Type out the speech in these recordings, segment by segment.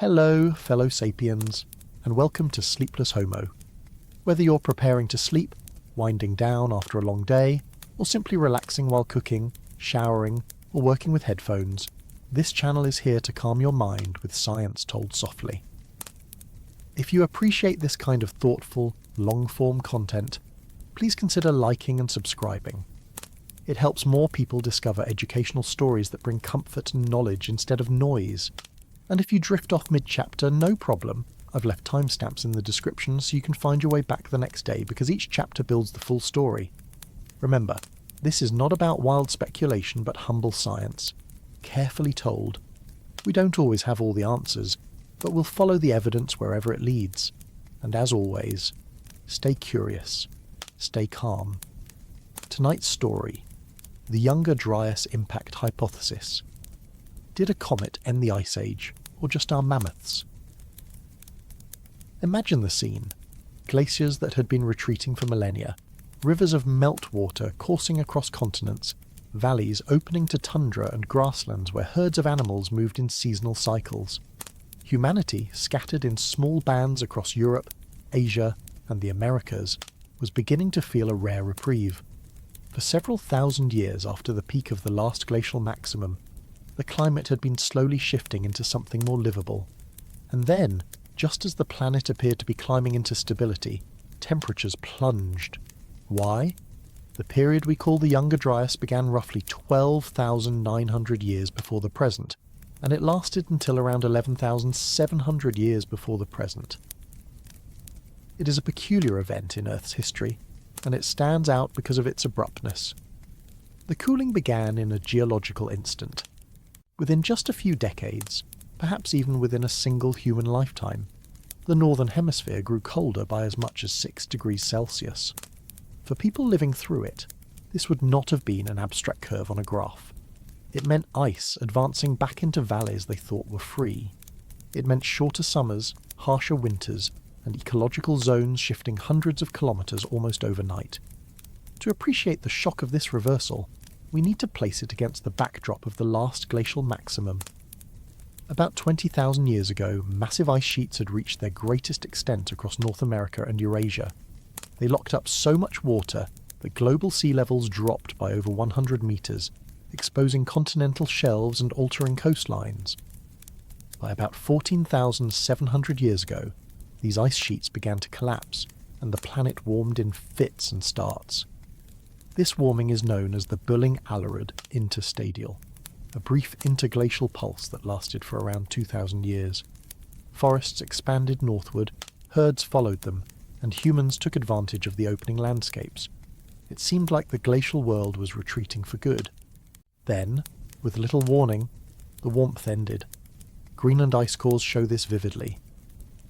Hello, fellow sapiens, and welcome to Sleepless Homo. Whether you're preparing to sleep, winding down after a long day, or simply relaxing while cooking, showering, or working with headphones, this channel is here to calm your mind with science told softly. If you appreciate this kind of thoughtful, long-form content, please consider liking and subscribing. It helps more people discover educational stories that bring comfort and knowledge instead of noise. And if you drift off mid-chapter, no problem. I've left timestamps in the description so you can find your way back the next day because each chapter builds the full story. Remember, this is not about wild speculation but humble science, carefully told. We don't always have all the answers, but we'll follow the evidence wherever it leads. And as always, stay curious, stay calm. Tonight's story, the Younger Dryas Impact Hypothesis. Did a comet end the Ice Age, or just our mammoths? Imagine the scene. Glaciers that had been retreating for millennia, rivers of meltwater coursing across continents, valleys opening to tundra and grasslands where herds of animals moved in seasonal cycles. Humanity, scattered in small bands across Europe, Asia, and the Americas, was beginning to feel a rare reprieve. For several thousand years after the peak of the last glacial maximum, the climate had been slowly shifting into something more livable. And then, just as the planet appeared to be climbing into stability, temperatures plunged. Why? The period we call the Younger Dryas began roughly 12,900 years before the present, and it lasted until around 11,700 years before the present. It is a peculiar event in Earth's history, and it stands out because of its abruptness. The cooling began in a geological instant. Within just a few decades, perhaps even within a single human lifetime, the northern hemisphere grew colder by as much as 6 degrees Celsius. For people living through it, this would not have been an abstract curve on a graph. It meant ice advancing back into valleys they thought were free. It meant shorter summers, harsher winters, and ecological zones shifting hundreds of kilometres almost overnight. To appreciate the shock of this reversal, we need to place it against the backdrop of the last glacial maximum. About 20,000 years ago, massive ice sheets had reached their greatest extent across North America and Eurasia. They locked up so much water that global sea levels dropped by over 100 metres, exposing continental shelves and altering coastlines. By about 14,700 years ago, these ice sheets began to collapse, and the planet warmed in fits and starts. This warming is known as the Bulling-Allerud interstadial, a brief interglacial pulse that lasted for around 2,000 years. Forests expanded northward, herds followed them, and humans took advantage of the opening landscapes. It seemed like the glacial world was retreating for good. Then, with little warning, the warmth ended. Greenland ice cores show this vividly.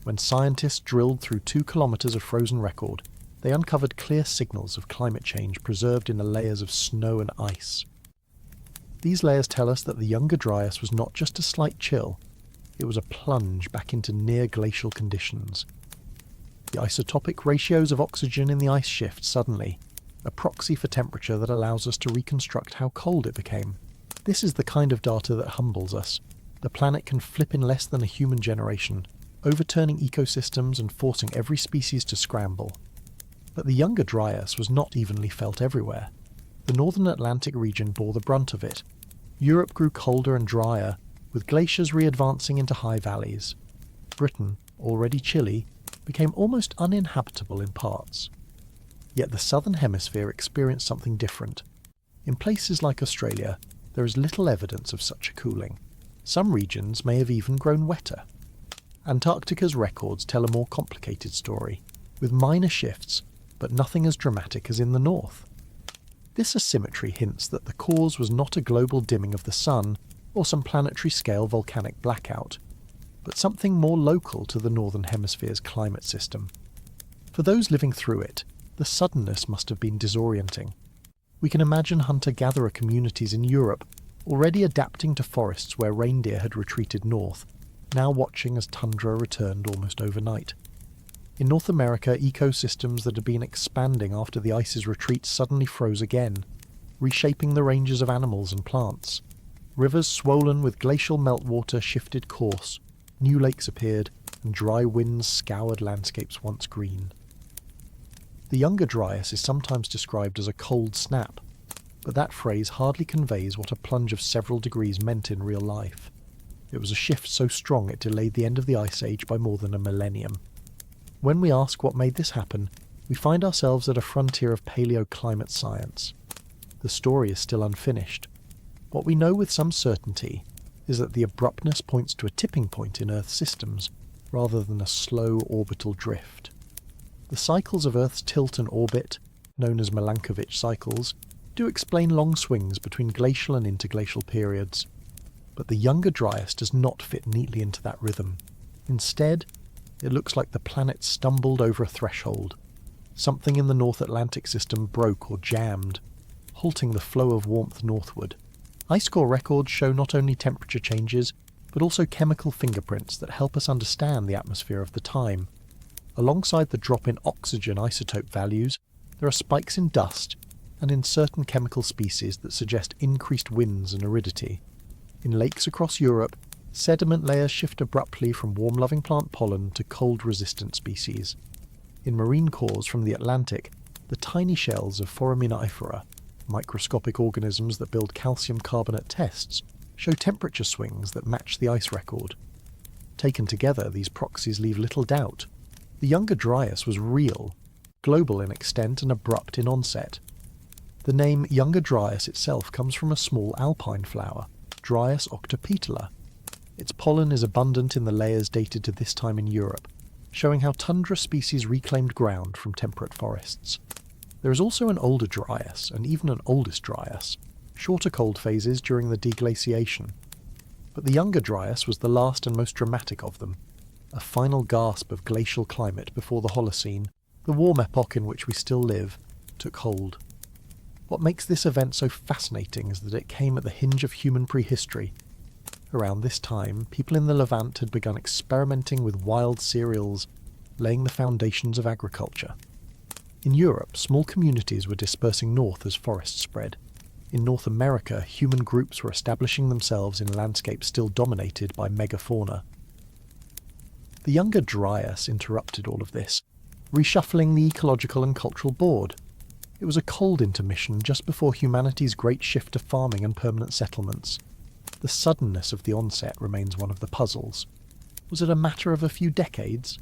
When scientists drilled through 2 kilometres of frozen record, they uncovered clear signals of climate change preserved in the layers of snow and ice. These layers tell us that the Younger Dryas was not just a slight chill, it was a plunge back into near-glacial conditions. The isotopic ratios of oxygen in the ice shift suddenly, a proxy for temperature that allows us to reconstruct how cold it became. This is the kind of data that humbles us. The planet can flip in less than a human generation, overturning ecosystems and forcing every species to scramble. But the Younger Dryas was not evenly felt everywhere. The northern Atlantic region bore the brunt of it. Europe grew colder and drier, with glaciers re-advancing into high valleys. Britain, already chilly, became almost uninhabitable in parts. Yet the southern hemisphere experienced something different. In places like Australia, there is little evidence of such a cooling. Some regions may have even grown wetter. Antarctica's records tell a more complicated story, with minor shifts, but nothing as dramatic as in the north. This asymmetry hints that the cause was not a global dimming of the sun or some planetary-scale volcanic blackout, but something more local to the northern hemisphere's climate system. For those living through it, the suddenness must have been disorienting. We can imagine hunter-gatherer communities in Europe already adapting to forests where reindeer had retreated north, now watching as tundra returned almost overnight. In North America, ecosystems that had been expanding after the ice's retreat suddenly froze again, reshaping the ranges of animals and plants. Rivers swollen with glacial meltwater shifted course, new lakes appeared, and dry winds scoured landscapes once green. The Younger Dryas is sometimes described as a cold snap, but that phrase hardly conveys what a plunge of several degrees meant in real life. It was a shift so strong it delayed the end of the Ice Age by more than a millennium. When we ask what made this happen, we find ourselves at a frontier of paleoclimate science. The story is still unfinished. What we know with some certainty is that the abruptness points to a tipping point in Earth's systems, rather than a slow orbital drift. The cycles of Earth's tilt and orbit, known as Milankovitch cycles, do explain long swings between glacial and interglacial periods. But the Younger Dryas does not fit neatly into that rhythm. Instead, it looks like the planet stumbled over a threshold. Something in the North Atlantic system broke or jammed, halting the flow of warmth northward. Ice core records show not only temperature changes, but also chemical fingerprints that help us understand the atmosphere of the time. Alongside the drop in oxygen isotope values, there are spikes in dust and in certain chemical species that suggest increased winds and aridity. In lakes across Europe, sediment layers shift abruptly from warm-loving plant pollen to cold-resistant species. In marine cores from the Atlantic, the tiny shells of foraminifera, microscopic organisms that build calcium carbonate tests, show temperature swings that match the ice record. Taken together, these proxies leave little doubt. The Younger Dryas was real, global in extent and abrupt in onset. The name Younger Dryas itself comes from a small alpine flower, Dryas octopetala. Its pollen is abundant in the layers dated to this time in Europe, showing how tundra species reclaimed ground from temperate forests. There is also an older Dryas, and even an oldest Dryas, shorter cold phases during the deglaciation. But the Younger Dryas was the last and most dramatic of them, a final gasp of glacial climate before the Holocene, the warm epoch in which we still live, took hold. What makes this event so fascinating is that it came at the hinge of human prehistory. Around this time, people in the Levant had begun experimenting with wild cereals, laying the foundations of agriculture. In Europe, small communities were dispersing north as forests spread. In North America, human groups were establishing themselves in landscapes still dominated by megafauna. The Younger Dryas interrupted all of this, reshuffling the ecological and cultural board. It was a cold intermission just before humanity's great shift to farming and permanent settlements. The suddenness of the onset remains one of the puzzles. Was it a matter of a few decades?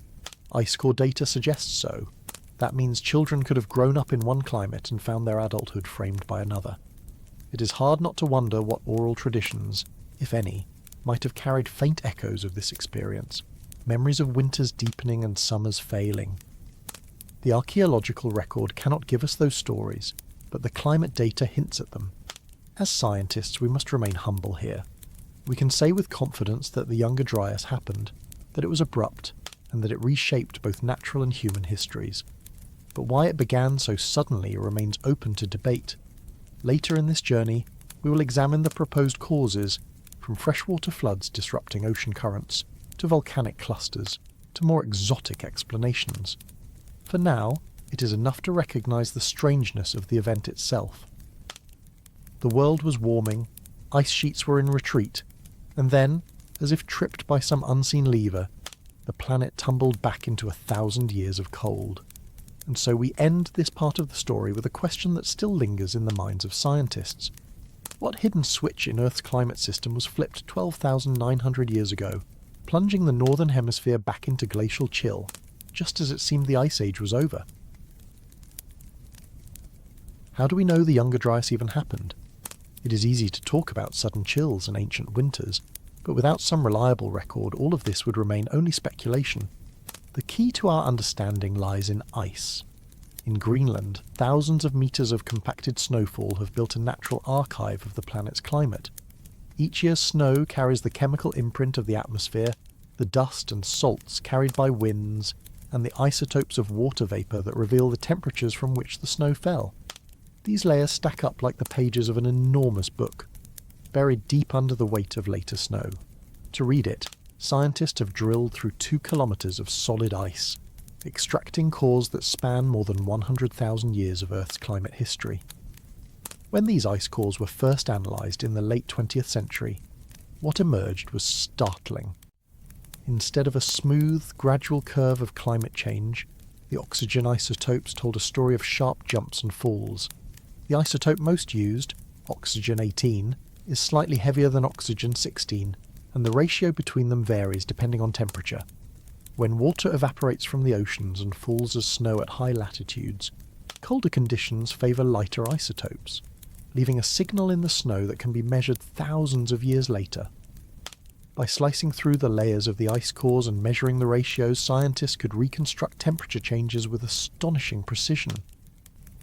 Ice core data suggests so. That means children could have grown up in one climate and found their adulthood framed by another. It is hard not to wonder what oral traditions, if any, might have carried faint echoes of this experience, memories of winters deepening and summers failing. The archaeological record cannot give us those stories, but the climate data hints at them. As scientists, we must remain humble here. We can say with confidence that the Younger Dryas happened, that it was abrupt, and that it reshaped both natural and human histories. But why it began so suddenly remains open to debate. Later in this journey, we will examine the proposed causes, from freshwater floods disrupting ocean currents, to volcanic clusters, to more exotic explanations. For now, it is enough to recognise the strangeness of the event itself. The world was warming, ice sheets were in retreat, and then, as if tripped by some unseen lever, the planet tumbled back into 1,000 years of cold. And so we end this part of the story with a question that still lingers in the minds of scientists. What hidden switch in Earth's climate system was flipped 12,900 years ago, plunging the northern hemisphere back into glacial chill, just as it seemed the Ice Age was over? How do we know the Younger Dryas even happened? It is easy to talk about sudden chills and ancient winters, but without some reliable record, all of this would remain only speculation. The key to our understanding lies in ice. In Greenland, thousands of meters of compacted snowfall have built a natural archive of the planet's climate. Each year's snow carries the chemical imprint of the atmosphere, the dust and salts carried by winds, and the isotopes of water vapour that reveal the temperatures from which the snow fell. These layers stack up like the pages of an enormous book, buried deep under the weight of later snow. To read it, scientists have drilled through 2 kilometres of solid ice, extracting cores that span more than 100,000 years of Earth's climate history. When these ice cores were first analysed in the late 20th century, what emerged was startling. Instead of a smooth, gradual curve of climate change, the oxygen isotopes told a story of sharp jumps and falls. The isotope most used, oxygen-18, is slightly heavier than oxygen-16, and the ratio between them varies depending on temperature. When water evaporates from the oceans and falls as snow at high latitudes, colder conditions favour lighter isotopes, leaving a signal in the snow that can be measured thousands of years later. By slicing through the layers of the ice cores and measuring the ratios, scientists could reconstruct temperature changes with astonishing precision.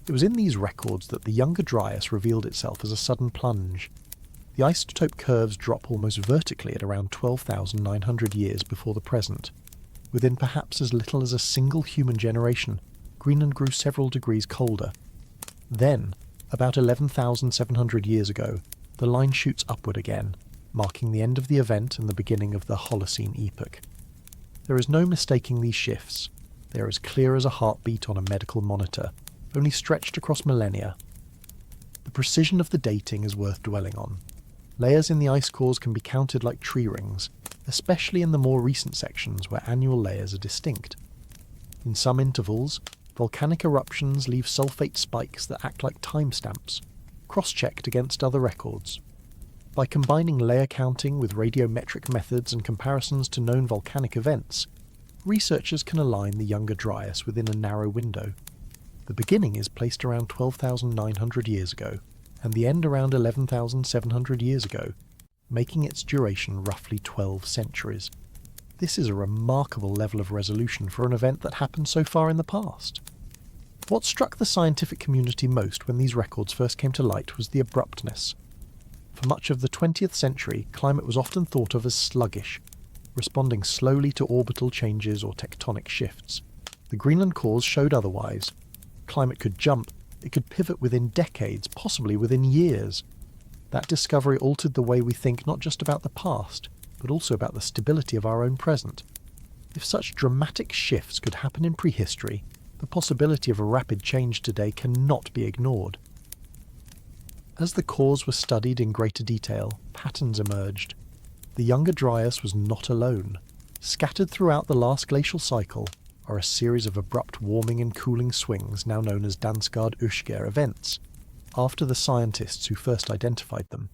It was in these records that the Younger Dryas revealed itself as a sudden plunge. The isotope curves drop almost vertically at around 12,900 years before the present. Within perhaps as little as a single human generation, Greenland grew several degrees colder. Then, about 11,700 years ago, the line shoots upward again, marking the end of the event and the beginning of the Holocene epoch. There is no mistaking these shifts. They are as clear as a heartbeat on a medical monitor, only stretched across millennia. The precision of the dating is worth dwelling on. Layers in the ice cores can be counted like tree rings, especially in the more recent sections where annual layers are distinct. In some intervals, volcanic eruptions leave sulfate spikes that act like timestamps, cross-checked against other records. By combining layer counting with radiometric methods and comparisons to known volcanic events, researchers can align the Younger Dryas within a narrow window. The beginning is placed around 12,900 years ago, and the end around 11,700 years ago, making its duration roughly 12 centuries. This is a remarkable level of resolution for an event that happened so far in the past. What struck the scientific community most when these records first came to light was the abruptness. For much of the 20th century, climate was often thought of as sluggish, responding slowly to orbital changes or tectonic shifts. The Greenland cores showed otherwise. Climate could jump, it could pivot within decades, possibly within years. That discovery altered the way we think not just about the past, but also about the stability of our own present. If such dramatic shifts could happen in prehistory, the possibility of a rapid change today cannot be ignored. As the cores were studied in greater detail, patterns emerged. The Younger Dryas was not alone. Scattered throughout the last glacial cycle are a series of abrupt warming and cooling swings now known as Dansgaard-Oeschger events, after the scientists who first identified them.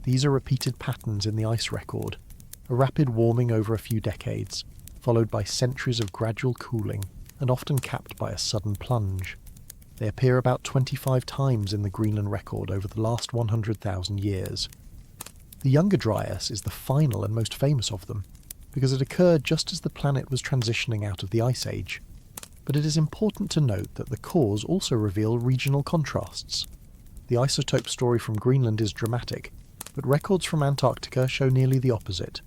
These are repeated patterns in the ice record, a rapid warming over a few decades, followed by centuries of gradual cooling, and often capped by a sudden plunge. They appear about 25 times in the Greenland record over the last 100,000 years. The Younger Dryas is the final and most famous of them, because it occurred just as the planet was transitioning out of the Ice Age. But it is important to note that the cores also reveal regional contrasts. The isotope story from Greenland is dramatic, but records from Antarctica show nearly the opposite.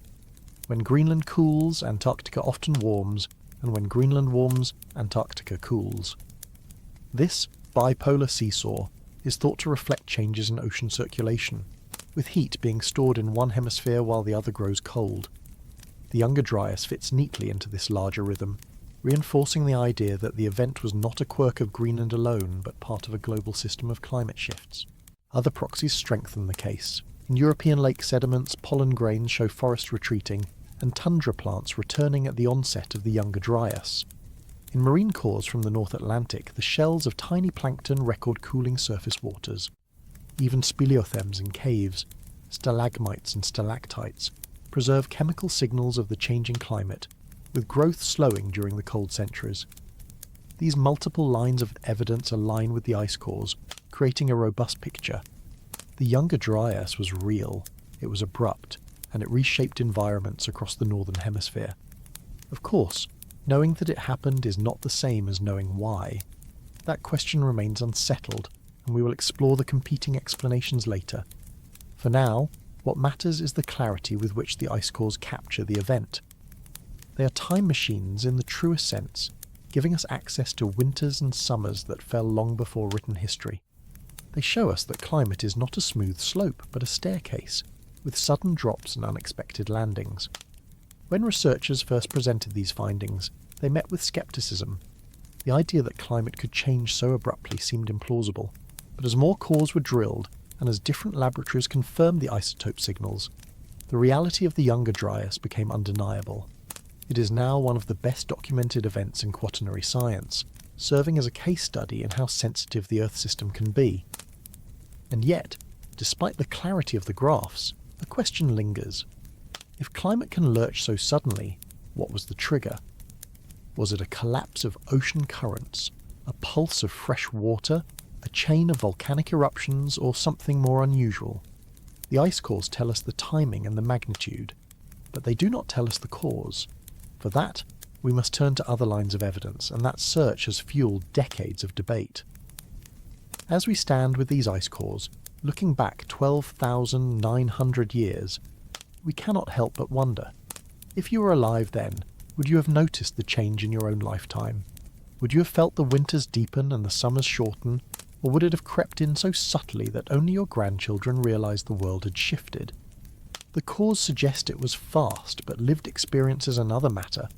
When Greenland cools, Antarctica often warms, and when Greenland warms, Antarctica cools. This bipolar seesaw is thought to reflect changes in ocean circulation, with heat being stored in one hemisphere while the other grows cold. The Younger Dryas fits neatly into this larger rhythm, reinforcing the idea that the event was not a quirk of Greenland alone, but part of a global system of climate shifts. Other proxies strengthen the case. In European lake sediments, pollen grains show forest retreating, and tundra plants returning at the onset of the Younger Dryas. In marine cores from the North Atlantic, the shells of tiny plankton record cooling surface waters. Even speleothems in caves, stalagmites and stalactites, preserve chemical signals of the changing climate, with growth slowing during the cold centuries. These multiple lines of evidence align with the ice cores, creating a robust picture. The Younger Dryas was real, it was abrupt, and it reshaped environments across the northern hemisphere. Of course, knowing that it happened is not the same as knowing why. That question remains unsettled, and we will explore the competing explanations later. For now, what matters is the clarity with which the ice cores capture the event. They are time machines in the truest sense, giving us access to winters and summers that fell long before written history. They show us that climate is not a smooth slope, but a staircase, with sudden drops and unexpected landings. When researchers first presented these findings, they met with skepticism. The idea that climate could change so abruptly seemed implausible, but as more cores were drilled, and as different laboratories confirmed the isotope signals, the reality of the Younger Dryas became undeniable. It is now one of the best documented events in quaternary science, serving as a case study in how sensitive the Earth system can be. And yet, despite the clarity of the graphs, a question lingers. If climate can lurch so suddenly, what was the trigger? Was it a collapse of ocean currents, a pulse of fresh water, a chain of volcanic eruptions, or something more unusual? The ice cores tell us the timing and the magnitude, but they do not tell us the cause. For that, we must turn to other lines of evidence, and that search has fueled decades of debate. As we stand with these ice cores, looking back 12,900 years, we cannot help but wonder, if you were alive then, would you have noticed the change in your own lifetime? Would you have felt the winters deepen and the summers shorten, or would it have crept in so subtly that only your grandchildren realised the world had shifted? The cores suggest it was fast, but lived experience is another matter.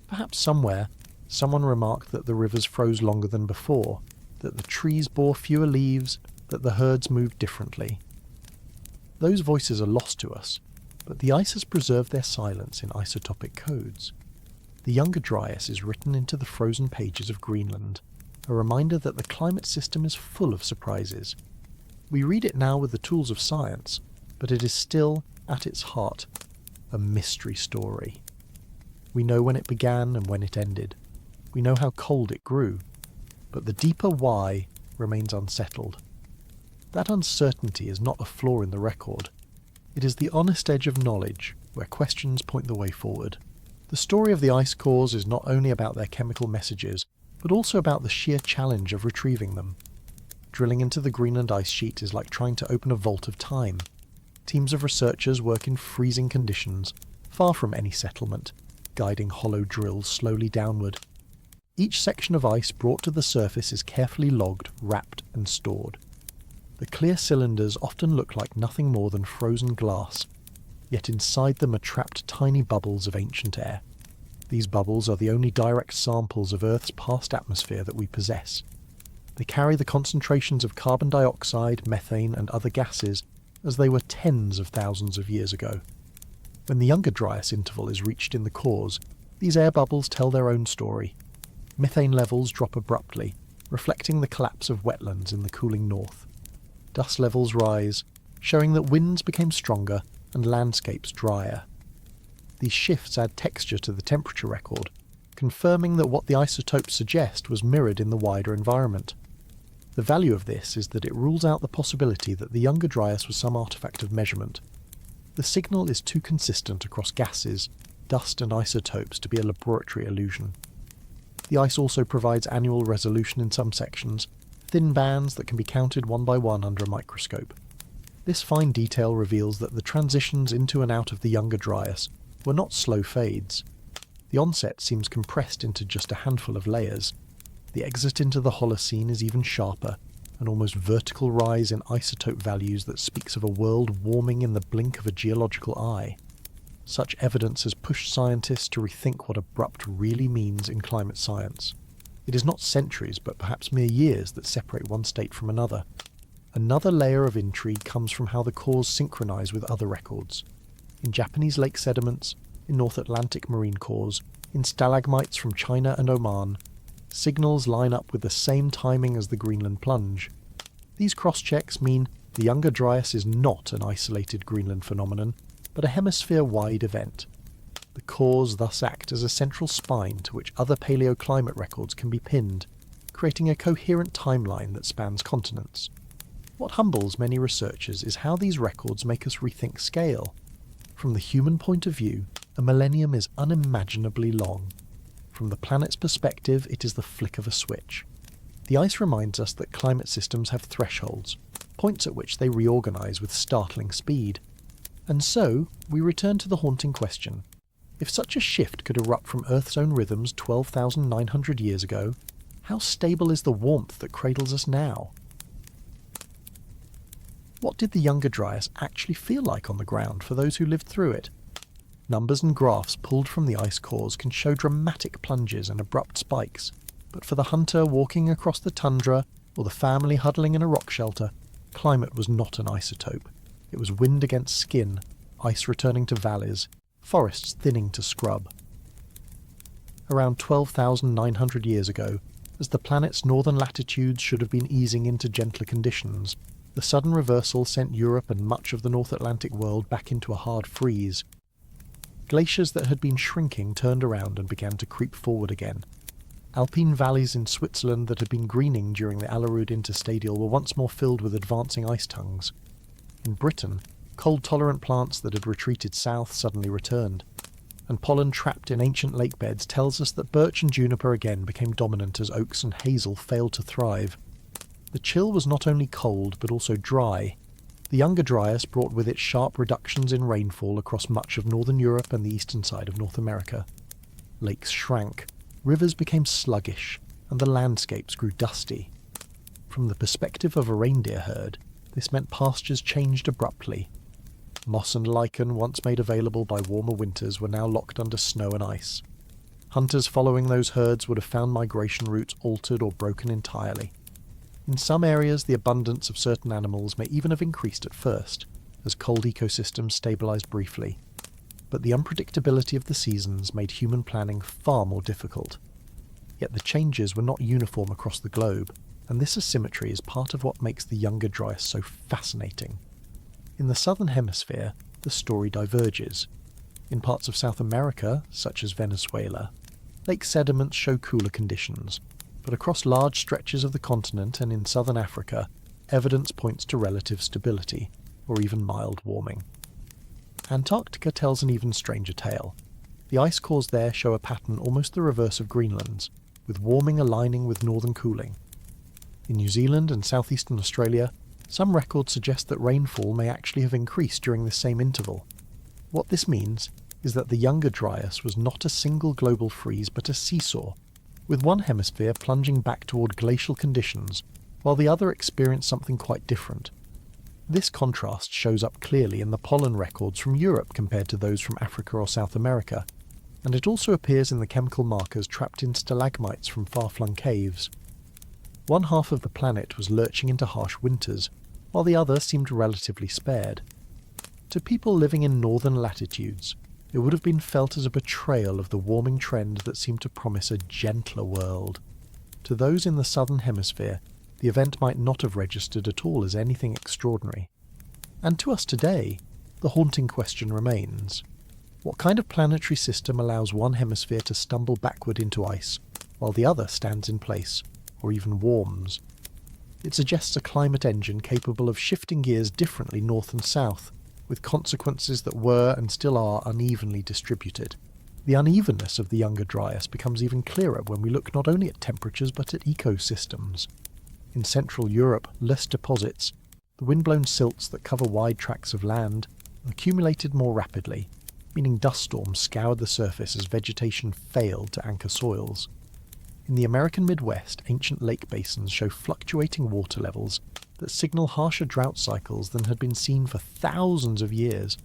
Perhaps somewhere, someone remarked that the rivers froze longer than before, that the trees bore fewer leaves, that the herds moved differently. Those voices are lost to us, but the ice has preserved their silence in isotopic codes. The Younger Dryas is written into the frozen pages of Greenland, a reminder that the climate system is full of surprises. We read it now with the tools of science, but it is still, at its heart, a mystery story. We know when it began and when it ended. We know how cold it grew, but the deeper why remains unsettled. That uncertainty is not a flaw in the record. It is the honest edge of knowledge where questions point the way forward. The story of the ice cores is not only about their chemical messages, but also about the sheer challenge of retrieving them. Drilling into the Greenland ice sheet is like trying to open a vault of time. Teams of researchers work in freezing conditions, far from any settlement, guiding hollow drills slowly downward. Each section of ice brought to the surface is carefully logged, wrapped and stored. The clear cylinders often look like nothing more than frozen glass, yet inside them are trapped tiny bubbles of ancient air. These bubbles are the only direct samples of Earth's past atmosphere that we possess. They carry the concentrations of carbon dioxide, methane and other gases as they were tens of thousands of years ago. When the Younger Dryas interval is reached in the cores, these air bubbles tell their own story. Methane levels drop abruptly, reflecting the collapse of wetlands in the cooling north. Dust levels rise, showing that winds became stronger and landscapes drier. These shifts add texture to the temperature record, confirming that what the isotopes suggest was mirrored in the wider environment. The value of this is that it rules out the possibility that the Younger Dryas was some artifact of measurement. The signal is too consistent across gases, dust and isotopes to be a laboratory illusion. The ice also provides annual resolution in some sections, thin bands that can be counted one by one under a microscope. This fine detail reveals that the transitions into and out of the Younger Dryas were not slow fades. The onset seems compressed into just a handful of layers. The exit into the Holocene is even sharper, an almost vertical rise in isotope values that speaks of a world warming in the blink of a geological eye. Such evidence has pushed scientists to rethink what abrupt really means in climate science. It is not centuries, but perhaps mere years that separate one state from another. Another layer of intrigue comes from how the cores synchronize with other records. In Japanese lake sediments, in North Atlantic marine cores, in stalagmites from China and Oman, signals line up with the same timing as the Greenland plunge. These cross-checks mean the Younger Dryas is not an isolated Greenland phenomenon, but a hemisphere-wide event. The cores thus act as a central spine to which other paleoclimate records can be pinned, creating a coherent timeline that spans continents. What humbles many researchers is how these records make us rethink scale. From the human point of view, a millennium is unimaginably long. From the planet's perspective, it is the flick of a switch. The ice reminds us that climate systems have thresholds, points at which they reorganize with startling speed. And so, we return to the haunting question. If such a shift could erupt from Earth's own rhythms 12,900 years ago, how stable is the warmth that cradles us now? What did the Younger Dryas actually feel like on the ground for those who lived through it? Numbers and graphs pulled from the ice cores can show dramatic plunges and abrupt spikes, but for the hunter walking across the tundra or the family huddling in a rock shelter, climate was not an isotope. It was wind against skin, ice returning to valleys, forests thinning to scrub. around 12,900 years ago, as the planet's northern latitudes should have been easing into gentler conditions. The sudden reversal sent Europe and much of the North Atlantic world back into a hard freeze. Glaciers that had been shrinking turned around and began to creep forward again. Alpine valleys in Switzerland that had been greening during the Allerud interstadial were once more filled with advancing ice tongues. In Britain, cold-tolerant plants that had retreated south suddenly returned, and pollen trapped in ancient lake beds tells us that birch and juniper again became dominant as oaks and hazel failed to thrive. The chill was not only cold but also dry. The Younger Dryas brought with it sharp reductions in rainfall across much of northern Europe and the eastern side of North America. Lakes shrank, rivers became sluggish, and the landscapes grew dusty. From the perspective of a reindeer herd, this meant pastures changed abruptly. Moss and lichen, once made available by warmer winters, were now locked under snow and ice. Hunters following those herds would have found migration routes altered or broken entirely. In some areas, the abundance of certain animals may even have increased at first, as cold ecosystems stabilized briefly. But the unpredictability of the seasons made human planning far more difficult. Yet the changes were not uniform across the globe, and this asymmetry is part of what makes the Younger Dryas so fascinating. In the southern hemisphere, the story diverges. In parts of South America, such as Venezuela, lake sediments show cooler conditions, but across large stretches of the continent and in southern Africa, evidence points to relative stability, or even mild warming. Antarctica tells an even stranger tale. The ice cores there show a pattern almost the reverse of Greenland's, with warming aligning with northern cooling. In New Zealand and southeastern Australia, some records suggest that rainfall may actually have increased during the same interval. What this means is that the Younger Dryas was not a single global freeze but a seesaw, with one hemisphere plunging back toward glacial conditions, while the other experienced something quite different. This contrast shows up clearly in the pollen records from Europe compared to those from Africa or South America, and it also appears in the chemical markers trapped in stalagmites from far-flung caves. One half of the planet was lurching into harsh winters, while the other seemed relatively spared. To people living in northern latitudes, it would have been felt as a betrayal of the warming trend that seemed to promise a gentler world. To those in the southern hemisphere, the event might not have registered at all as anything extraordinary. And to us today, the haunting question remains: what kind of planetary system allows one hemisphere to stumble backward into ice, while the other stands in place, or even warms? It suggests a climate engine capable of shifting gears differently north and south, with consequences that were and still are unevenly distributed. The unevenness of the Younger Dryas becomes even clearer when we look not only at temperatures but at ecosystems. In Central Europe, less deposits, the windblown silts that cover wide tracts of land, accumulated more rapidly, meaning dust storms scoured the surface as vegetation failed to anchor soils. In the American Midwest, ancient lake basins show fluctuating water levels that signal harsher drought cycles than had been seen for thousands of years.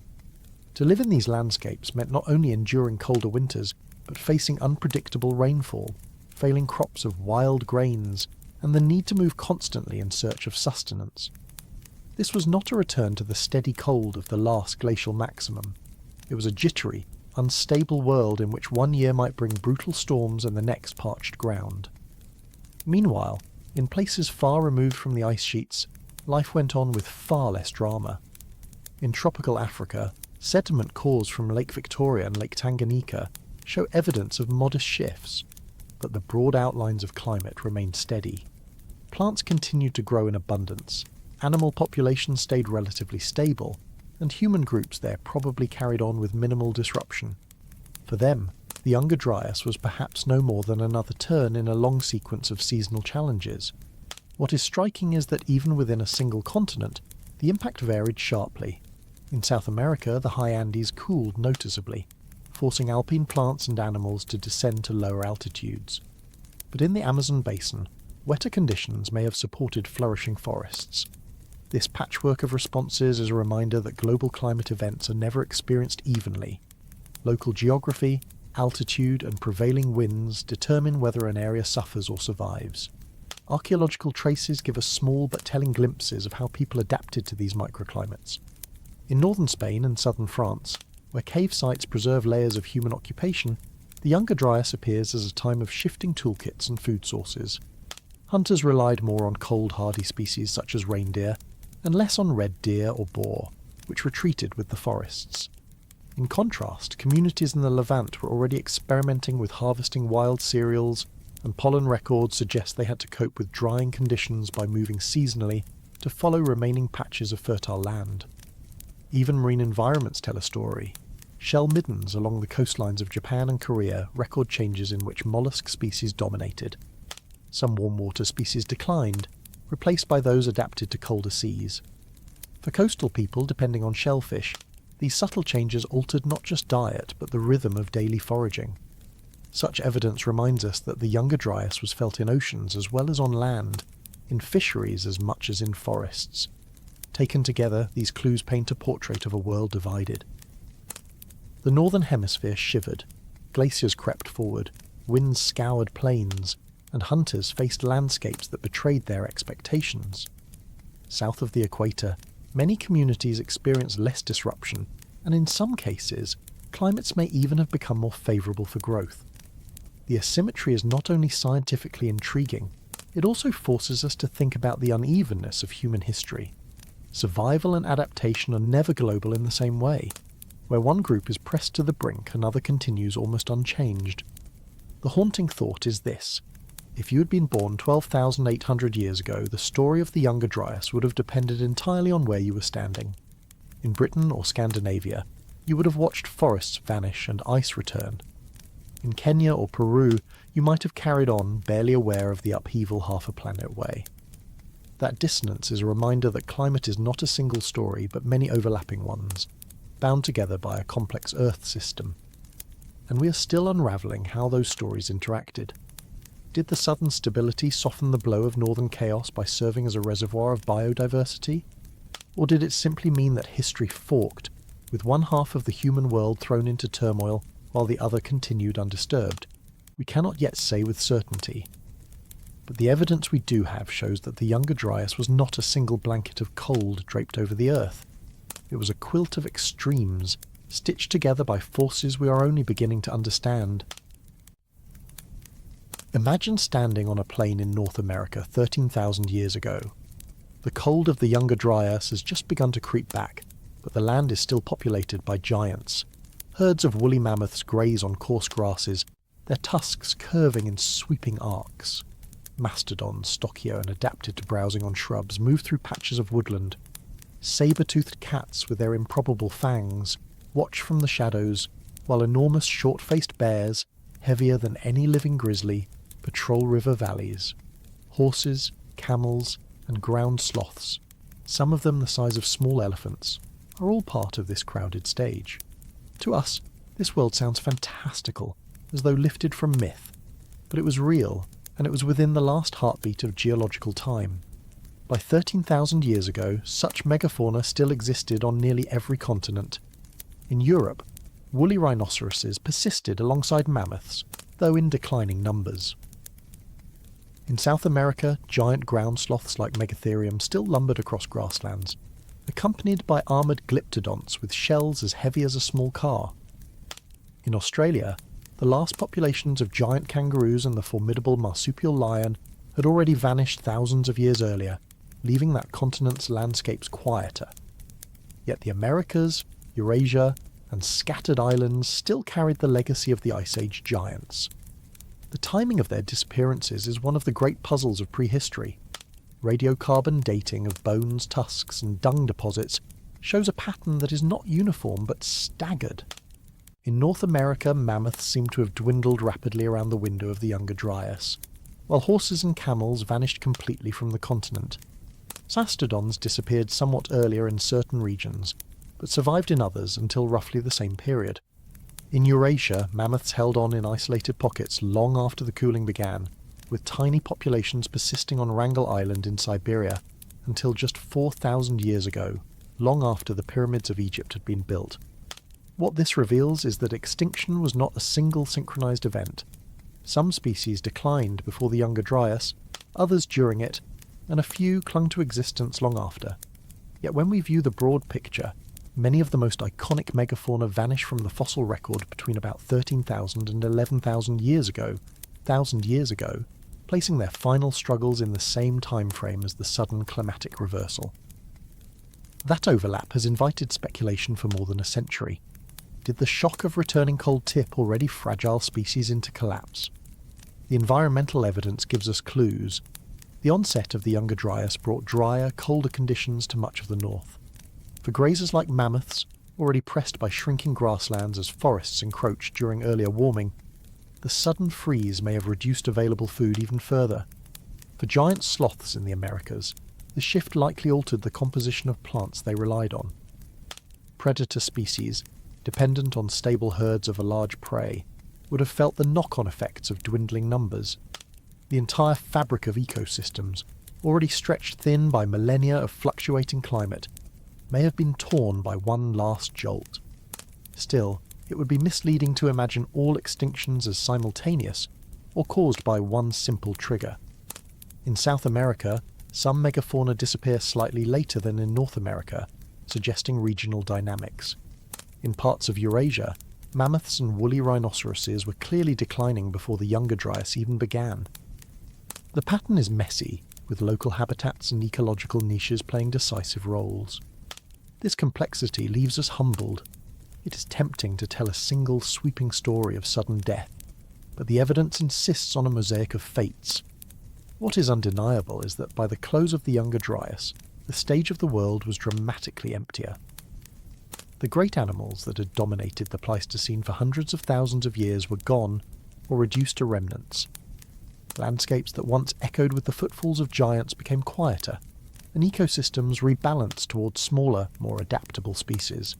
To live in these landscapes meant not only enduring colder winters, but facing unpredictable rainfall, failing crops of wild grains, and the need to move constantly in search of sustenance. This was not a return to the steady cold of the last glacial maximum. It was a jittery, unstable world in which one year might bring brutal storms and the next parched ground. Meanwhile, in places far removed from the ice sheets, life went on with far less drama. In tropical Africa, sediment cores from Lake Victoria and Lake Tanganyika show evidence of modest shifts, but the broad outlines of climate remained steady. Plants continued to grow in abundance, animal populations stayed relatively stable, and human groups there probably carried on with minimal disruption. For them, the Younger Dryas was perhaps no more than another turn in a long sequence of seasonal challenges. What is striking is that even within a single continent, the impact varied sharply. In South America, the high Andes cooled noticeably, forcing alpine plants and animals to descend to lower altitudes. But in the Amazon basin, wetter conditions may have supported flourishing forests. This patchwork of responses is a reminder that global climate events are never experienced evenly. Local geography, altitude, and prevailing winds determine whether an area suffers or survives. Archaeological traces give us small but telling glimpses of how people adapted to these microclimates. In northern Spain and southern France, where cave sites preserve layers of human occupation, The Younger Dryas appears as a time of shifting toolkits and food sources. Hunters relied more on cold hardy species such as reindeer, and less on red deer or boar, which retreated with the forests. In contrast, communities in the Levant were already experimenting with harvesting wild cereals, and pollen records suggest they had to cope with drying conditions by moving seasonally to follow remaining patches of fertile land. Even marine environments tell a story. Shell middens along the coastlines of Japan and Korea record changes in which mollusk species dominated. Some warm water species declined, replaced by those adapted to colder seas. For coastal people depending on shellfish, these subtle changes altered not just diet but the rhythm of daily foraging. Such evidence reminds us that the Younger Dryas was felt in oceans as well as on land, in fisheries as much as in forests. Taken together, these clues paint a portrait of a world divided. The northern hemisphere shivered, glaciers crept forward, winds scoured plains, and hunters faced landscapes that betrayed their expectations. South of the equator, many communities experienced less disruption, and in some cases, climates may even have become more favourable for growth. The asymmetry is not only scientifically intriguing, it also forces us to think about the unevenness of human history. Survival and adaptation are never global in the same way. Where one group is pressed to the brink, another continues almost unchanged. The haunting thought is this: if you had been born 12,800 years ago, the story of the Younger Dryas would have depended entirely on where you were standing. In Britain or Scandinavia, you would have watched forests vanish and ice return. In Kenya or Peru, you might have carried on, barely aware of the upheaval half a planet away. That dissonance is a reminder that climate is not a single story, but many overlapping ones, bound together by a complex Earth system. And we are still unravelling how those stories interacted. Did the southern stability soften the blow of northern chaos by serving as a reservoir of biodiversity? Or did it simply mean that history forked, with one half of the human world thrown into turmoil while the other continued undisturbed? We cannot yet say with certainty. But the evidence we do have shows that the Younger Dryas was not a single blanket of cold draped over the Earth. It was a quilt of extremes, stitched together by forces we are only beginning to understand. Imagine standing on a plain in North America 13,000 years ago. The cold of the Younger Dryas has just begun to creep back, but the land is still populated by giants. Herds of woolly mammoths graze on coarse grasses, their tusks curving in sweeping arcs. Mastodons, stockier and adapted to browsing on shrubs, move through patches of woodland. Saber-toothed cats with their improbable fangs watch from the shadows, while enormous short-faced bears, heavier than any living grizzly, patrol river valleys. Horses, camels, and ground sloths, some of them the size of small elephants, are all part of this crowded stage. To us, this world sounds fantastical, as though lifted from myth, but it was real, and it was within the last heartbeat of geological time. By 13,000 years ago, such megafauna still existed on nearly every continent. In Europe, woolly rhinoceroses persisted alongside mammoths, though in declining numbers. In South America, giant ground sloths like Megatherium still lumbered across grasslands, accompanied by armoured glyptodonts with shells as heavy as a small car. In Australia, the last populations of giant kangaroos and the formidable marsupial lion had already vanished thousands of years earlier, leaving that continent's landscapes quieter. Yet the Americas, Eurasia, and scattered islands still carried the legacy of the Ice Age giants. The timing of their disappearances is one of the great puzzles of prehistory. Radiocarbon dating of bones, tusks, and dung deposits shows a pattern that is not uniform but staggered. In North America, mammoths seem to have dwindled rapidly around the window of the Younger Dryas, while horses and camels vanished completely from the continent. Mastodons disappeared somewhat earlier in certain regions, but survived in others until roughly the same period. In Eurasia, mammoths held on in isolated pockets long after the cooling began, with tiny populations persisting on Wrangel Island in Siberia until just 4,000 years ago, long after the pyramids of Egypt had been built. What this reveals is that extinction was not a single synchronized event. Some species declined before the Younger Dryas, others during it, and a few clung to existence long after. Yet when we view the broad picture, Many of the most iconic megafauna vanish from the fossil record between about 13,000 and 11,000 years ago, placing their final struggles in the same time frame as the sudden climatic reversal. That overlap has invited speculation for more than a century. Did the shock of returning cold tip already fragile species into collapse? The environmental evidence gives us clues. The onset of the Younger Dryas brought drier, colder conditions to much of the north. For grazers like mammoths, already pressed by shrinking grasslands as forests encroached during earlier warming, the sudden freeze may have reduced available food even further. For giant sloths in the Americas, the shift likely altered the composition of plants they relied on. Predator species, dependent on stable herds of a large prey, would have felt the knock-on effects of dwindling numbers. The entire fabric of ecosystems, already stretched thin by millennia of fluctuating climate, may have been torn by one last jolt. Still, it would be misleading to imagine all extinctions as simultaneous or caused by one simple trigger. In South America, some megafauna disappear slightly later than in North America, suggesting regional dynamics. In parts of Eurasia, mammoths and woolly rhinoceroses were clearly declining before the Younger Dryas even began. The pattern is messy, with local habitats and ecological niches playing decisive roles. This complexity leaves us humbled. It is tempting to tell a single sweeping story of sudden death, but the evidence insists on a mosaic of fates. What is undeniable is that by the close of the Younger Dryas, the stage of the world was dramatically emptier. The great animals that had dominated the Pleistocene for hundreds of thousands of years were gone or reduced to remnants. Landscapes that once echoed with the footfalls of giants became quieter, and ecosystems rebalanced towards smaller, more adaptable species.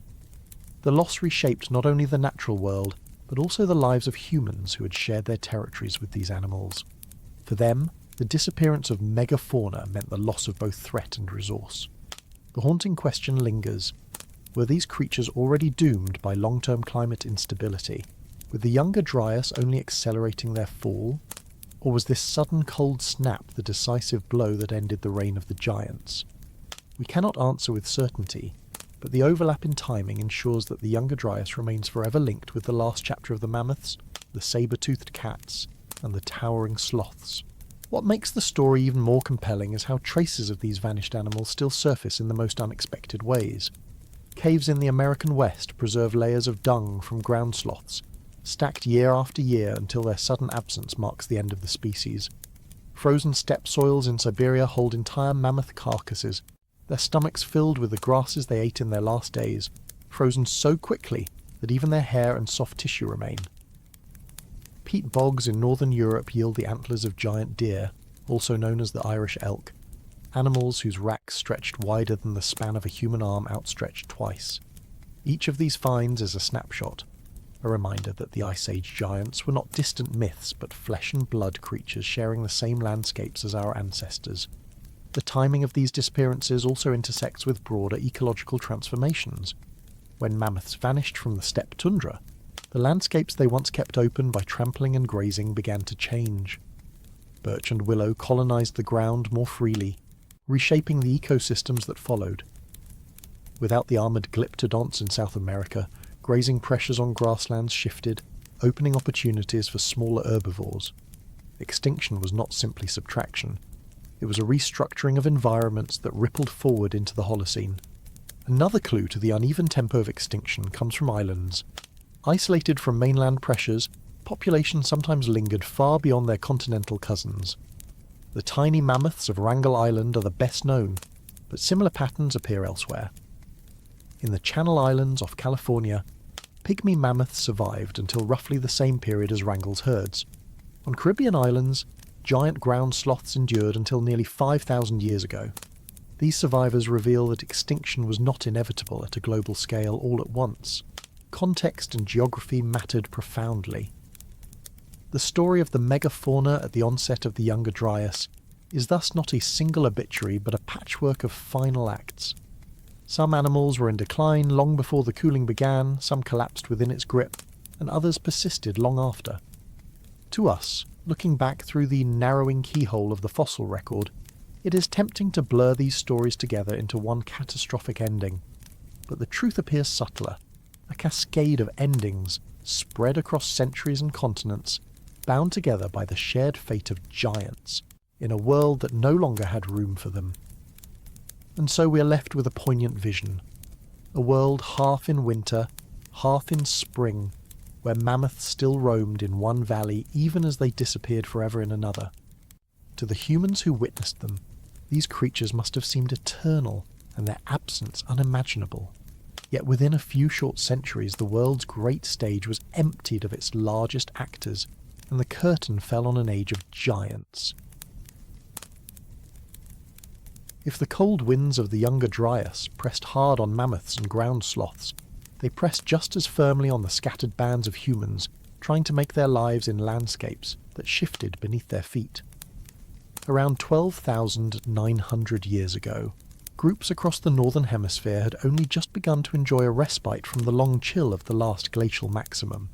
The loss reshaped not only the natural world, but also the lives of humans who had shared their territories with these animals. For them, the disappearance of megafauna meant the loss of both threat and resource. The haunting question lingers. Were these creatures already doomed by long-term climate instability, with the Younger Dryas only accelerating their fall? Or was this sudden cold snap the decisive blow that ended the reign of the giants? We cannot answer with certainty, but the overlap in timing ensures that the Younger Dryas remains forever linked with the last chapter of the mammoths, the saber-toothed cats, and the towering sloths. What makes the story even more compelling is how traces of these vanished animals still surface in the most unexpected ways. Caves in the American West preserve layers of dung from ground sloths, stacked year after year until their sudden absence marks the end of the species. Frozen steppe soils in Siberia hold entire mammoth carcasses, their stomachs filled with the grasses they ate in their last days, frozen so quickly that even their hair and soft tissue remain. Peat bogs in northern Europe yield the antlers of giant deer, also known as the Irish elk, animals whose racks stretched wider than the span of a human arm outstretched twice. Each of these finds is a snapshot, a reminder that the Ice Age giants were not distant myths but flesh and blood creatures sharing the same landscapes as our ancestors. The timing of these disappearances also intersects with broader ecological transformations. When mammoths vanished from the steppe tundra, the landscapes they once kept open by trampling and grazing began to change. Birch and willow colonized the ground more freely, reshaping the ecosystems that followed. Without the armored glyptodonts in South America, grazing pressures on grasslands shifted, opening opportunities for smaller herbivores. Extinction was not simply subtraction. It was a restructuring of environments that rippled forward into the Holocene. Another clue to the uneven tempo of extinction comes from islands. Isolated from mainland pressures, populations sometimes lingered far beyond their continental cousins. The tiny mammoths of Wrangel Island are the best known, but similar patterns appear elsewhere. In the Channel Islands off California, pygmy mammoths survived until roughly the same period as Wrangel's herds. On Caribbean islands, giant ground sloths endured until nearly 5,000 years ago. These survivors reveal that extinction was not inevitable at a global scale all at once. Context and geography mattered profoundly. The story of the megafauna at the onset of the Younger Dryas is thus not a single obituary but a patchwork of final acts. Some animals were in decline long before the cooling began, some collapsed within its grip, and others persisted long after. To us, looking back through the narrowing keyhole of the fossil record, it is tempting to blur these stories together into one catastrophic ending. but the truth appears subtler, a cascade of endings spread across centuries and continents, bound together by the shared fate of giants in a world that no longer had room for them. And so we are left with a poignant vision, a world half in winter, half in spring, where mammoths still roamed in one valley even as they disappeared forever in another. To the humans who witnessed them, these creatures must have seemed eternal and their absence unimaginable. Yet within a few short centuries the world's great stage was emptied of its largest actors, and the curtain fell on an age of giants. If the cold winds of the Younger Dryas pressed hard on mammoths and ground sloths, they pressed just as firmly on the scattered bands of humans trying to make their lives in landscapes that shifted beneath their feet. Around 12,900 years ago, groups across the northern hemisphere had only just begun to enjoy a respite from the long chill of the last glacial maximum.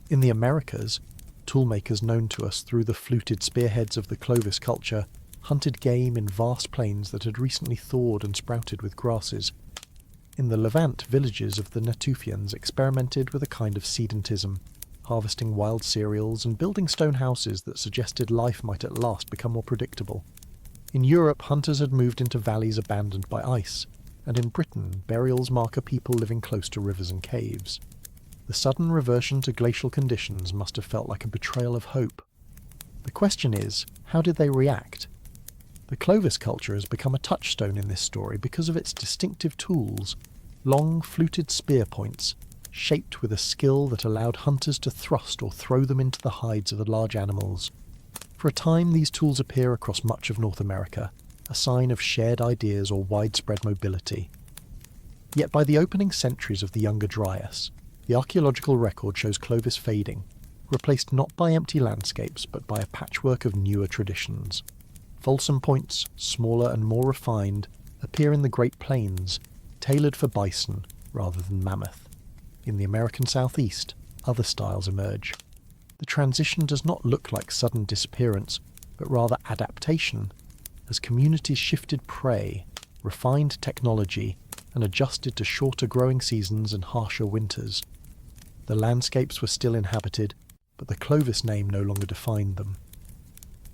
In the Americas, toolmakers known to us through the fluted spearheads of the Clovis culture hunted game in vast plains that had recently thawed and sprouted with grasses. In the Levant, villages of the Natufians experimented with a kind of sedentism, harvesting wild cereals and building stone houses that suggested life might at last become more predictable. In Europe, hunters had moved into valleys abandoned by ice, and in Britain, burials mark a people living close to rivers and caves. The sudden reversion to glacial conditions must have felt like a betrayal of hope. The question is, how did they react? The Clovis culture has become a touchstone in this story because of its distinctive tools, long fluted spear points, shaped with a skill that allowed hunters to thrust or throw them into the hides of the large animals. For a time these tools appear across much of North America, a sign of shared ideas or widespread mobility. Yet by the opening centuries of the Younger Dryas, the archaeological record shows Clovis fading, replaced not by empty landscapes but by a patchwork of newer traditions. Folsom points, smaller and more refined, appear in the Great Plains, tailored for bison rather than mammoth. In the American Southeast, other styles emerge. The transition does not look like sudden disappearance, but rather adaptation, as communities shifted prey, refined technology, and adjusted to shorter growing seasons and harsher winters. The landscapes were still inhabited, but the Clovis name no longer defined them.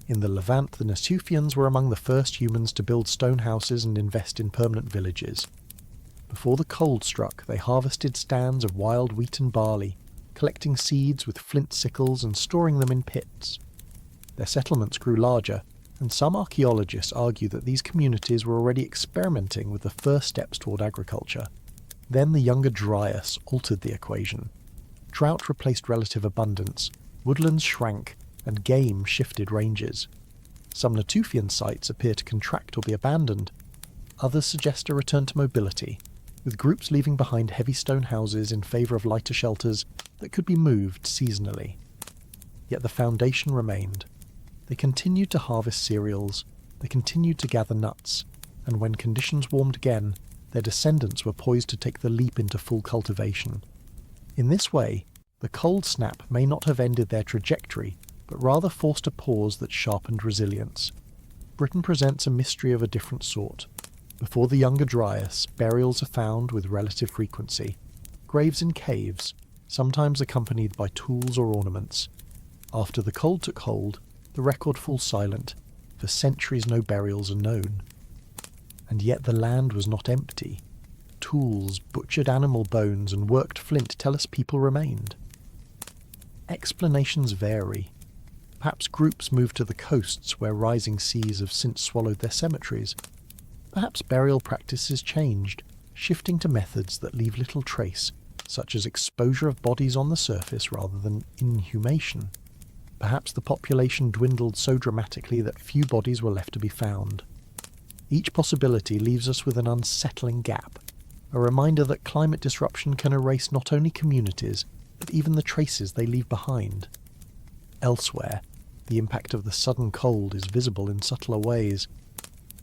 In the Levant, the Natufians were among the first humans to build stone houses and invest in permanent villages. Before the cold struck, they harvested stands of wild wheat and barley, collecting seeds with flint sickles and storing them in pits. Their settlements grew larger, and some archaeologists argue that these communities were already experimenting with the first steps toward agriculture. Then the Younger Dryas altered the equation. Drought replaced relative abundance, woodlands shrank, and game shifted ranges. Some Natufian sites appear to contract or be abandoned. Others suggest a return to mobility, with groups leaving behind heavy stone houses in favour of lighter shelters that could be moved seasonally. Yet the foundation remained. They continued to harvest cereals, they continued to gather nuts, and when conditions warmed again, their descendants were poised to take the leap into full cultivation. In this way, the cold snap may not have ended their trajectory, but rather forced a pause that sharpened resilience. Britain presents a mystery of a different sort. Before the Younger Dryas, burials are found with relative frequency. Graves in caves, sometimes accompanied by tools or ornaments. After the cold took hold, the record falls silent. For centuries no burials are known. And yet the land was not empty. Tools, butchered animal bones, and worked flint tell us people remained. Explanations vary. Perhaps groups moved to the coasts where rising seas have since swallowed their cemeteries. Perhaps burial practices changed, shifting to methods that leave little trace, such as exposure of bodies on the surface rather than inhumation. Perhaps the population dwindled so dramatically that few bodies were left to be found. Each possibility leaves us with an unsettling gap, a reminder that climate disruption can erase not only communities, but even the traces they leave behind. Elsewhere, the impact of the sudden cold is visible in subtler ways.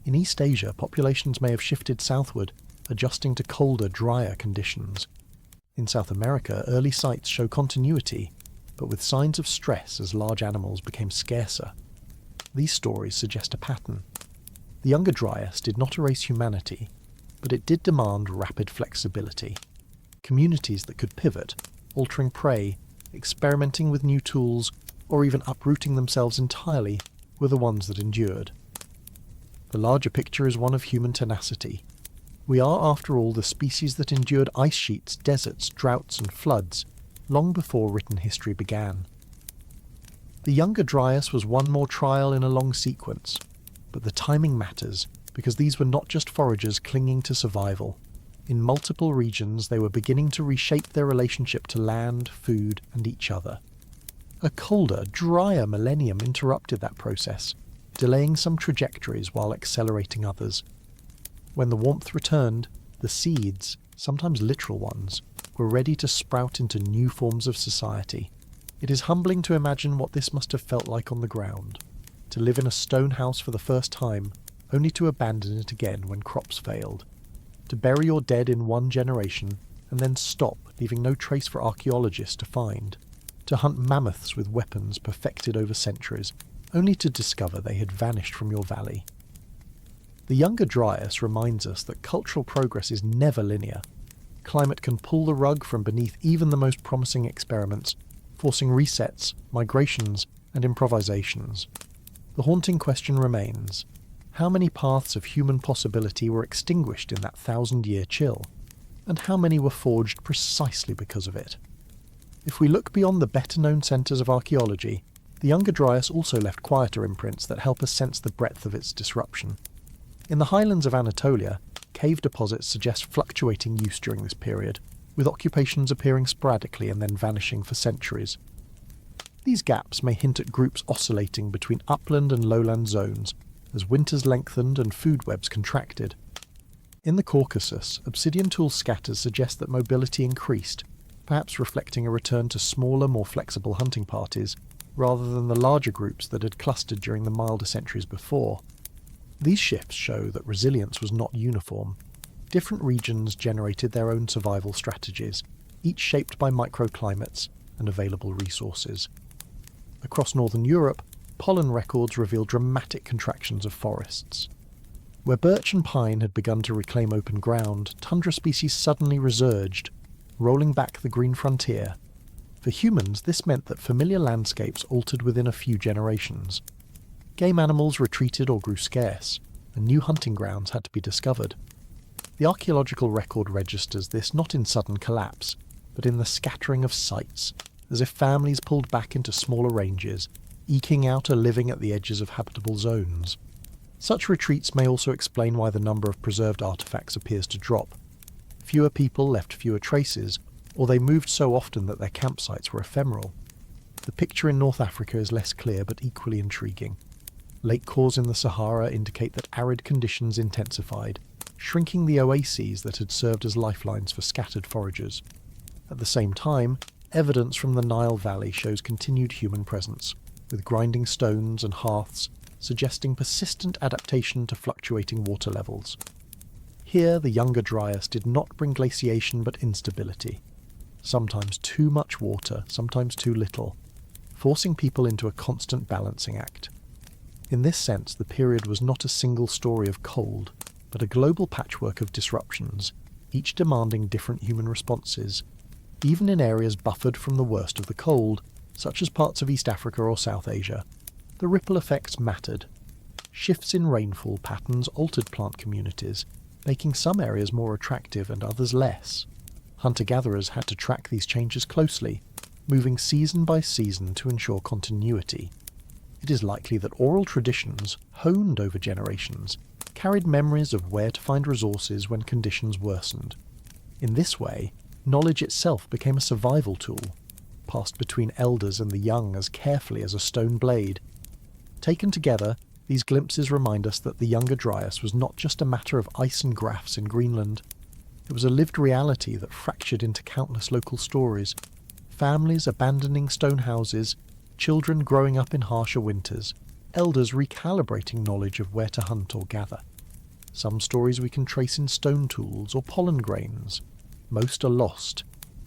In East Asia, populations may have shifted southward, adjusting to colder, drier conditions. In South America, early sites show continuity, but with signs of stress as large animals became scarcer. These stories suggest a pattern. The Younger Dryas did not erase humanity. but it did demand rapid flexibility. Communities that could pivot, altering prey, experimenting with new tools, or even uprooting themselves entirely, were the ones that endured. The larger picture is one of human tenacity. We are, after all, the species that endured ice sheets, deserts, droughts, and floods, long before written history began. The Younger Dryas was one more trial in a long sequence, but the timing matters, because these were not just foragers clinging to survival. In multiple regions, they were beginning to reshape their relationship to land, food, and each other. A colder, drier millennium interrupted that process, delaying some trajectories while accelerating others. When the warmth returned, the seeds, sometimes literal ones, were ready to sprout into new forms of society. It is humbling to imagine what this must have felt like on the ground, to live in a stone house for the first time, only to abandon it again when crops failed, to bury your dead in one generation and then stop, leaving no trace for archaeologists to find, to hunt mammoths with weapons perfected over centuries, only to discover they had vanished from your valley. The Younger Dryas reminds us that cultural progress is never linear. Climate can pull the rug from beneath even the most promising experiments, forcing resets, migrations, and improvisations. The haunting question remains: how many paths of human possibility were extinguished in that 1,000-year chill, and how many were forged precisely because of it? If we look beyond the better-known centres of archaeology, the Younger Dryas also left quieter imprints that help us sense the breadth of its disruption. In the highlands of Anatolia, cave deposits suggest fluctuating use during this period, with occupations appearing sporadically and then vanishing for centuries. These gaps may hint at groups oscillating between upland and lowland zones, as winters lengthened and food webs contracted. In the Caucasus, obsidian tool scatters suggest that mobility increased, perhaps reflecting a return to smaller, more flexible hunting parties, rather than the larger groups that had clustered during the milder centuries before. These shifts show that resilience was not uniform. Different regions generated their own survival strategies, each shaped by microclimates and available resources. Across northern Europe, pollen records reveal dramatic contractions of forests. Where birch and pine had begun to reclaim open ground, tundra species suddenly resurged, rolling back the green frontier. For humans, this meant that familiar landscapes altered within a few generations. Game animals retreated or grew scarce, and new hunting grounds had to be discovered. The archaeological record registers this not in sudden collapse, but in the scattering of sites, as if families pulled back into smaller ranges, eking out a living at the edges of habitable zones. Such retreats may also explain why the number of preserved artefacts appears to drop. Fewer people left fewer traces, or they moved so often that their campsites were ephemeral. The picture in North Africa is less clear but equally intriguing. Lake cores in the Sahara indicate that arid conditions intensified, shrinking the oases that had served as lifelines for scattered foragers. At the same time, evidence from the Nile Valley shows continued human presence, with grinding stones and hearths suggesting persistent adaptation to fluctuating water levels. Here, the Younger Dryas did not bring glaciation but instability. Sometimes too much water, sometimes too little, forcing people into a constant balancing act. In this sense, the period was not a single story of cold, but a global patchwork of disruptions, each demanding different human responses, even in areas buffered from the worst of the cold, such as parts of East Africa or South Asia. The ripple effects mattered. Shifts in rainfall patterns altered plant communities, making some areas more attractive and others less. Hunter-gatherers had to track these changes closely, moving season by season to ensure continuity. It is likely that oral traditions, honed over generations, carried memories of where to find resources when conditions worsened. In this way, knowledge itself became a survival tool, passed between elders and the young as carefully as a stone blade. Taken together, these glimpses remind us that the Younger Dryas was not just a matter of ice and graphs in Greenland. It was a lived reality that fractured into countless local stories. Families abandoning stone houses, children growing up in harsher winters, elders recalibrating knowledge of where to hunt or gather. Some stories we can trace in stone tools or pollen grains. Most are lost,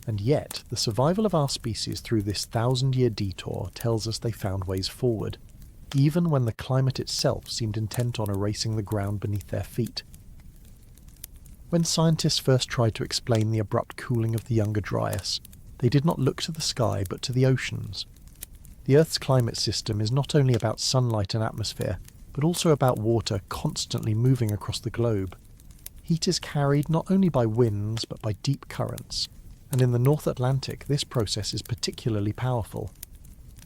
and yet the survival of our species through this 1,000-year detour tells us they found ways forward, even when the climate itself seemed intent on erasing the ground beneath their feet. When scientists first tried to explain the abrupt cooling of the Younger Dryas, they did not look to the sky but to the oceans. The Earth's climate system is not only about sunlight and atmosphere, but also about water constantly moving across the globe. Heat is carried not only by winds but by deep currents, and in the North Atlantic this process is particularly powerful.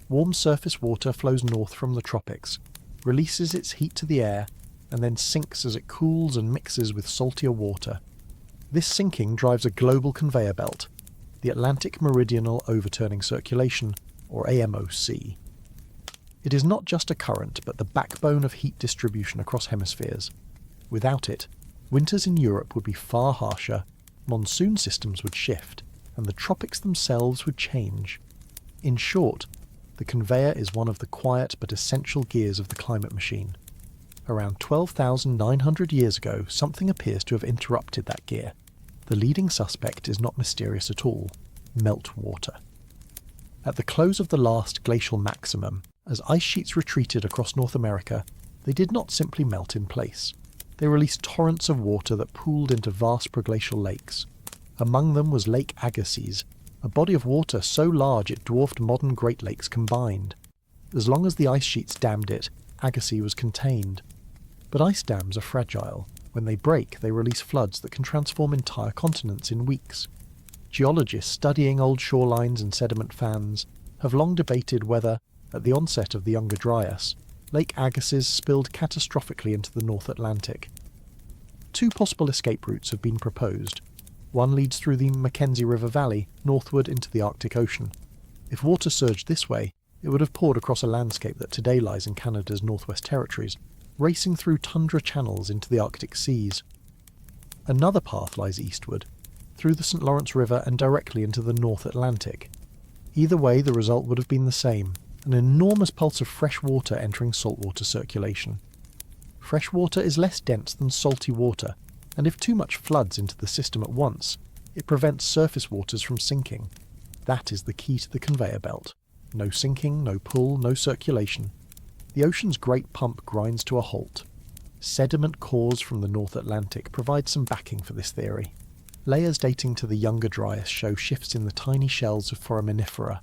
Warm surface water flows north from the tropics, releases its heat to the air, and then sinks as it cools and mixes with saltier water. This sinking drives a global conveyor belt, the Atlantic Meridional Overturning Circulation, or AMOC. It is not just a current, but the backbone of heat distribution across hemispheres. Without it, winters in Europe would be far harsher, monsoon systems would shift, and the tropics themselves would change. In short, the conveyor is one of the quiet but essential gears of the climate machine. Around 12,900 years ago, something appears to have interrupted that gear. The leading suspect is not mysterious at all: meltwater. At the close of the last glacial maximum, as ice sheets retreated across North America, they did not simply melt in place. They released torrents of water that pooled into vast proglacial lakes. Among them was Lake Agassiz, a body of water so large it dwarfed modern Great Lakes combined. As long as the ice sheets dammed it, Agassiz was contained. But ice dams are fragile. When they break, they release floods that can transform entire continents in weeks. Geologists studying old shorelines and sediment fans have long debated whether, at the onset of the Younger Dryas, Lake Agassiz spilled catastrophically into the North Atlantic. Two possible escape routes have been proposed. One leads through the Mackenzie River Valley, northward into the Arctic Ocean. If water surged this way, it would have poured across a landscape that today lies in Canada's Northwest Territories, racing through tundra channels into the Arctic seas. Another path lies eastward, through the St. Lawrence River and directly into the North Atlantic. Either way, the result would have been the same: an enormous pulse of fresh water entering saltwater circulation. Fresh water is less dense than salty water, and if too much floods into the system at once, it prevents surface waters from sinking. That is the key to the conveyor belt. No sinking, no pull, no circulation. The ocean's great pump grinds to a halt. Sediment cores from the North Atlantic provide some backing for this theory. Layers dating to the Younger Dryas show shifts in the tiny shells of foraminifera,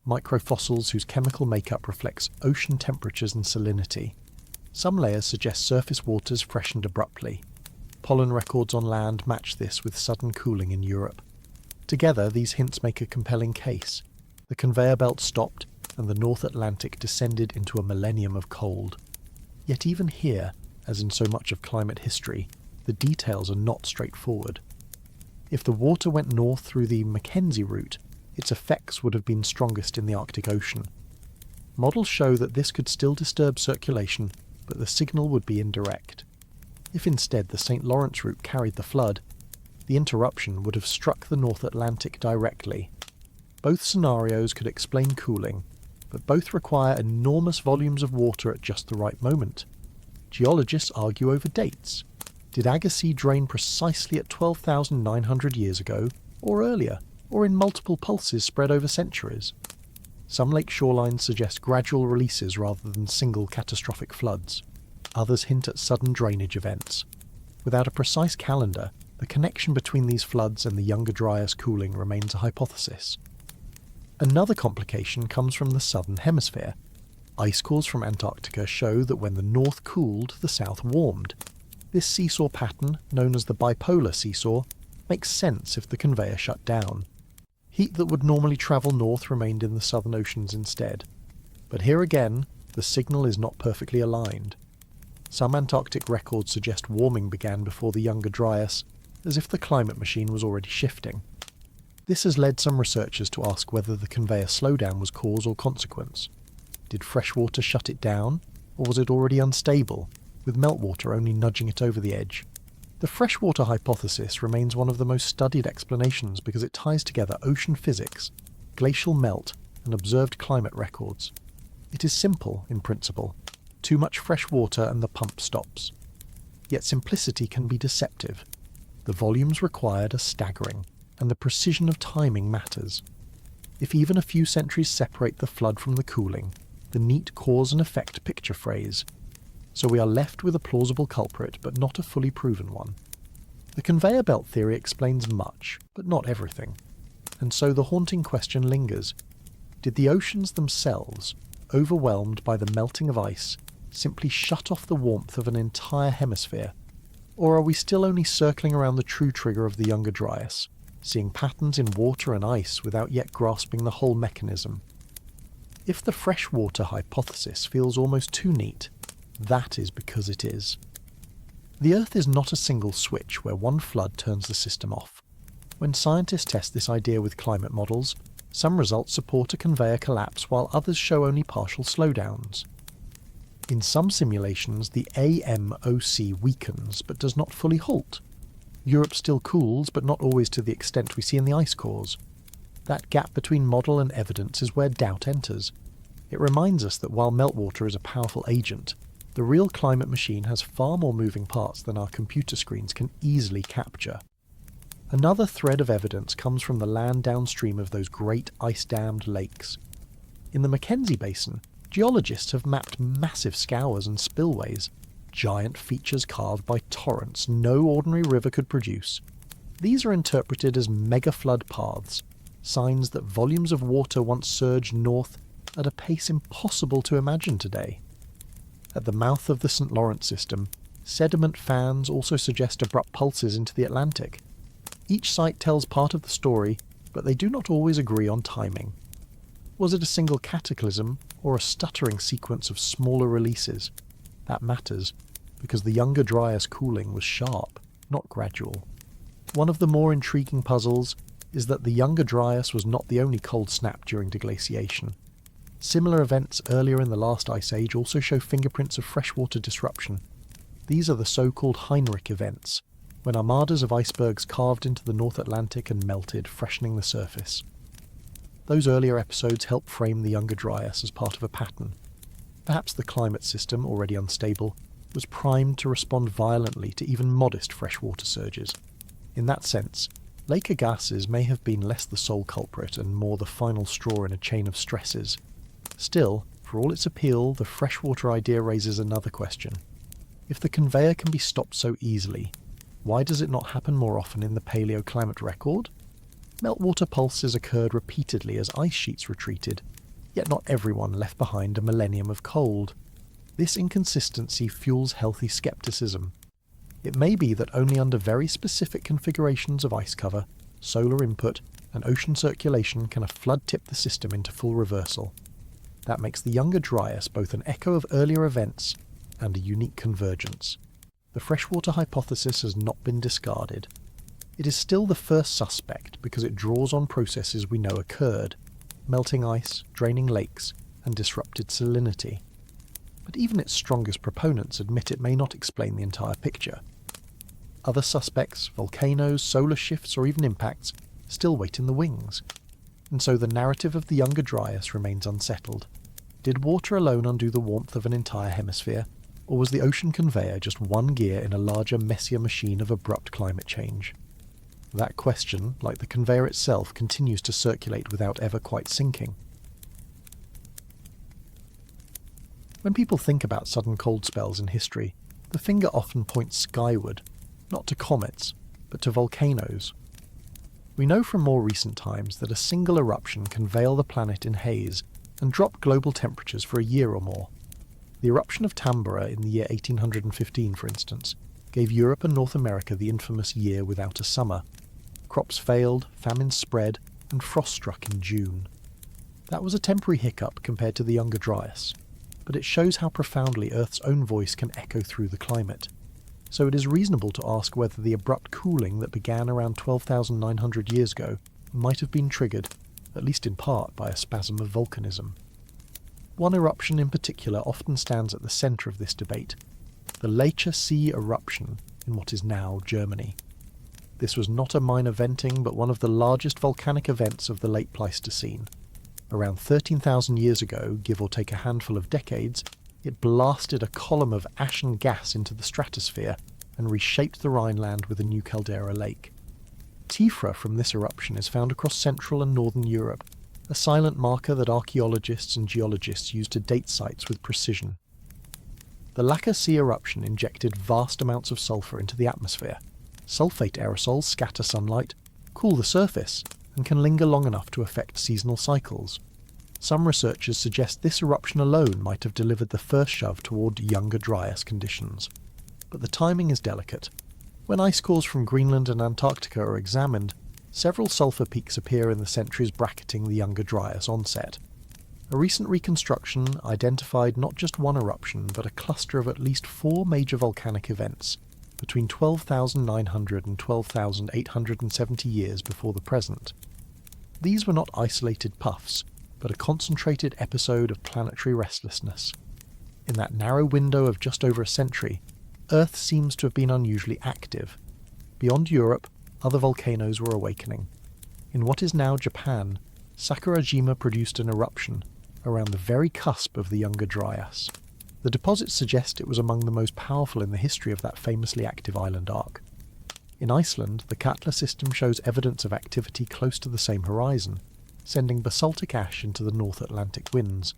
microfossils whose chemical makeup reflects ocean temperatures and salinity. Some layers suggest surface waters freshened abruptly. Pollen records on land match this with sudden cooling in Europe. Together, these hints make a compelling case. The conveyor belt stopped, and the North Atlantic descended into a millennium of cold. Yet even here, as in so much of climate history, the details are not straightforward. If the water went north through the Mackenzie route, its effects would have been strongest in the Arctic Ocean. Models show that this could still disturb circulation, but the signal would be indirect. If instead the St. Lawrence route carried the flood, the interruption would have struck the North Atlantic directly. Both scenarios could explain cooling, but both require enormous volumes of water at just the right moment. Geologists argue over dates. Did Agassiz drain precisely at 12,900 years ago, or earlier, or in multiple pulses spread over centuries? Some lake shorelines suggest gradual releases rather than single catastrophic floods. Others hint at sudden drainage events. Without a precise calendar, the connection between these floods and the Younger Dryas cooling remains a hypothesis. Another complication comes from the southern hemisphere. Ice cores from Antarctica show that when the north cooled, the south warmed. This seesaw pattern, known as the bipolar seesaw, makes sense if the conveyor shut down. Heat that would normally travel north remained in the southern oceans instead. But here again, the signal is not perfectly aligned. Some Antarctic records suggest warming began before the Younger Dryas, as if the climate machine was already shifting. This has led some researchers to ask whether the conveyor slowdown was cause or consequence. Did fresh water shut it down, or was it already unstable, with meltwater only nudging it over the edge? The freshwater hypothesis remains one of the most studied explanations because it ties together ocean physics, glacial melt, and observed climate records. It is simple, in principle. Too much fresh water and the pump stops. Yet simplicity can be deceptive. The volumes required are staggering, and the precision of timing matters. If even a few centuries separate the flood from the cooling, the neat cause and effect picture phrase. So we are left with a plausible culprit, but not a fully proven one. The conveyor belt theory explains much, but not everything. And so the haunting question lingers. Did the oceans themselves, overwhelmed by the melting of ice, simply shut off the warmth of an entire hemisphere? Or are we still only circling around the true trigger of the Younger Dryas, seeing patterns in water and ice without yet grasping the whole mechanism? If the freshwater hypothesis feels almost too neat, that is because it is. The Earth is not a single switch where one flood turns the system off. When scientists test this idea with climate models, some results support a conveyor collapse while others show only partial slowdowns. In some simulations, the AMOC weakens but does not fully halt. Europe still cools, but not always to the extent we see in the ice cores. That gap between model and evidence is where doubt enters. It reminds us that while meltwater is a powerful agent, the real climate machine has far more moving parts than our computer screens can easily capture. Another thread of evidence comes from the land downstream of those great ice-dammed lakes. In the Mackenzie Basin, geologists have mapped massive scours and spillways, giant features carved by torrents no ordinary river could produce. These are interpreted as mega-flood paths, signs that volumes of water once surged north at a pace impossible to imagine today. At the mouth of the St. Lawrence system, sediment fans also suggest abrupt pulses into the Atlantic. Each site tells part of the story, but they do not always agree on timing. Was it a single cataclysm, or a stuttering sequence of smaller releases? That matters, because the Younger Dryas cooling was sharp, not gradual. One of the more intriguing puzzles is that the Younger Dryas was not the only cold snap during deglaciation. Similar events earlier in the last ice age also show fingerprints of freshwater disruption. These are the so-called Heinrich events, when armadas of icebergs carved into the North Atlantic and melted, freshening the surface. Those earlier episodes help frame the Younger Dryas as part of a pattern. Perhaps the climate system, already unstable, was primed to respond violently to even modest freshwater surges. In that sense, Lake Agassiz may have been less the sole culprit and more the final straw in a chain of stresses. Still, for all its appeal, the freshwater idea raises another question. If the conveyor can be stopped so easily, why does it not happen more often in the paleoclimate record? Meltwater pulses occurred repeatedly as ice sheets retreated, yet not everyone left behind a millennium of cold. This inconsistency fuels healthy skepticism. It may be that only under very specific configurations of ice cover, solar input, and ocean circulation can a flood tip the system into full reversal. That makes the Younger Dryas both an echo of earlier events and a unique convergence. The freshwater hypothesis has not been discarded. It is still the first suspect because it draws on processes we know occurred: melting ice, draining lakes, and disrupted salinity. But even its strongest proponents admit it may not explain the entire picture. Other suspects, volcanoes, solar shifts, or even impacts, still wait in the wings. And so the narrative of the Younger Dryas remains unsettled. Did water alone undo the warmth of an entire hemisphere, or was the ocean conveyor just one gear in a larger, messier machine of abrupt climate change? That question, like the conveyor itself, continues to circulate without ever quite sinking. When people think about sudden cold spells in history, the finger often points skyward, not to comets, but to volcanoes. We know from more recent times that a single eruption can veil the planet in haze and drop global temperatures for a year or more. The eruption of Tambora in the year 1815, for instance, gave Europe and North America the infamous year without a summer. Crops failed, famine spread, and frost struck in June. That was a temporary hiccup compared to the Younger Dryas, but it shows how profoundly Earth's own voice can echo through the climate. So it is reasonable to ask whether the abrupt cooling that began around 12,900 years ago might have been triggered, at least in part, by a spasm of volcanism. One eruption in particular often stands at the centre of this debate: the Lecher See eruption in what is now Germany. This was not a minor venting, but one of the largest volcanic events of the late Pleistocene. Around 13,000 years ago, give or take a handful of decades, it blasted a column of ashen gas into the stratosphere and reshaped the Rhineland with a new caldera lake. Tephra from this eruption is found across Central and Northern Europe, a silent marker that archaeologists and geologists use to date sites with precision. The Lecher See eruption injected vast amounts of sulfur into the atmosphere, Sulfate aerosols scatter sunlight, cool the surface, and can linger long enough to affect seasonal cycles. Some researchers suggest this eruption alone might have delivered the first shove toward Younger Dryas conditions. But the timing is delicate. When ice cores from Greenland and Antarctica are examined, several sulfur peaks appear in the centuries bracketing the Younger Dryas onset. A recent reconstruction identified not just one eruption, but a cluster of at least 4 major volcanic events between 12,900 and 12,870 years before the present. These were not isolated puffs, but a concentrated episode of planetary restlessness. In that narrow window of just over a century, Earth seems to have been unusually active. Beyond Europe, other volcanoes were awakening. In what is now Japan, Sakurajima produced an eruption around the very cusp of the Younger Dryas. The deposits suggest it was among the most powerful in the history of that famously active island arc. In Iceland, the Katla system shows evidence of activity close to the same horizon, sending basaltic ash into the North Atlantic winds.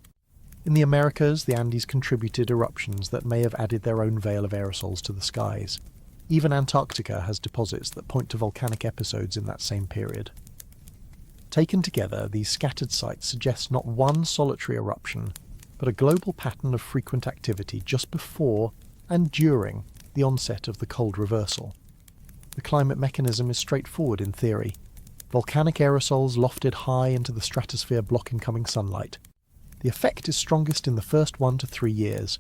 In the Americas, the Andes contributed eruptions that may have added their own veil of aerosols to the skies. Even Antarctica has deposits that point to volcanic episodes in that same period. Taken together, these scattered sites suggest not one solitary eruption, but a global pattern of frequent activity just before and during the onset of the cold reversal. The climate mechanism is straightforward in theory. Volcanic aerosols lofted high into the stratosphere block incoming sunlight. The effect is strongest in the first 1 to 3 years,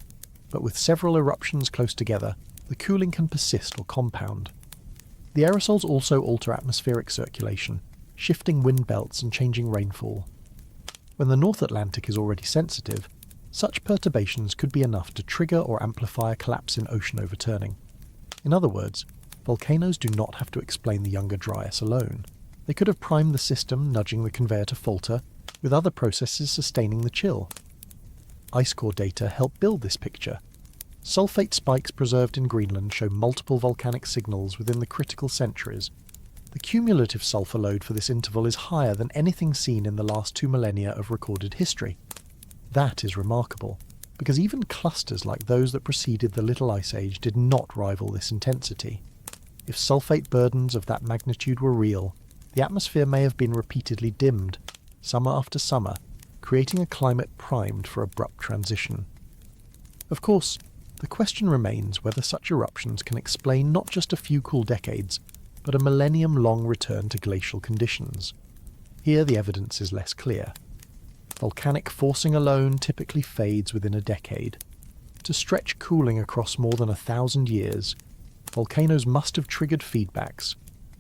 but with several eruptions close together, the cooling can persist or compound. The aerosols also alter atmospheric circulation, shifting wind belts and changing rainfall. When the North Atlantic is already sensitive, such perturbations could be enough to trigger or amplify a collapse in ocean overturning. In other words, volcanoes do not have to explain the Younger Dryas alone. They could have primed the system, nudging the conveyor to falter, with other processes sustaining the chill. Ice core data help build this picture. Sulfate spikes preserved in Greenland show multiple volcanic signals within the critical centuries. The cumulative sulfur load for this interval is higher than anything seen in the last 2 millennia of recorded history. That is remarkable, because even clusters like those that preceded the Little Ice Age did not rival this intensity. If sulfate burdens of that magnitude were real, the atmosphere may have been repeatedly dimmed, summer after summer, creating a climate primed for abrupt transition. Of course, the question remains whether such eruptions can explain not just a few cool decades, but a millennium-long return to glacial conditions. Here the evidence is less clear. Volcanic forcing alone typically fades within a decade. To stretch cooling across more than 1,000 years, volcanoes must have triggered feedbacks,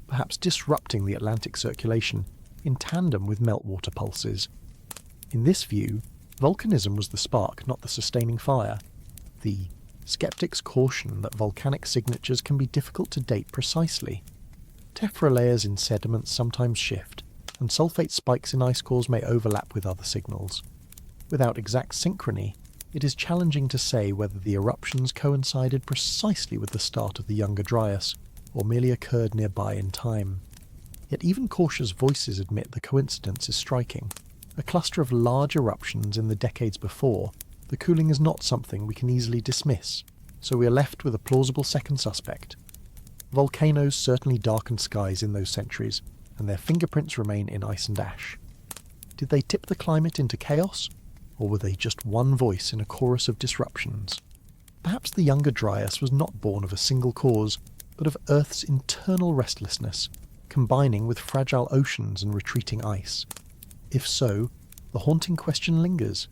perhaps disrupting the Atlantic circulation in tandem with meltwater pulses. In this view, volcanism was the spark, not the sustaining fire. The skeptics caution that volcanic signatures can be difficult to date precisely. Tephra layers in sediments sometimes shift, and sulfate spikes in ice cores may overlap with other signals. Without exact synchrony, it is challenging to say whether the eruptions coincided precisely with the start of the Younger Dryas, or merely occurred nearby in time. Yet even cautious voices admit the coincidence is striking. A cluster of large eruptions in the decades before, the cooling is not something we can easily dismiss, so we are left with a plausible second suspect. Volcanoes certainly darkened skies in those centuries, and their fingerprints remain in ice and ash. Did they tip the climate into chaos, or were they just one voice in a chorus of disruptions? Perhaps the Younger Dryas was not born of a single cause, but of Earth's internal restlessness, combining with fragile oceans and retreating ice. If so, the haunting question lingers.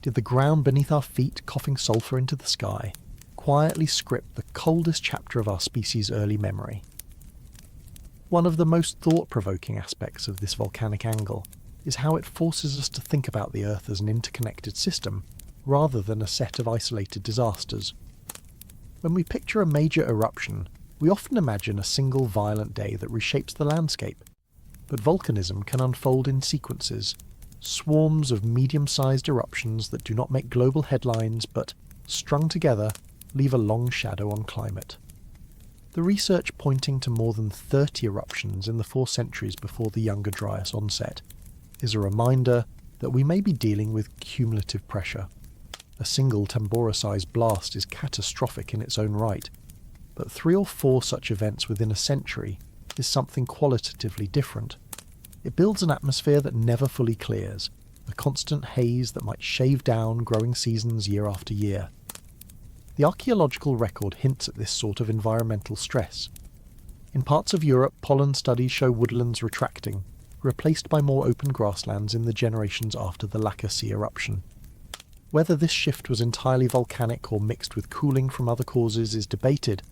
Did the ground beneath our feet, coughing sulphur into the sky, quietly script the coldest chapter of our species' early memory? One of the most thought-provoking aspects of this volcanic angle is how it forces us to think about the Earth as an interconnected system, rather than a set of isolated disasters. When we picture a major eruption, we often imagine a single violent day that reshapes the landscape. But volcanism can unfold in sequences, swarms of medium-sized eruptions that do not make global headlines but, strung together, leave a long shadow on climate. The research pointing to more than 30 eruptions in the 4 centuries before the Younger Dryas onset is a reminder that we may be dealing with cumulative pressure. A single Tambora-sized blast is catastrophic in its own right, but 3 or 4 such events within a century is something qualitatively different. It builds an atmosphere that never fully clears, a constant haze that might shave down growing seasons year after year. The archaeological record hints at this sort of environmental stress. In parts of Europe, pollen studies show woodlands retracting, replaced by more open grasslands in the generations after the Lacca Sea eruption. Whether this shift was entirely volcanic or mixed with cooling from other causes is debated,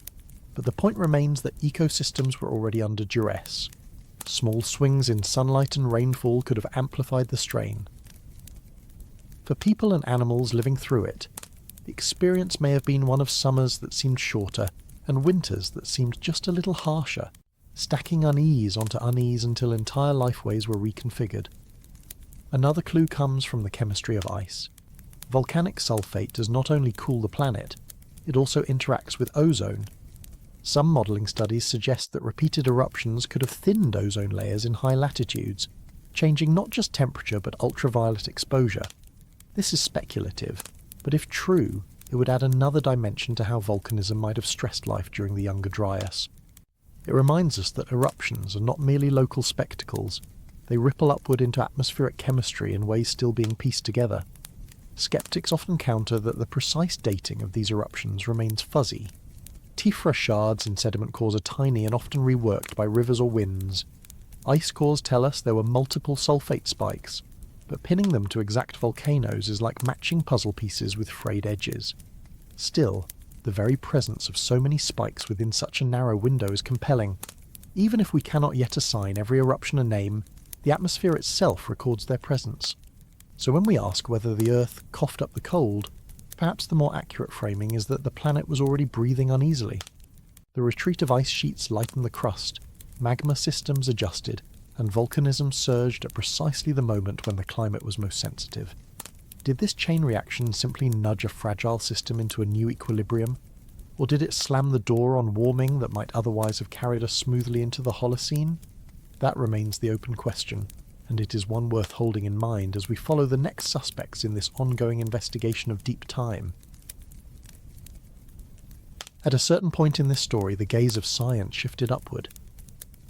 but the point remains that ecosystems were already under duress. Small swings in sunlight and rainfall could have amplified the strain. For people and animals living through it, the experience may have been one of summers that seemed shorter and winters that seemed just a little harsher, stacking unease onto unease until entire lifeways were reconfigured. Another clue comes from the chemistry of ice. Volcanic sulfate does not only cool the planet, it also interacts with ozone. Some modelling studies suggest that repeated eruptions could have thinned ozone layers in high latitudes, changing not just temperature but ultraviolet exposure. This is speculative, but if true, it would add another dimension to how volcanism might have stressed life during the Younger Dryas. It reminds us that eruptions are not merely local spectacles, they ripple upward into atmospheric chemistry in ways still being pieced together. Skeptics often counter that the precise dating of these eruptions remains fuzzy. Tephra shards in sediment cores are tiny and often reworked by rivers or winds. Ice cores tell us there were multiple sulfate spikes, but pinning them to exact volcanoes is like matching puzzle pieces with frayed edges. Still, the very presence of so many spikes within such a narrow window is compelling. Even if we cannot yet assign every eruption a name, the atmosphere itself records their presence. So when we ask whether the Earth coughed up the cold, perhaps the more accurate framing is that the planet was already breathing uneasily. The retreat of ice sheets lightened the crust, magma systems adjusted, and volcanism surged at precisely the moment when the climate was most sensitive. Did this chain reaction simply nudge a fragile system into a new equilibrium? Or did it slam the door on warming that might otherwise have carried us smoothly into the Holocene? That remains the open question, and it is one worth holding in mind as we follow the next suspects in this ongoing investigation of deep time. At a certain point in this story, the gaze of science shifted upward.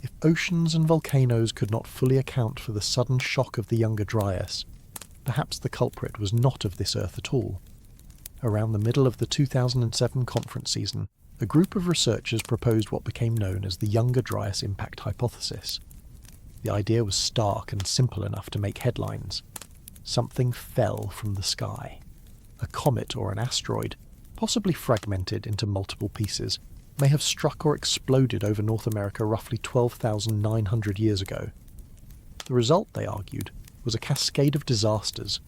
If oceans and volcanoes could not fully account for the sudden shock of the Younger Dryas, perhaps the culprit was not of this Earth at all. Around the middle of the 2007 conference season, a group of researchers proposed what became known as the Younger Dryas impact hypothesis. The idea was stark and simple enough to make headlines. Something fell from the sky. A comet or an asteroid, possibly fragmented into multiple pieces, may have struck or exploded over North America roughly 12,900 years ago. The result, they argued, was a cascade of disasters,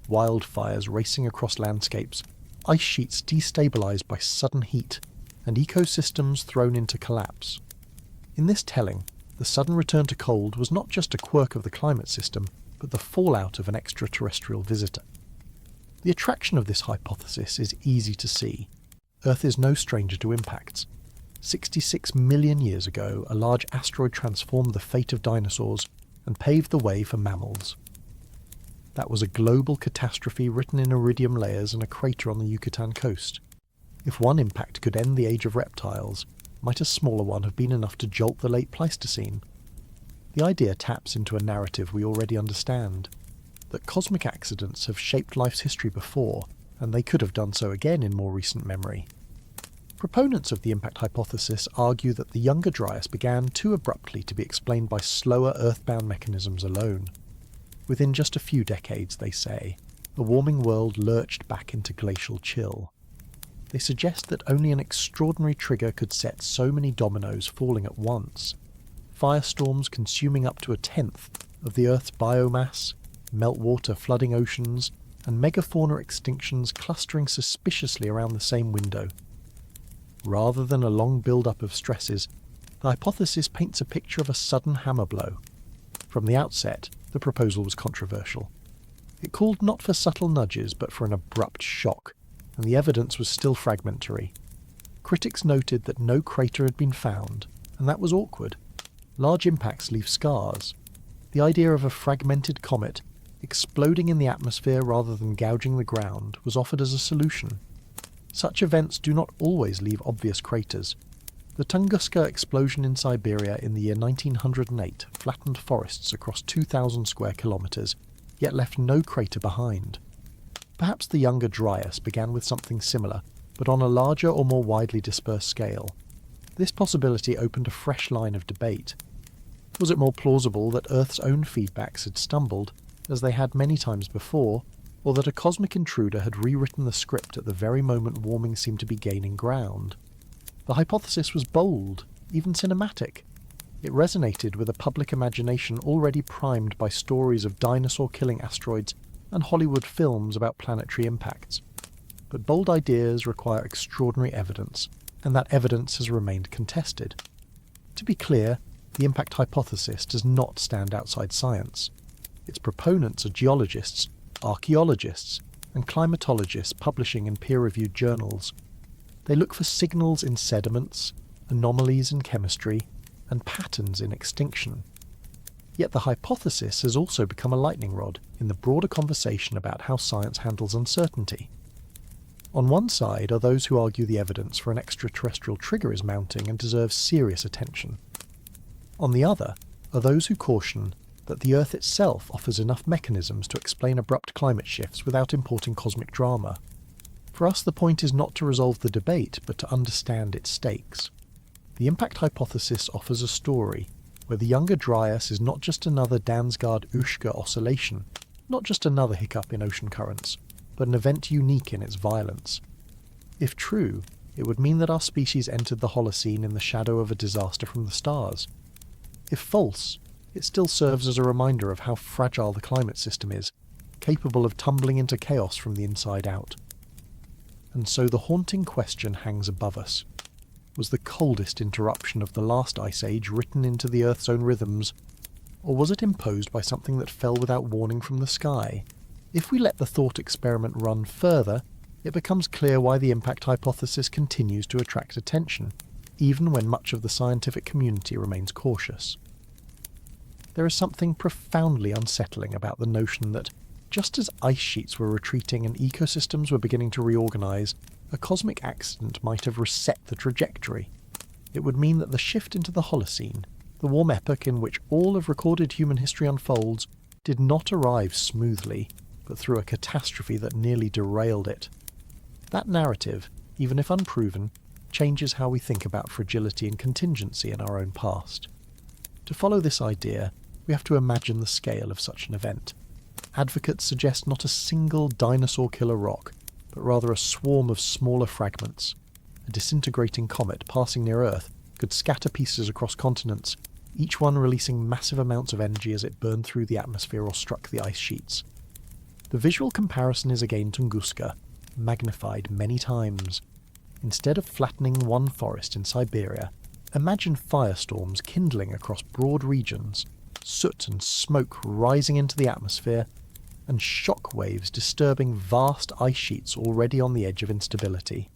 wildfires racing across landscapes, ice sheets destabilized by sudden heat, and ecosystems thrown into collapse. In this telling, the sudden return to cold was not just a quirk of the climate system, but the fallout of an extraterrestrial visitor. The attraction of this hypothesis is easy to see. Earth is no stranger to impacts. 66 million years ago, a large asteroid transformed the fate of dinosaurs and paved the way for mammals. That was a global catastrophe written in iridium layers in a crater on the Yucatan coast. If one impact could end the age of reptiles, might a smaller one have been enough to jolt the late Pleistocene? The idea taps into a narrative we already understand, that cosmic accidents have shaped life's history before, and they could have done so again in more recent memory. Proponents of the impact hypothesis argue that the Younger Dryas began too abruptly to be explained by slower earthbound mechanisms alone. Within just a few decades, they say, the warming world lurched back into glacial chill. They suggest that only an extraordinary trigger could set so many dominoes falling at once. Firestorms consuming up to 1/10 of the Earth's biomass, meltwater flooding oceans, and megafauna extinctions clustering suspiciously around the same window. Rather than a long build-up of stresses, the hypothesis paints a picture of a sudden hammer blow. From the outset, the proposal was controversial. It called not for subtle nudges, but for an abrupt shock, and the evidence was still fragmentary. Critics noted that no crater had been found, and that was awkward. Large impacts leave scars. The idea of a fragmented comet exploding in the atmosphere rather than gouging the ground was offered as a solution. Such events do not always leave obvious craters, The Tunguska explosion in Siberia in the year 1908 flattened forests across 2,000 square kilometres, yet left no crater behind. Perhaps the Younger Dryas began with something similar, but on a larger or more widely dispersed scale. This possibility opened a fresh line of debate. Was it more plausible that Earth's own feedbacks had stumbled, as they had many times before, or that a cosmic intruder had rewritten the script at the very moment warming seemed to be gaining ground? The hypothesis was bold, even cinematic. It resonated with a public imagination already primed by stories of dinosaur-killing asteroids and Hollywood films about planetary impacts. But bold ideas require extraordinary evidence, and that evidence has remained contested. To be clear, the impact hypothesis does not stand outside science. Its proponents are geologists, archaeologists, and climatologists publishing in peer-reviewed journals. They look for signals in sediments, anomalies in chemistry, and patterns in extinction. Yet the hypothesis has also become a lightning rod in the broader conversation about how science handles uncertainty. On one side are those who argue the evidence for an extraterrestrial trigger is mounting and deserves serious attention. On the other are those who caution that the Earth itself offers enough mechanisms to explain abrupt climate shifts without importing cosmic drama. For us, the point is not to resolve the debate, but to understand its stakes. The impact hypothesis offers a story where the Younger Dryas is not just another Dansgaard-Oeschger oscillation, not just another hiccup in ocean currents, but an event unique in its violence. If true, it would mean that our species entered the Holocene in the shadow of a disaster from the stars. If false, it still serves as a reminder of how fragile the climate system is, capable of tumbling into chaos from the inside out. And so the haunting question hangs above us. Was the coldest interruption of the last ice age written into the Earth's own rhythms, or was it imposed by something that fell without warning from the sky? If we let the thought experiment run further, it becomes clear why the impact hypothesis continues to attract attention, even when much of the scientific community remains cautious. There is something profoundly unsettling about the notion that, just as ice sheets were retreating and ecosystems were beginning to reorganize, a cosmic accident might have reset the trajectory. It would mean that the shift into the Holocene, the warm epoch in which all of recorded human history unfolds, did not arrive smoothly, but through a catastrophe that nearly derailed it. That narrative, even if unproven, changes how we think about fragility and contingency in our own past. To follow this idea, we have to imagine the scale of such an event. Advocates suggest not a single dinosaur killer rock, but rather a swarm of smaller fragments. A disintegrating comet passing near Earth could scatter pieces across continents, each one releasing massive amounts of energy as it burned through the atmosphere or struck the ice sheets. The visual comparison is again Tunguska, magnified many times. Instead of flattening one forest in Siberia, imagine firestorms kindling across broad regions, soot and smoke rising into the atmosphere, and shock waves disturbing vast ice sheets already on the edge of instability.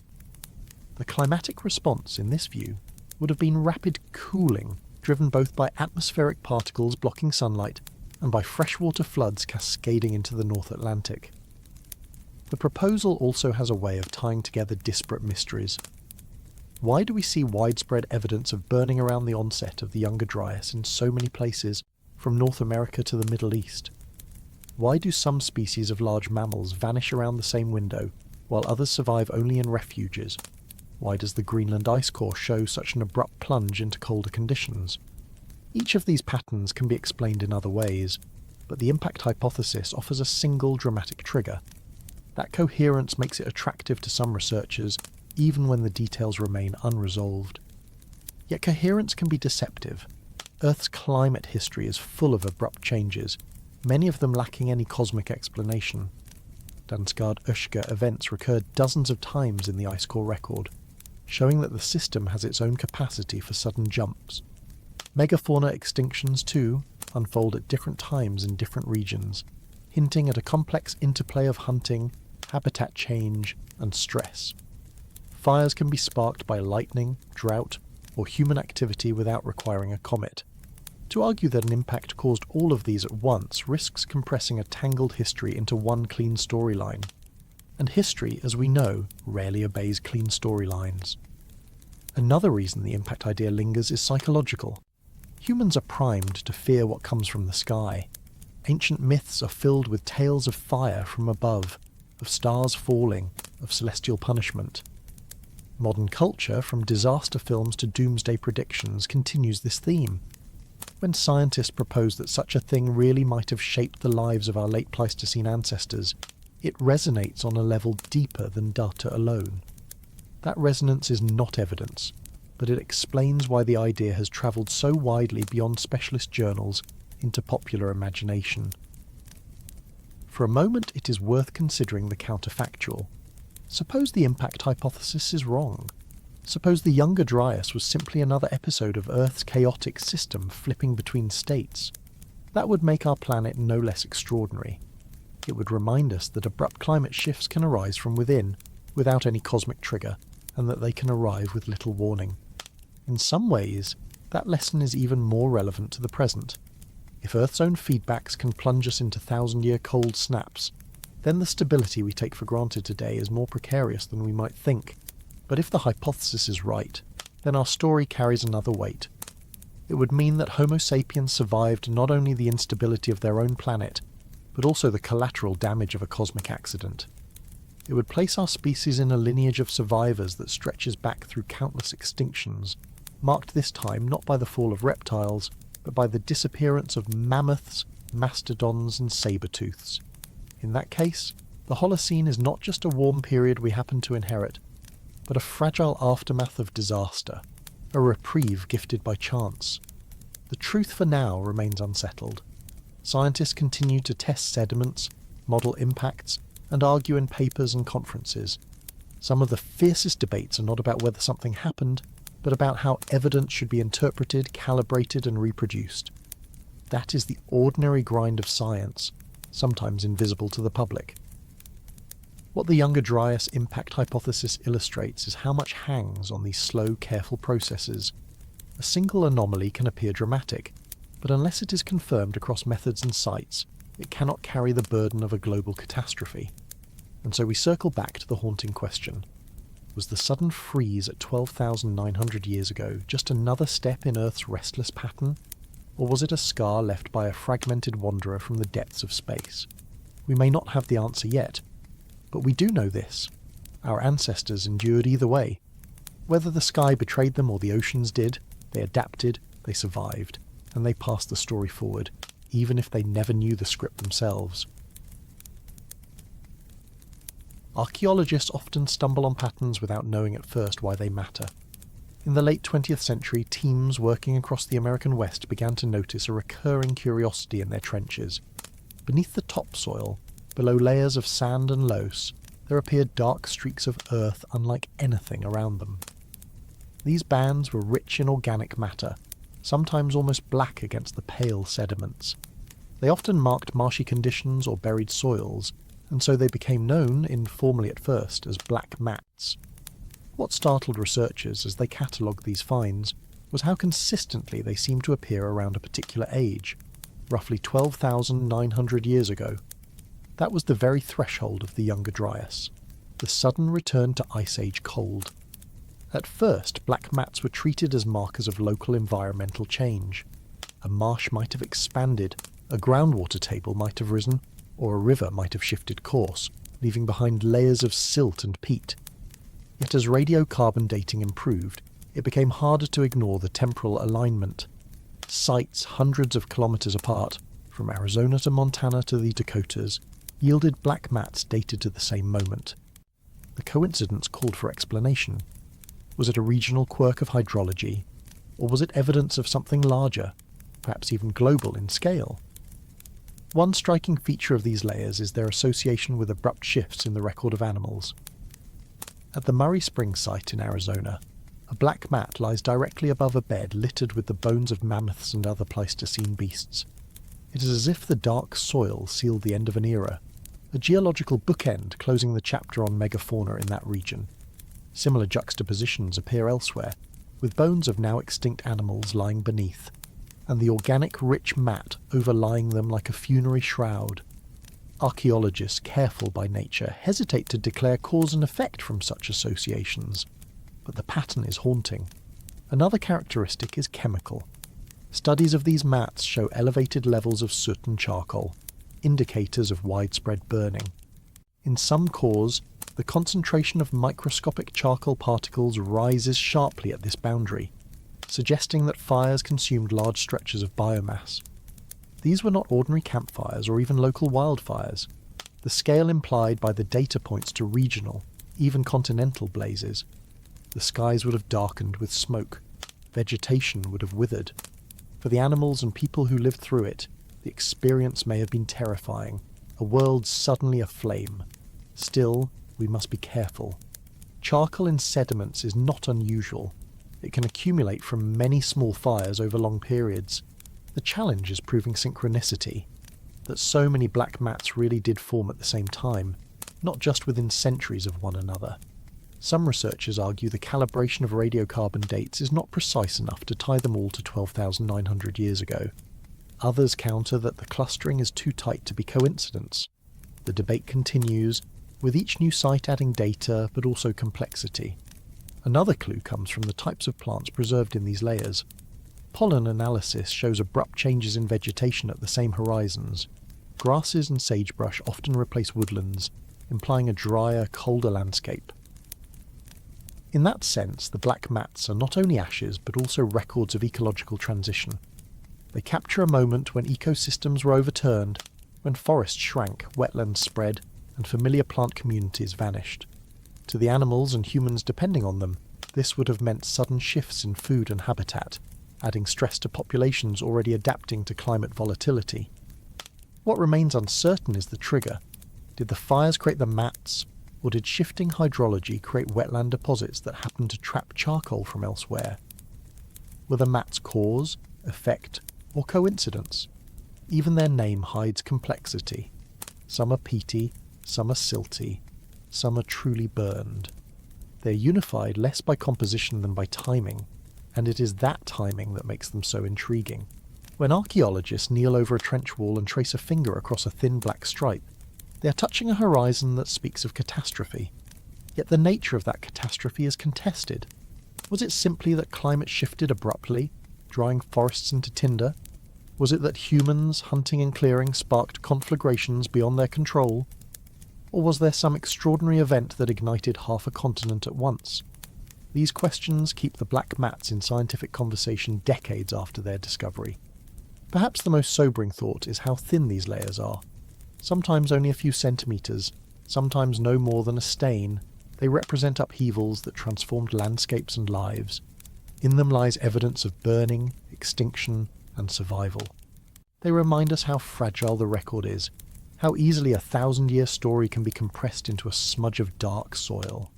The climatic response in this view would have been rapid cooling, driven both by atmospheric particles blocking sunlight and by freshwater floods cascading into the North Atlantic. The proposal also has a way of tying together disparate mysteries. Why do we see widespread evidence of burning around the onset of the Younger Dryas in so many places, from North America to the Middle East? Why do some species of large mammals vanish around the same window, while others survive only in refuges? Why does the Greenland ice core show such an abrupt plunge into colder conditions? Each of these patterns can be explained in other ways, but the impact hypothesis offers a single dramatic trigger. That coherence makes it attractive to some researchers, even when the details remain unresolved. Yet coherence can be deceptive. Earth's climate history is full of abrupt changes, many of them lacking any cosmic explanation. Dansgaard-Oeschger events recurred dozens of times in the ice core record, showing that the system has its own capacity for sudden jumps. Megafauna extinctions, too, unfold at different times in different regions, hinting at a complex interplay of hunting, habitat change, and stress. Fires can be sparked by lightning, drought, or human activity without requiring a comet. To argue that an impact caused all of these at once risks compressing a tangled history into one clean storyline. And history, as we know, rarely obeys clean storylines. Another reason the impact idea lingers is psychological. Humans are primed to fear what comes from the sky. Ancient myths are filled with tales of fire from above, of stars falling, of celestial punishment. Modern culture, from disaster films to doomsday predictions, continues this theme. When scientists propose that such a thing really might have shaped the lives of our late Pleistocene ancestors, it resonates on a level deeper than data alone. That resonance is not evidence, but it explains why the idea has travelled so widely beyond specialist journals into popular imagination. For a moment, it is worth considering the counterfactual. Suppose the impact hypothesis is wrong. Suppose the Younger Dryas was simply another episode of Earth's chaotic system flipping between states. That would make our planet no less extraordinary. It would remind us that abrupt climate shifts can arise from within, without any cosmic trigger, and that they can arrive with little warning. In some ways, that lesson is even more relevant to the present. If Earth's own feedbacks can plunge us into thousand-year cold snaps, then the stability we take for granted today is more precarious than we might think. But if the hypothesis is right, then our story carries another weight. It would mean that Homo sapiens survived not only the instability of their own planet, but also the collateral damage of a cosmic accident. It would place our species in a lineage of survivors that stretches back through countless extinctions, marked this time not by the fall of reptiles, but by the disappearance of mammoths, mastodons and saber-tooths. In that case, the Holocene is not just a warm period we happen to inherit, but a fragile aftermath of disaster, a reprieve gifted by chance. The truth for now remains unsettled. Scientists continue to test sediments, model impacts, and argue in papers and conferences. Some of the fiercest debates are not about whether something happened, but about how evidence should be interpreted, calibrated, and reproduced. That is the ordinary grind of science, sometimes invisible to the public. What the Younger Dryas impact hypothesis illustrates is how much hangs on these slow, careful processes. A single anomaly can appear dramatic, but unless it is confirmed across methods and sites, it cannot carry the burden of a global catastrophe. And so we circle back to the haunting question. Was the sudden freeze at 12,900 years ago just another step in Earth's restless pattern? Or was it a scar left by a fragmented wanderer from the depths of space? We may not have the answer yet, but we do know this. Our ancestors endured either way. Whether the sky betrayed them or the oceans did, they adapted, they survived, and they passed the story forward, even if they never knew the script themselves. Archaeologists often stumble on patterns without knowing at first why they matter. In the late 20th century, teams working across the American West began to notice a recurring curiosity in their trenches. Beneath the topsoil, below layers of sand and loess, there appeared dark streaks of earth unlike anything around them. These bands were rich in organic matter, sometimes almost black against the pale sediments. They often marked marshy conditions or buried soils, and so they became known, informally at first, as black mats. What startled researchers as they catalogued these finds was how consistently they seemed to appear around a particular age, roughly 12,900 years ago. That was the very threshold of the Younger Dryas, the sudden return to Ice Age cold. At first, black mats were treated as markers of local environmental change. A marsh might have expanded, a groundwater table might have risen, or a river might have shifted course, leaving behind layers of silt and peat. Yet as radiocarbon dating improved, it became harder to ignore the temporal alignment. Sites hundreds of kilometres apart, from Arizona to Montana to the Dakotas, yielded black mats dated to the same moment. The coincidence called for explanation. Was it a regional quirk of hydrology, or was it evidence of something larger, perhaps even global in scale? One striking feature of these layers is their association with abrupt shifts in the record of animals. At the Murray Springs site in Arizona, a black mat lies directly above a bed littered with the bones of mammoths and other Pleistocene beasts. It is as if the dark soil sealed the end of an era, a geological bookend closing the chapter on megafauna in that region. Similar juxtapositions appear elsewhere, with bones of now extinct animals lying beneath, and the organic rich mat overlying them like a funerary shroud. Archaeologists, careful by nature, hesitate to declare cause and effect from such associations. but the pattern is haunting. Another characteristic is chemical. Studies of these mats show elevated levels of soot and charcoal, indicators of widespread burning. In some cores, the concentration of microscopic charcoal particles rises sharply at this boundary, suggesting that fires consumed large stretches of biomass. These were not ordinary campfires or even local wildfires. The scale implied by the data points to regional, even continental blazes. The skies would have darkened with smoke. Vegetation would have withered. For the animals and people who lived through it, the experience may have been terrifying, a world suddenly aflame. Still, we must be careful. Charcoal in sediments is not unusual. It can accumulate from many small fires over long periods. The challenge is proving synchronicity, that so many black mats really did form at the same time, not just within centuries of one another. Some researchers argue the calibration of radiocarbon dates is not precise enough to tie them all to 12,900 years ago. Others counter that the clustering is too tight to be coincidence. The debate continues, with each new site adding data but also complexity. Another clue comes from the types of plants preserved in these layers. Pollen analysis shows abrupt changes in vegetation at the same horizons. Grasses and sagebrush often replace woodlands, implying a drier, colder landscape. In that sense, the black mats are not only ashes but also records of ecological transition. They capture a moment when ecosystems were overturned, when forests shrank, wetlands spread, and familiar plant communities vanished. To the animals and humans depending on them, this would have meant sudden shifts in food and habitat, adding stress to populations already adapting to climate volatility. What remains uncertain is the trigger. Did the fires create the mats, or did shifting hydrology create wetland deposits that happened to trap charcoal from elsewhere? Were the mats cause, effect, or coincidence? Even their name hides complexity. Some are peaty, some are silty, some are truly burned. They're unified less by composition than by timing, and it is that timing that makes them so intriguing. When archaeologists kneel over a trench wall and trace a finger across a thin black stripe, they are touching a horizon that speaks of catastrophe. Yet the nature of that catastrophe is contested. Was it simply that climate shifted abruptly, drying forests into tinder? Was it that humans, hunting and clearing, sparked conflagrations beyond their control? Or was there some extraordinary event that ignited half a continent at once? These questions keep the black mats in scientific conversation decades after their discovery. Perhaps the most sobering thought is how thin these layers are. Sometimes only a few centimetres, sometimes no more than a stain, they represent upheavals that transformed landscapes and lives. In them lies evidence of burning, extinction, and survival. They remind us how fragile the record is, how easily a 1,000-year story can be compressed into a smudge of dark soil.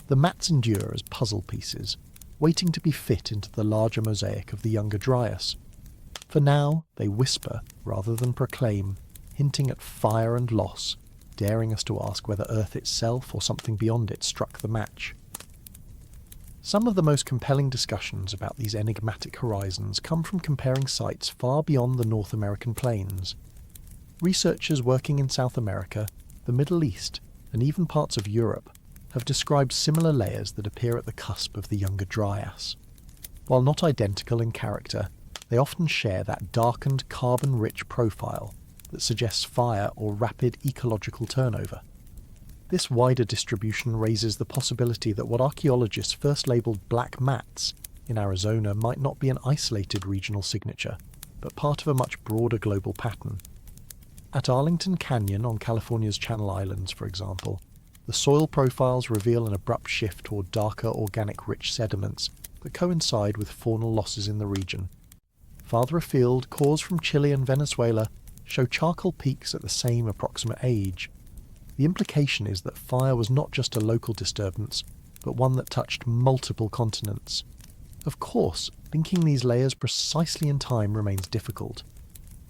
The mats endure as puzzle pieces, waiting to be fit into the larger mosaic of the Younger Dryas. For now, they whisper rather than proclaim, hinting at fire and loss, daring us to ask whether Earth itself or something beyond it struck the match. Some of the most compelling discussions about these enigmatic horizons come from comparing sites far beyond the North American plains. Researchers working in South America, the Middle East, and even parts of Europe have described similar layers that appear at the cusp of the Younger Dryas. While not identical in character, they often share that darkened, carbon-rich profile that suggests fire or rapid ecological turnover. This wider distribution raises the possibility that what archaeologists first labelled black mats in Arizona might not be an isolated regional signature, but part of a much broader global pattern. At Arlington Canyon on California's Channel Islands, for example, the soil profiles reveal an abrupt shift toward darker organic-rich sediments that coincide with faunal losses in the region. Farther afield, cores from Chile and Venezuela show charcoal peaks at the same approximate age. The implication is that fire was not just a local disturbance, but one that touched multiple continents. Of course, linking these layers precisely in time remains difficult.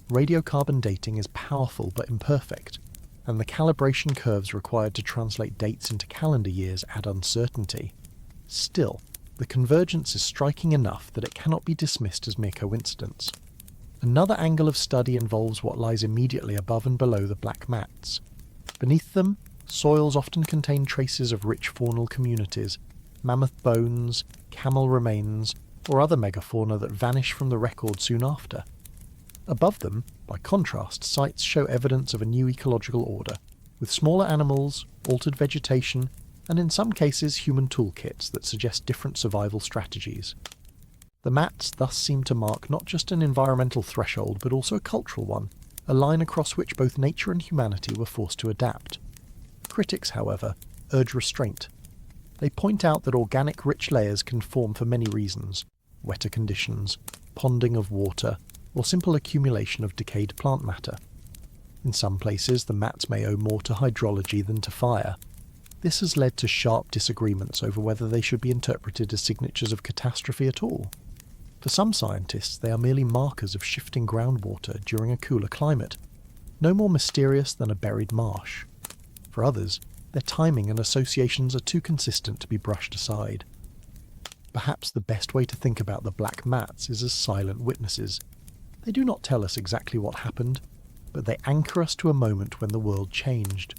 Radiocarbon dating is powerful but imperfect, and the calibration curves required to translate dates into calendar years add uncertainty. Still, the convergence is striking enough that it cannot be dismissed as mere coincidence. Another angle of study involves what lies immediately above and below the black mats. Beneath them, soils often contain traces of rich faunal communities, mammoth bones, camel remains, or other megafauna that vanish from the record soon after. Above them, by contrast, sites show evidence of a new ecological order, with smaller animals, altered vegetation, and in some cases human toolkits that suggest different survival strategies. The mats thus seem to mark not just an environmental threshold but also a cultural one, a line across which both nature and humanity were forced to adapt. Critics, however, urge restraint. They point out that organic rich layers can form for many reasons: wetter conditions, ponding of water, or simple accumulation of decayed plant matter. In some places, the mats may owe more to hydrology than to fire. This has led to sharp disagreements over whether they should be interpreted as signatures of catastrophe at all. For some scientists, they are merely markers of shifting groundwater during a cooler climate, no more mysterious than a buried marsh. For others, their timing and associations are too consistent to be brushed aside. Perhaps the best way to think about the black mats is as silent witnesses. They do not tell us exactly what happened, but they anchor us to a moment when the world changed.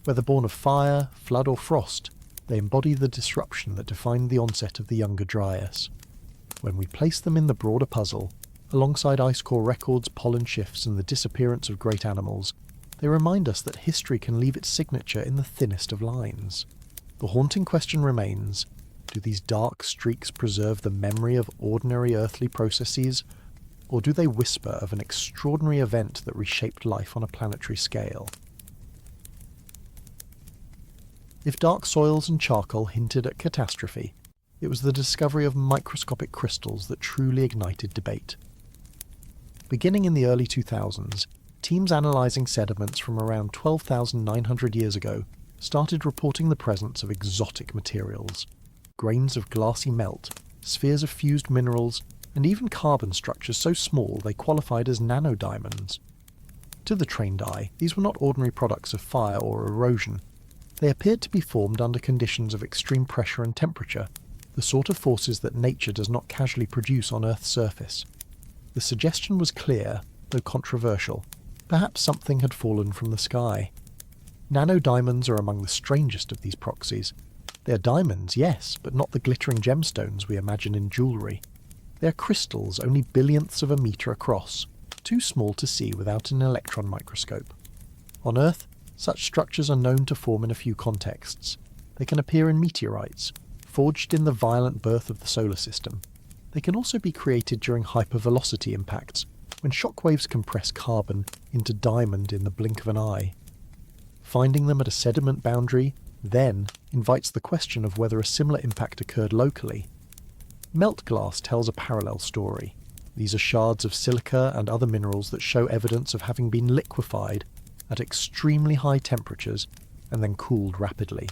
Whether born of fire, flood or frost, they embody the disruption that defined the onset of the Younger Dryas. When we place them in the broader puzzle, alongside ice core records, pollen shifts and the disappearance of great animals, they remind us that history can leave its signature in the thinnest of lines. The haunting question remains: do these dark streaks preserve the memory of ordinary earthly processes, or do they whisper of an extraordinary event that reshaped life on a planetary scale? If dark soils and charcoal hinted at catastrophe, it was the discovery of microscopic crystals that truly ignited debate. Beginning in the early 2000s, teams analysing sediments from around 12,900 years ago started reporting the presence of exotic materials: grains of glassy melt, spheres of fused minerals, and even carbon structures so small they qualified as nano-diamonds. To the trained eye, these were not ordinary products of fire or erosion. They appeared to be formed under conditions of extreme pressure and temperature, the sort of forces that nature does not casually produce on Earth's surface. The suggestion was clear, though controversial. Perhaps something had fallen from the sky. Nano-diamonds are among the strangest of these proxies. They are diamonds, yes, but not the glittering gemstones we imagine in jewellery. They are crystals only billionths of a metre across, too small to see without an electron microscope. On Earth, such structures are known to form in a few contexts. They can appear in meteorites, forged in the violent birth of the solar system. They can also be created during hypervelocity impacts, when shockwaves compress carbon into diamond in the blink of an eye. Finding them at a sediment boundary, then, invites the question of whether a similar impact occurred locally. Melt glass tells a parallel story. These are shards of silica and other minerals that show evidence of having been liquefied at extremely high temperatures and then cooled rapidly.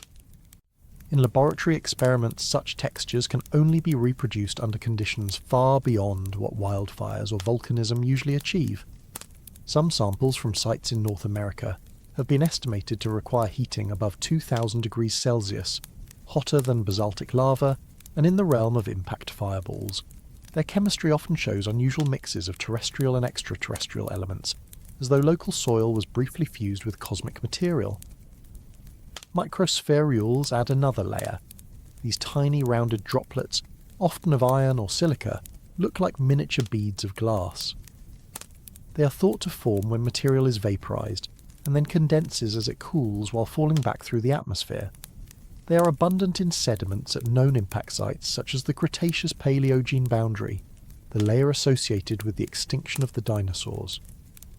In laboratory experiments, such textures can only be reproduced under conditions far beyond what wildfires or volcanism usually achieve. Some samples from sites in North America have been estimated to require heating above 2,000 degrees Celsius, hotter than basaltic lava, and in the realm of impact fireballs. Their chemistry often shows unusual mixes of terrestrial and extraterrestrial elements, as though local soil was briefly fused with cosmic material. Microspherules add another layer. These tiny rounded droplets, often of iron or silica, look like miniature beads of glass. They are thought to form when material is vaporized, and then condenses as it cools while falling back through the atmosphere. They are abundant in sediments at known impact sites such as the Cretaceous-Paleogene boundary, the layer associated with the extinction of the dinosaurs.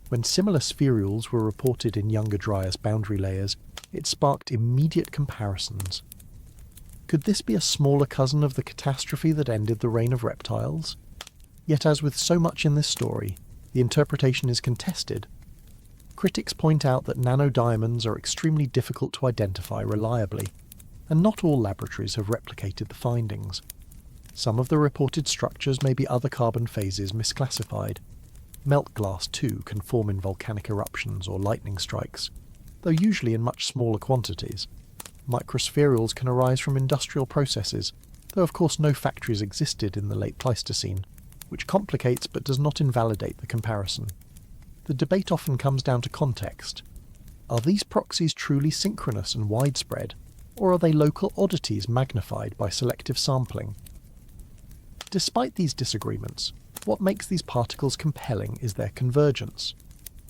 When similar spherules were reported in Younger Dryas boundary layers, it sparked immediate comparisons. Could this be a smaller cousin of the catastrophe that ended the reign of reptiles? Yet as with so much in this story, the interpretation is contested. Critics point out that nano-diamonds are extremely difficult to identify reliably, and not all laboratories have replicated the findings. Some of the reported structures may be other carbon phases misclassified. Melt glass, too, can form in volcanic eruptions or lightning strikes, though usually in much smaller quantities. Microspherules can arise from industrial processes, though of course no factories existed in the late Pleistocene, which complicates but does not invalidate the comparison. The debate often comes down to context. Are these proxies truly synchronous and widespread, Or are they local oddities magnified by selective sampling? Despite these disagreements, what makes these particles compelling is their convergence.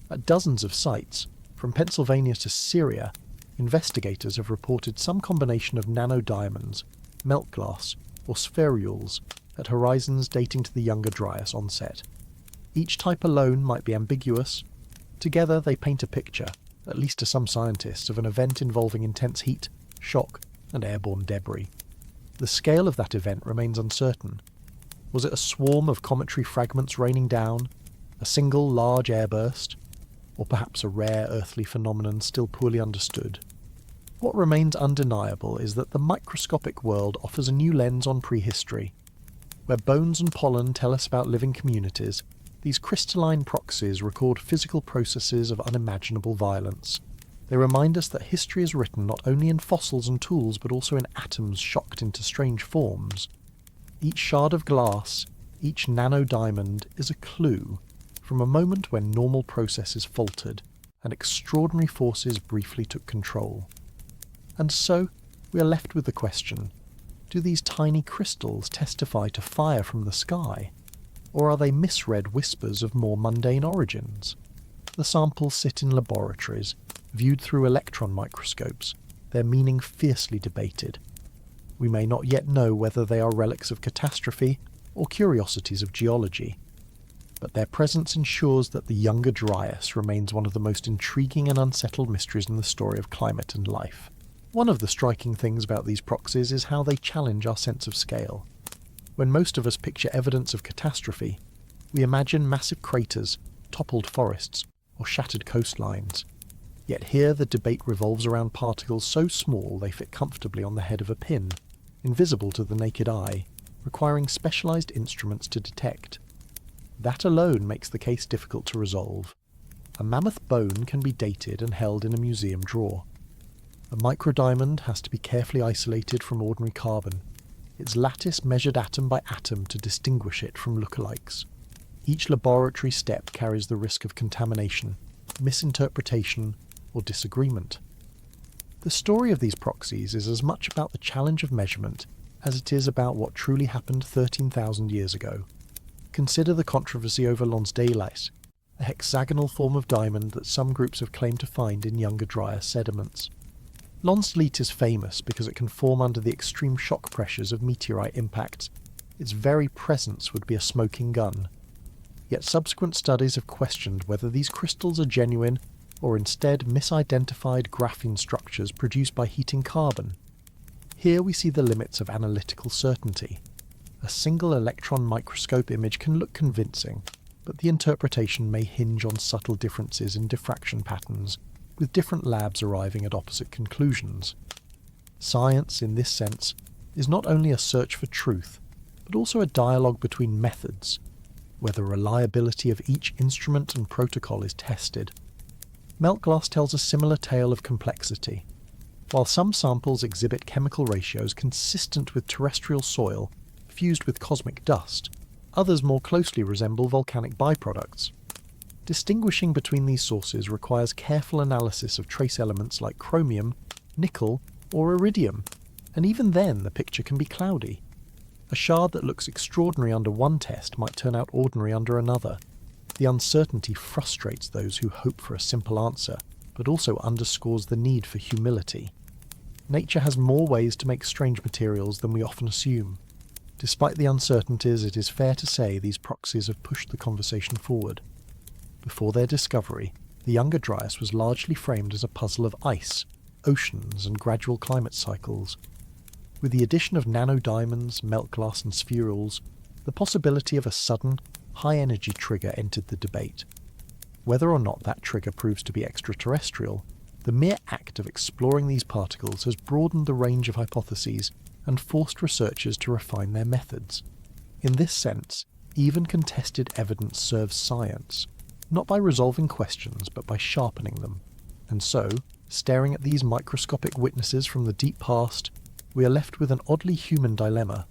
At dozens of sites, from Pennsylvania to Syria, investigators have reported some combination of nano-diamonds, melt glass, or spherules at horizons dating to the Younger Dryas onset. Each type alone might be ambiguous. Together they paint a picture, at least to some scientists, of an event involving intense heat, shock, and airborne debris. The scale of that event remains uncertain. Was it a swarm of cometary fragments raining down, a single large airburst, or perhaps a rare earthly phenomenon still poorly understood? What remains undeniable is that the microscopic world offers a new lens on prehistory. Where bones and pollen tell us about living communities, these crystalline proxies record physical processes of unimaginable violence. They remind us that history is written not only in fossils and tools but also in atoms shocked into strange forms. Each shard of glass, each nano-diamond is a clue from a moment when normal processes faltered and extraordinary forces briefly took control. And so, we are left with the question, do these tiny crystals testify to fire from the sky? Or are they misread whispers of more mundane origins? The samples sit in laboratories, viewed through electron microscopes, their meaning fiercely debated. We may not yet know whether they are relics of catastrophe or curiosities of geology, but their presence ensures that the Younger Dryas remains one of the most intriguing and unsettled mysteries in the story of climate and life. One of the striking things about these proxies is how they challenge our sense of scale. When most of us picture evidence of catastrophe, we imagine massive craters, toppled forests, or shattered coastlines. Yet here the debate revolves around particles so small they fit comfortably on the head of a pin, invisible to the naked eye, requiring specialized instruments to detect. That alone makes the case difficult to resolve. A mammoth bone can be dated and held in a museum drawer. A microdiamond has to be carefully isolated from ordinary carbon, its lattice measured atom by atom to distinguish it from lookalikes. Each laboratory step carries the risk of contamination, misinterpretation, or disagreement. The story of these proxies is as much about the challenge of measurement as it is about what truly happened 13,000 years ago. Consider the controversy over Lonsdaleite, a hexagonal form of diamond that some groups have claimed to find in Younger Dryas sediments. Lonsdaleite is famous because it can form under the extreme shock pressures of meteorite impacts. Its very presence would be a smoking gun. Yet subsequent studies have questioned whether these crystals are genuine or instead misidentified graphene structures produced by heating carbon. Here we see the limits of analytical certainty. A single electron microscope image can look convincing, but the interpretation may hinge on subtle differences in diffraction patterns, with different labs arriving at opposite conclusions. Science, in this sense, is not only a search for truth, but also a dialogue between methods, where the reliability of each instrument and protocol is tested. Melt glass tells a similar tale of complexity. While some samples exhibit chemical ratios consistent with terrestrial soil fused with cosmic dust, others more closely resemble volcanic byproducts. Distinguishing between these sources requires careful analysis of trace elements like chromium, nickel, or iridium, and even then the picture can be cloudy. A shard that looks extraordinary under one test might turn out ordinary under another. The uncertainty frustrates those who hope for a simple answer, but also underscores the need for humility. Nature has more ways to make strange materials than we often assume. Despite the uncertainties, it is fair to say these proxies have pushed the conversation forward. Before their discovery, the Younger Dryas was largely framed as a puzzle of ice, oceans, and gradual climate cycles. With the addition of nano-diamonds, melt glass, and spherules, the possibility of a sudden, high-energy trigger entered the debate. Whether or not that trigger proves to be extraterrestrial, the mere act of exploring these particles has broadened the range of hypotheses and forced researchers to refine their methods. In this sense, even contested evidence serves science, not by resolving questions but by sharpening them. And so, staring at these microscopic witnesses from the deep past, we are left with an oddly human dilemma.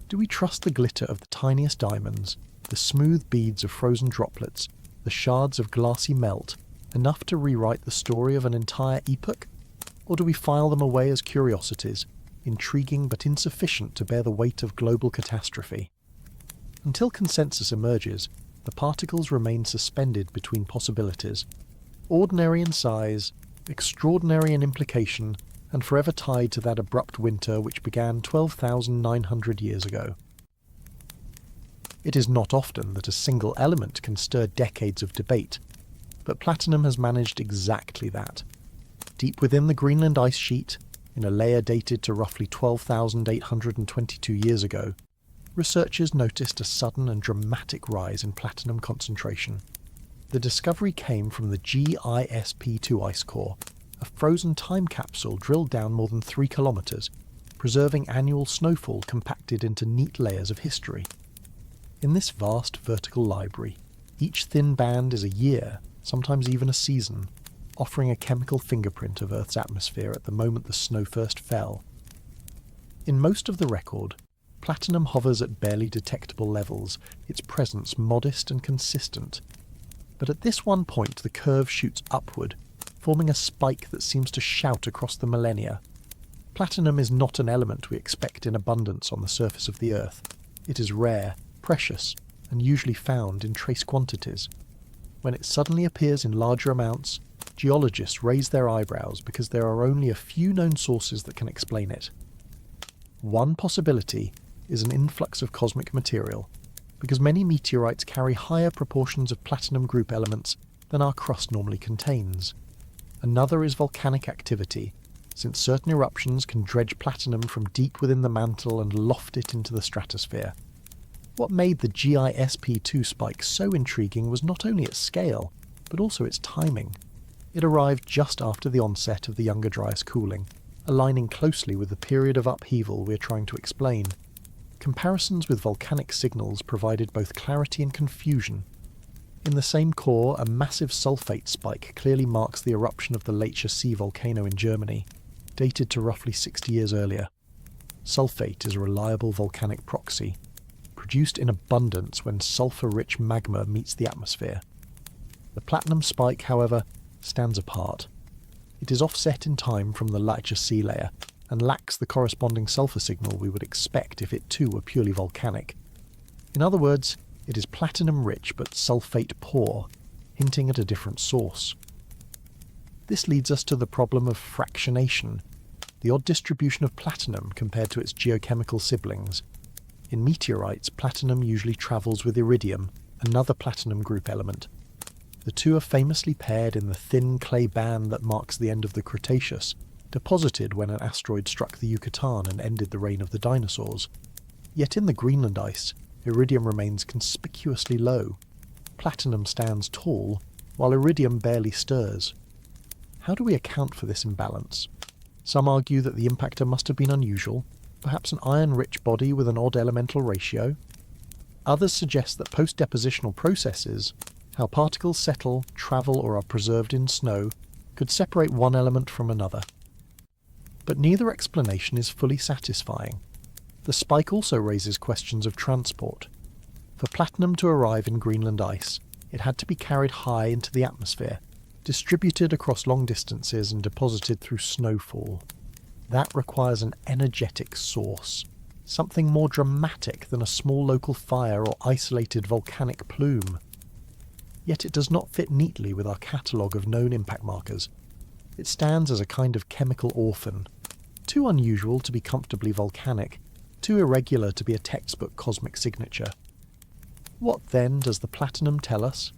Do we trust the glitter of the tiniest diamonds, the smooth beads of frozen droplets, the shards of glassy melt, enough to rewrite the story of an entire epoch? Or do we file them away as curiosities, intriguing but insufficient to bear the weight of global catastrophe? Until consensus emerges, the particles remain suspended between possibilities, ordinary in size, extraordinary in implication, and forever tied to that abrupt winter which began 12,900 years ago. It is not often that a single element can stir decades of debate, but platinum has managed exactly that. Deep within the Greenland ice sheet, in a layer dated to roughly 12,822 years ago, researchers noticed a sudden and dramatic rise in platinum concentration. The discovery came from the GISP2 ice core, a frozen time capsule drilled down more than 3 kilometres, preserving annual snowfall compacted into neat layers of history. In this vast vertical library, each thin band is a year, sometimes even a season, offering a chemical fingerprint of Earth's atmosphere at the moment the snow first fell. In most of the record, platinum hovers at barely detectable levels, its presence modest and consistent. But at this one point the curve shoots upward, forming a spike that seems to shout across the millennia. Platinum is not an element we expect in abundance on the surface of the Earth. It is rare, precious, and usually found in trace quantities. When it suddenly appears in larger amounts, geologists raise their eyebrows because there are only a few known sources that can explain it. One possibility is an influx of cosmic material, because many meteorites carry higher proportions of platinum group elements than our crust normally contains. Another is volcanic activity, since certain eruptions can dredge platinum from deep within the mantle and loft it into the stratosphere. What made the GISP2 spike so intriguing was not only its scale, but also its timing. It arrived just after the onset of the Younger Dryas cooling, aligning closely with the period of upheaval we are trying to explain. Comparisons with volcanic signals provided both clarity and confusion. In the same core, a massive sulfate spike clearly marks the eruption of the Leitscher See volcano in Germany, dated to roughly 60 years earlier. Sulfate is a reliable volcanic proxy, produced in abundance when sulfur-rich magma meets the atmosphere. The platinum spike, however, stands apart. It is offset in time from the Leitscher See layer, and lacks the corresponding sulfur signal we would expect if it too were purely volcanic. In other words, it is platinum-rich but sulfate-poor, hinting at a different source. This leads us to the problem of fractionation, the odd distribution of platinum compared to its geochemical siblings. In meteorites, platinum usually travels with iridium, another platinum group element. The two are famously paired in the thin clay band that marks the end of the Cretaceous, deposited when an asteroid struck the Yucatan and ended the reign of the dinosaurs. Yet in the Greenland ice, iridium remains conspicuously low. Platinum stands tall, while iridium barely stirs. How do we account for this imbalance? Some argue that the impactor must have been unusual, perhaps an iron-rich body with an odd elemental ratio. Others suggest that post-depositional processes, how particles settle, travel, or are preserved in snow, could separate one element from another. But neither explanation is fully satisfying. The spike also raises questions of transport. For platinum to arrive in Greenland ice, it had to be carried high into the atmosphere, distributed across long distances and deposited through snowfall. That requires an energetic source, something more dramatic than a small local fire or isolated volcanic plume. Yet it does not fit neatly with our catalogue of known impact markers. It stands as a kind of chemical orphan, too unusual to be comfortably volcanic, too irregular to be a textbook cosmic signature. What then does the platinum tell us?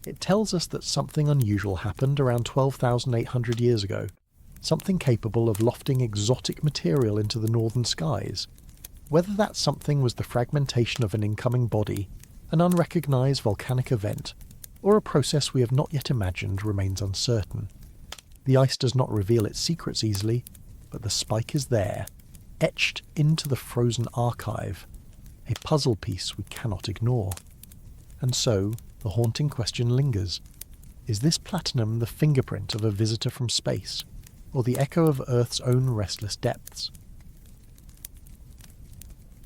It tells us that something unusual happened around 12,800 years ago, something capable of lofting exotic material into the northern skies. Whether that something was the fragmentation of an incoming body, an unrecognised volcanic event, or a process we have not yet imagined remains uncertain. The ice does not reveal its secrets easily, but the spike is there, etched into the frozen archive, a puzzle piece we cannot ignore. And so, the haunting question lingers. Is this platinum the fingerprint of a visitor from space, or the echo of Earth's own restless depths?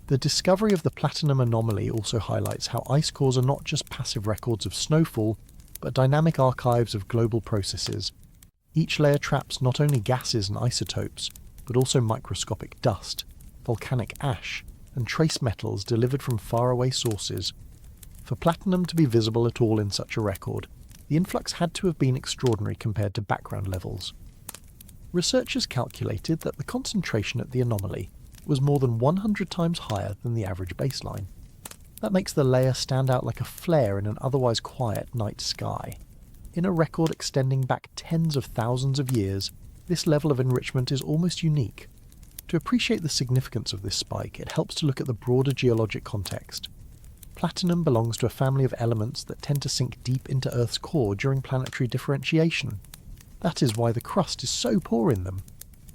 The discovery of the platinum anomaly also highlights how ice cores are not just passive records of snowfall, but dynamic archives of global processes. Each layer traps not only gases and isotopes, but also microscopic dust, volcanic ash, and trace metals delivered from faraway sources. For platinum to be visible at all in such a record, the influx had to have been extraordinary compared to background levels. Researchers calculated that the concentration at the anomaly was more than 100 times higher than the average baseline. That makes the layer stand out like a flare in an otherwise quiet night sky. In a record extending back tens of thousands of years, this level of enrichment is almost unique. To appreciate the significance of this spike, it helps to look at the broader geologic context. Platinum belongs to a family of elements that tend to sink deep into Earth's core during planetary differentiation. That is why the crust is so poor in them.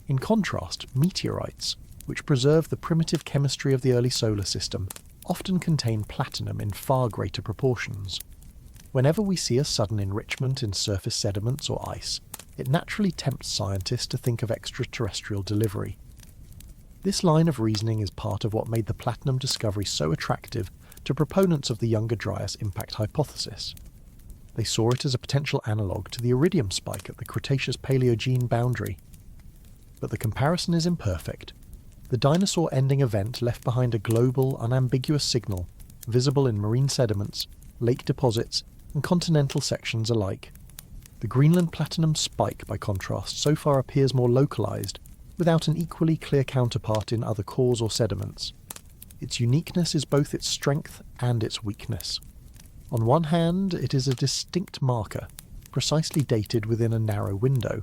In contrast, meteorites, which preserve the primitive chemistry of the early solar system, often contain platinum in far greater proportions. Whenever we see a sudden enrichment in surface sediments or ice, it naturally tempts scientists to think of extraterrestrial delivery. This line of reasoning is part of what made the platinum discovery so attractive to proponents of the Younger Dryas impact hypothesis. They saw it as a potential analogue to the iridium spike at the Cretaceous-Paleogene boundary. But the comparison is imperfect. The dinosaur-ending event left behind a global, unambiguous signal, visible in marine sediments, lake deposits, and continental sections alike. The Greenland platinum spike, by contrast, so far appears more localized, without an equally clear counterpart in other cores or sediments. Its uniqueness is both its strength and its weakness. On one hand, it is a distinct marker, precisely dated within a narrow window.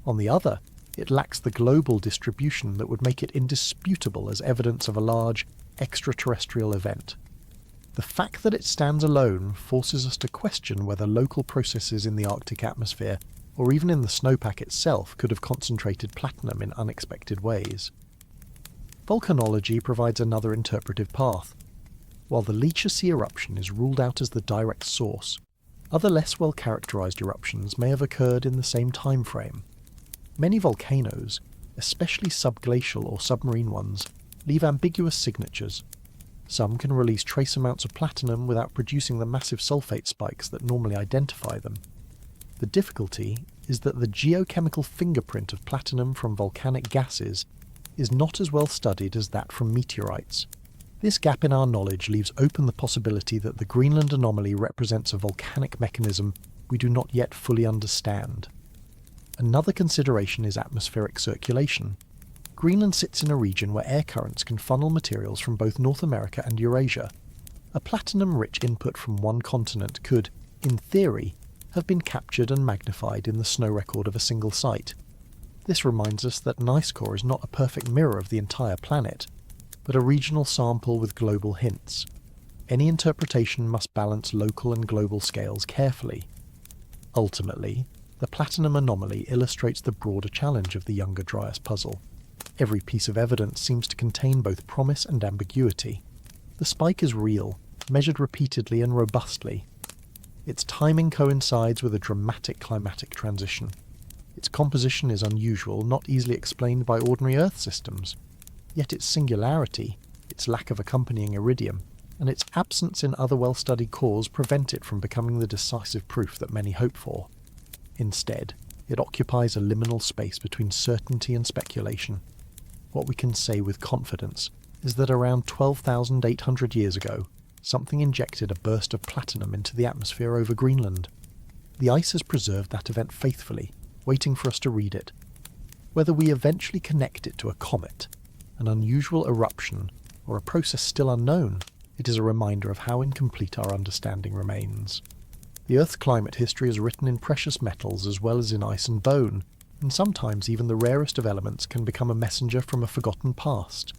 On the other, it lacks the global distribution that would make it indisputable as evidence of a large, extraterrestrial event. The fact that it stands alone forces us to question whether local processes in the Arctic atmosphere, or even in the snowpack itself, could have concentrated platinum in unexpected ways. Volcanology provides another interpretive path. While the Lecher Sea eruption is ruled out as the direct source, other less well-characterized eruptions may have occurred in the same time frame. Many volcanoes, especially subglacial or submarine ones, leave ambiguous signatures. Some can release trace amounts of platinum without producing the massive sulfate spikes that normally identify them. The difficulty is that the geochemical fingerprint of platinum from volcanic gases is not as well studied as that from meteorites. This gap in our knowledge leaves open the possibility that the Greenland anomaly represents a volcanic mechanism we do not yet fully understand. Another consideration is atmospheric circulation. Greenland sits in a region where air currents can funnel materials from both North America and Eurasia. A platinum-rich input from one continent could, in theory, have been captured and magnified in the snow record of a single site. This reminds us that an ice core is not a perfect mirror of the entire planet, but a regional sample with global hints. Any interpretation must balance local and global scales carefully. Ultimately, the platinum anomaly illustrates the broader challenge of the Younger Dryas puzzle. Every piece of evidence seems to contain both promise and ambiguity. The spike is real, measured repeatedly and robustly. Its timing coincides with a dramatic climatic transition. Its composition is unusual, not easily explained by ordinary Earth systems. Yet its singularity, its lack of accompanying iridium, and its absence in other well-studied cores prevent it from becoming the decisive proof that many hope for. Instead, it occupies a liminal space between certainty and speculation. What we can say with confidence is that around 12,800 years ago, something injected a burst of platinum into the atmosphere over Greenland. The ice has preserved that event faithfully, waiting for us to read it. Whether we eventually connect it to a comet, an unusual eruption, or a process still unknown, it is a reminder of how incomplete our understanding remains. The Earth's climate history is written in precious metals as well as in ice and bone, and sometimes even the rarest of elements can become a messenger from a forgotten past.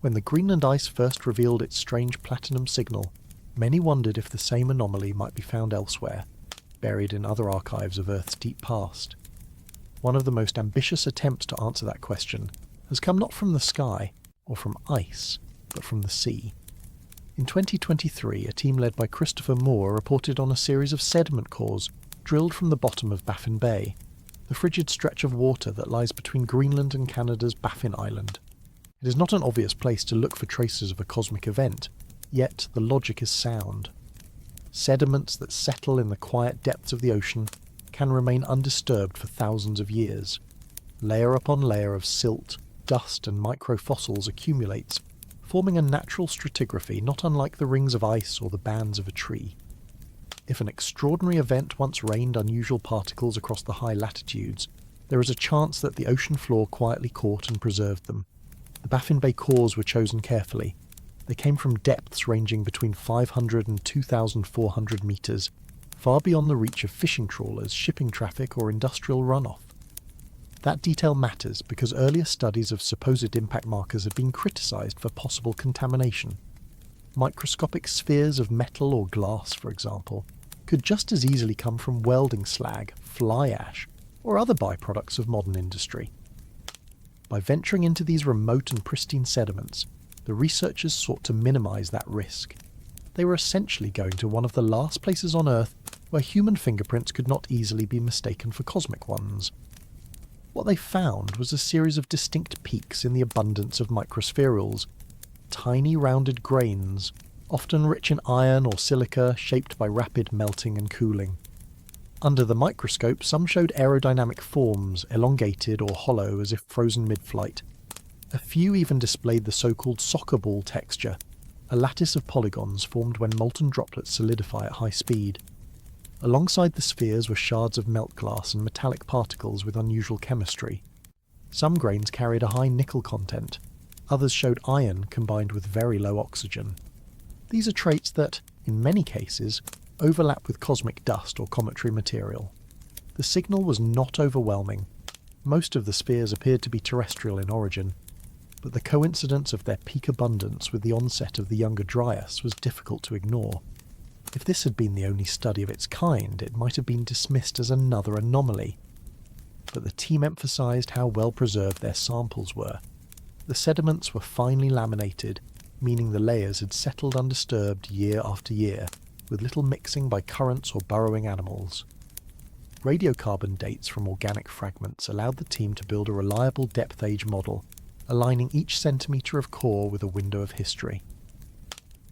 When the Greenland ice first revealed its strange platinum signal, many wondered if the same anomaly might be found elsewhere, buried in other archives of Earth's deep past. One of the most ambitious attempts to answer that question has come not from the sky or from ice, but from the sea. In 2023, a team led by Christopher Moore reported on a series of sediment cores drilled from the bottom of Baffin Bay, the frigid stretch of water that lies between Greenland and Canada's Baffin Island. It is not an obvious place to look for traces of a cosmic event, yet the logic is sound. sediments that settle in the quiet depths of the ocean can remain undisturbed for thousands of years. Layer upon layer of silt, dust and microfossils accumulates, forming a natural stratigraphy not unlike the rings of ice or the bands of a tree. If an extraordinary event once rained unusual particles across the high latitudes, there is a chance that the ocean floor quietly caught and preserved them. The Baffin Bay cores were chosen carefully. They came from depths ranging between 500 and 2,400 metres, far beyond the reach of fishing trawlers, shipping traffic or industrial runoff. That detail matters because earlier studies of supposed impact markers have been criticised for possible contamination. Microscopic spheres of metal or glass, for example, could just as easily come from welding slag, fly ash, or other byproducts of modern industry. By venturing into these remote and pristine sediments, the researchers sought to minimise that risk. They were essentially going to one of the last places on Earth where human fingerprints could not easily be mistaken for cosmic ones. What they found was a series of distinct peaks in the abundance of microspherules, tiny rounded grains, often rich in iron or silica, shaped by rapid melting and cooling. Under the microscope, some showed aerodynamic forms, elongated or hollow as if frozen mid-flight. A few even displayed the so-called soccer ball texture, a lattice of polygons formed when molten droplets solidify at high speed. Alongside the spheres were shards of melt glass and metallic particles with unusual chemistry. Some grains carried a high nickel content, others showed iron combined with very low oxygen. These are traits that, in many cases, overlap with cosmic dust or cometary material. The signal was not overwhelming. Most of the spheres appeared to be terrestrial in origin, but the coincidence of their peak abundance with the onset of the Younger Dryas was difficult to ignore. If this had been the only study of its kind, it might have been dismissed as another anomaly. But the team emphasised how well preserved their samples were. The sediments were finely laminated, meaning the layers had settled undisturbed year after year, with little mixing by currents or burrowing animals. Radiocarbon dates from organic fragments allowed the team to build a reliable depth-age model, aligning each centimetre of core with a window of history.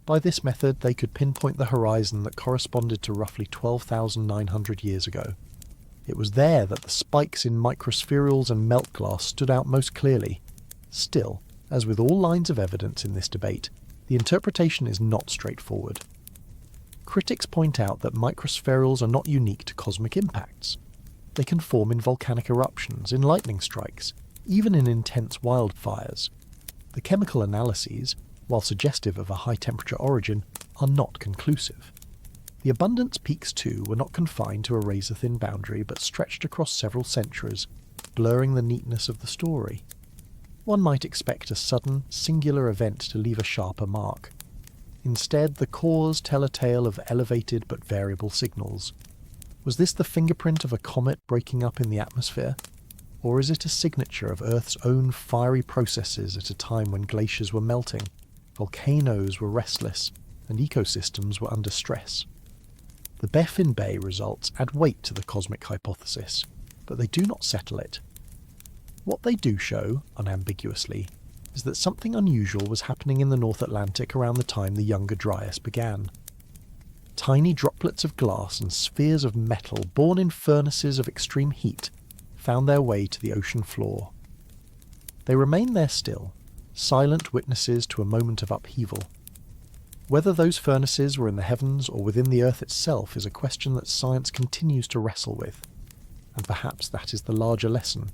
By this method, they could pinpoint the horizon that corresponded to roughly 12,900 years ago. It was there that the spikes in microspherules and melt glass stood out most clearly. Still, as with all lines of evidence in this debate, the interpretation is not straightforward. Critics point out that microspherules are not unique to cosmic impacts. They can form in volcanic eruptions, in lightning strikes, even in intense wildfires. The chemical analyses, while suggestive of a high-temperature origin, are not conclusive. The abundance peaks too were not confined to a razor-thin boundary but stretched across several centuries, blurring the neatness of the story. One might expect a sudden, singular event to leave a sharper mark. Instead, the cores tell a tale of elevated but variable signals. Was this the fingerprint of a comet breaking up in the atmosphere? Or is it a signature of Earth's own fiery processes at a time when glaciers were melting, volcanoes were restless, and ecosystems were under stress? The Baffin Bay results add weight to the cosmic hypothesis, but they do not settle it. What they do show, unambiguously, is that something unusual was happening in the North Atlantic around the time the Younger Dryas began. Tiny droplets of glass and spheres of metal born in furnaces of extreme heat found their way to the ocean floor. They remain there still, silent witnesses to a moment of upheaval. Whether those furnaces were in the heavens or within the Earth itself is a question that science continues to wrestle with. And perhaps that is the larger lesson.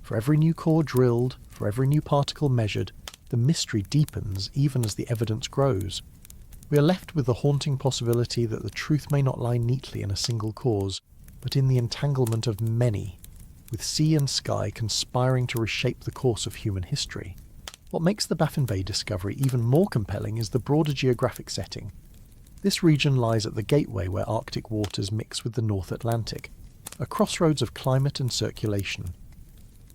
For every new core drilled, for every new particle measured, the mystery deepens even as the evidence grows. We are left with the haunting possibility that the truth may not lie neatly in a single cause, but in the entanglement of many, with sea and sky conspiring to reshape the course of human history. What makes the Baffin Bay discovery even more compelling is the broader geographic setting. This region lies at the gateway where Arctic waters mix with the North Atlantic, a crossroads of climate and circulation.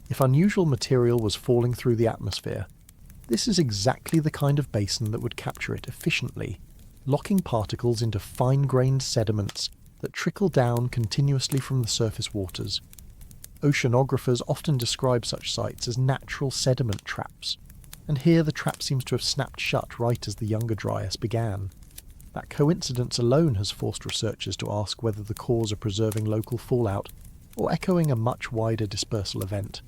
If unusual material was falling through the atmosphere, this is exactly the kind of basin that would capture it efficiently, locking particles into fine-grained sediments that trickle down continuously from the surface waters. Oceanographers often describe such sites as natural sediment traps, and here the trap seems to have snapped shut right as the Younger Dryas began. That coincidence alone has forced researchers to ask whether the cores are preserving local fallout or echoing a much wider dispersal event.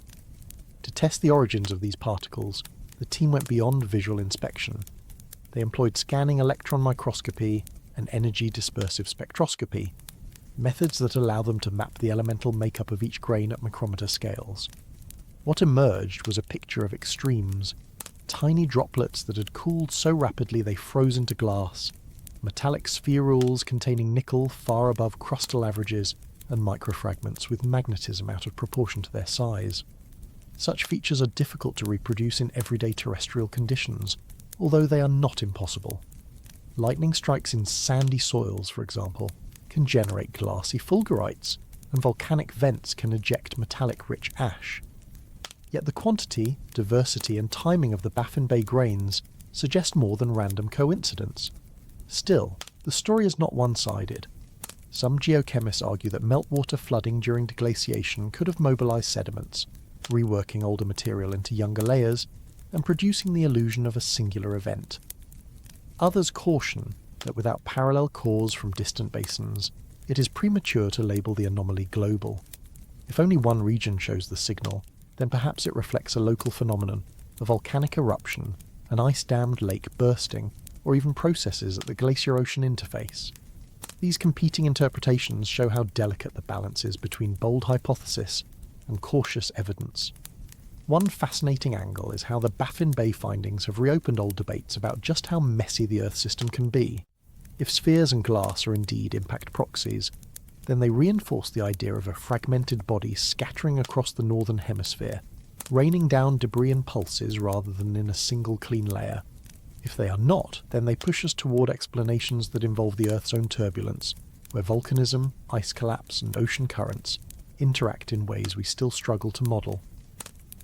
To test the origins of these particles, the team went beyond visual inspection. They employed scanning electron microscopy and energy dispersive spectroscopy, methods that allow them to map the elemental makeup of each grain at micrometer scales. What emerged was a picture of extremes: tiny droplets that had cooled so rapidly they froze into glass, metallic spherules containing nickel far above crustal averages, and microfragments with magnetism out of proportion to their size. Such features are difficult to reproduce in everyday terrestrial conditions, although they are not impossible. Lightning strikes in sandy soils, for example, can generate glassy fulgurites, and volcanic vents can eject metallic-rich ash. Yet the quantity, diversity, and timing of the Baffin Bay grains suggest more than random coincidence. Still, the story is not one-sided. Some geochemists argue that meltwater flooding during deglaciation could have mobilized sediments, reworking older material into younger layers, and producing the illusion of a singular event. Others caution that without parallel cores from distant basins, it is premature to label the anomaly global. If only one region shows the signal, then perhaps it reflects a local phenomenon, a volcanic eruption, an ice-dammed lake bursting, or even processes at the glacier-ocean interface. These competing interpretations show how delicate the balance is between bold hypothesis and cautious evidence. One fascinating angle is how the Baffin Bay findings have reopened old debates about just how messy the Earth system can be. If spheres and glass are indeed impact proxies, then they reinforce the idea of a fragmented body scattering across the northern hemisphere, raining down debris and pulses rather than in a single clean layer. If they are not, then they push us toward explanations that involve the Earth's own turbulence, where volcanism, ice collapse, and ocean currents interact in ways we still struggle to model.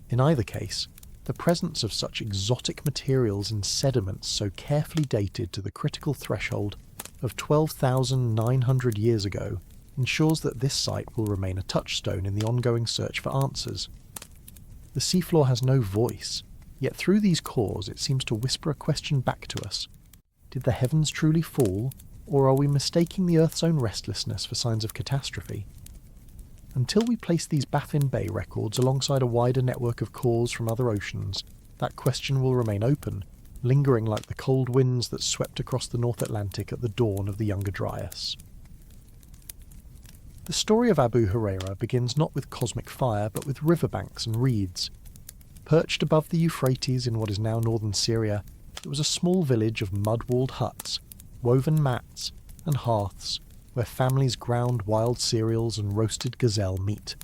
In either case, the presence of such exotic materials in sediments so carefully dated to the critical threshold of 12,900 years ago ensures that this site will remain a touchstone in the ongoing search for answers. The seafloor has no voice, yet through these cores it seems to whisper a question back to us. Did the heavens truly fall, or are we mistaking the Earth's own restlessness for signs of catastrophe? Until we place these Baffin Bay records alongside a wider network of cores from other oceans, that question will remain open, lingering like the cold winds that swept across the North Atlantic at the dawn of the Younger Dryas. The story of Abu Hureyra begins not with cosmic fire, but with riverbanks and reeds. Perched above the Euphrates in what is now northern Syria, it was a small village of mud-walled huts, woven mats, and hearths, where families ground wild cereals and roasted gazelle meat.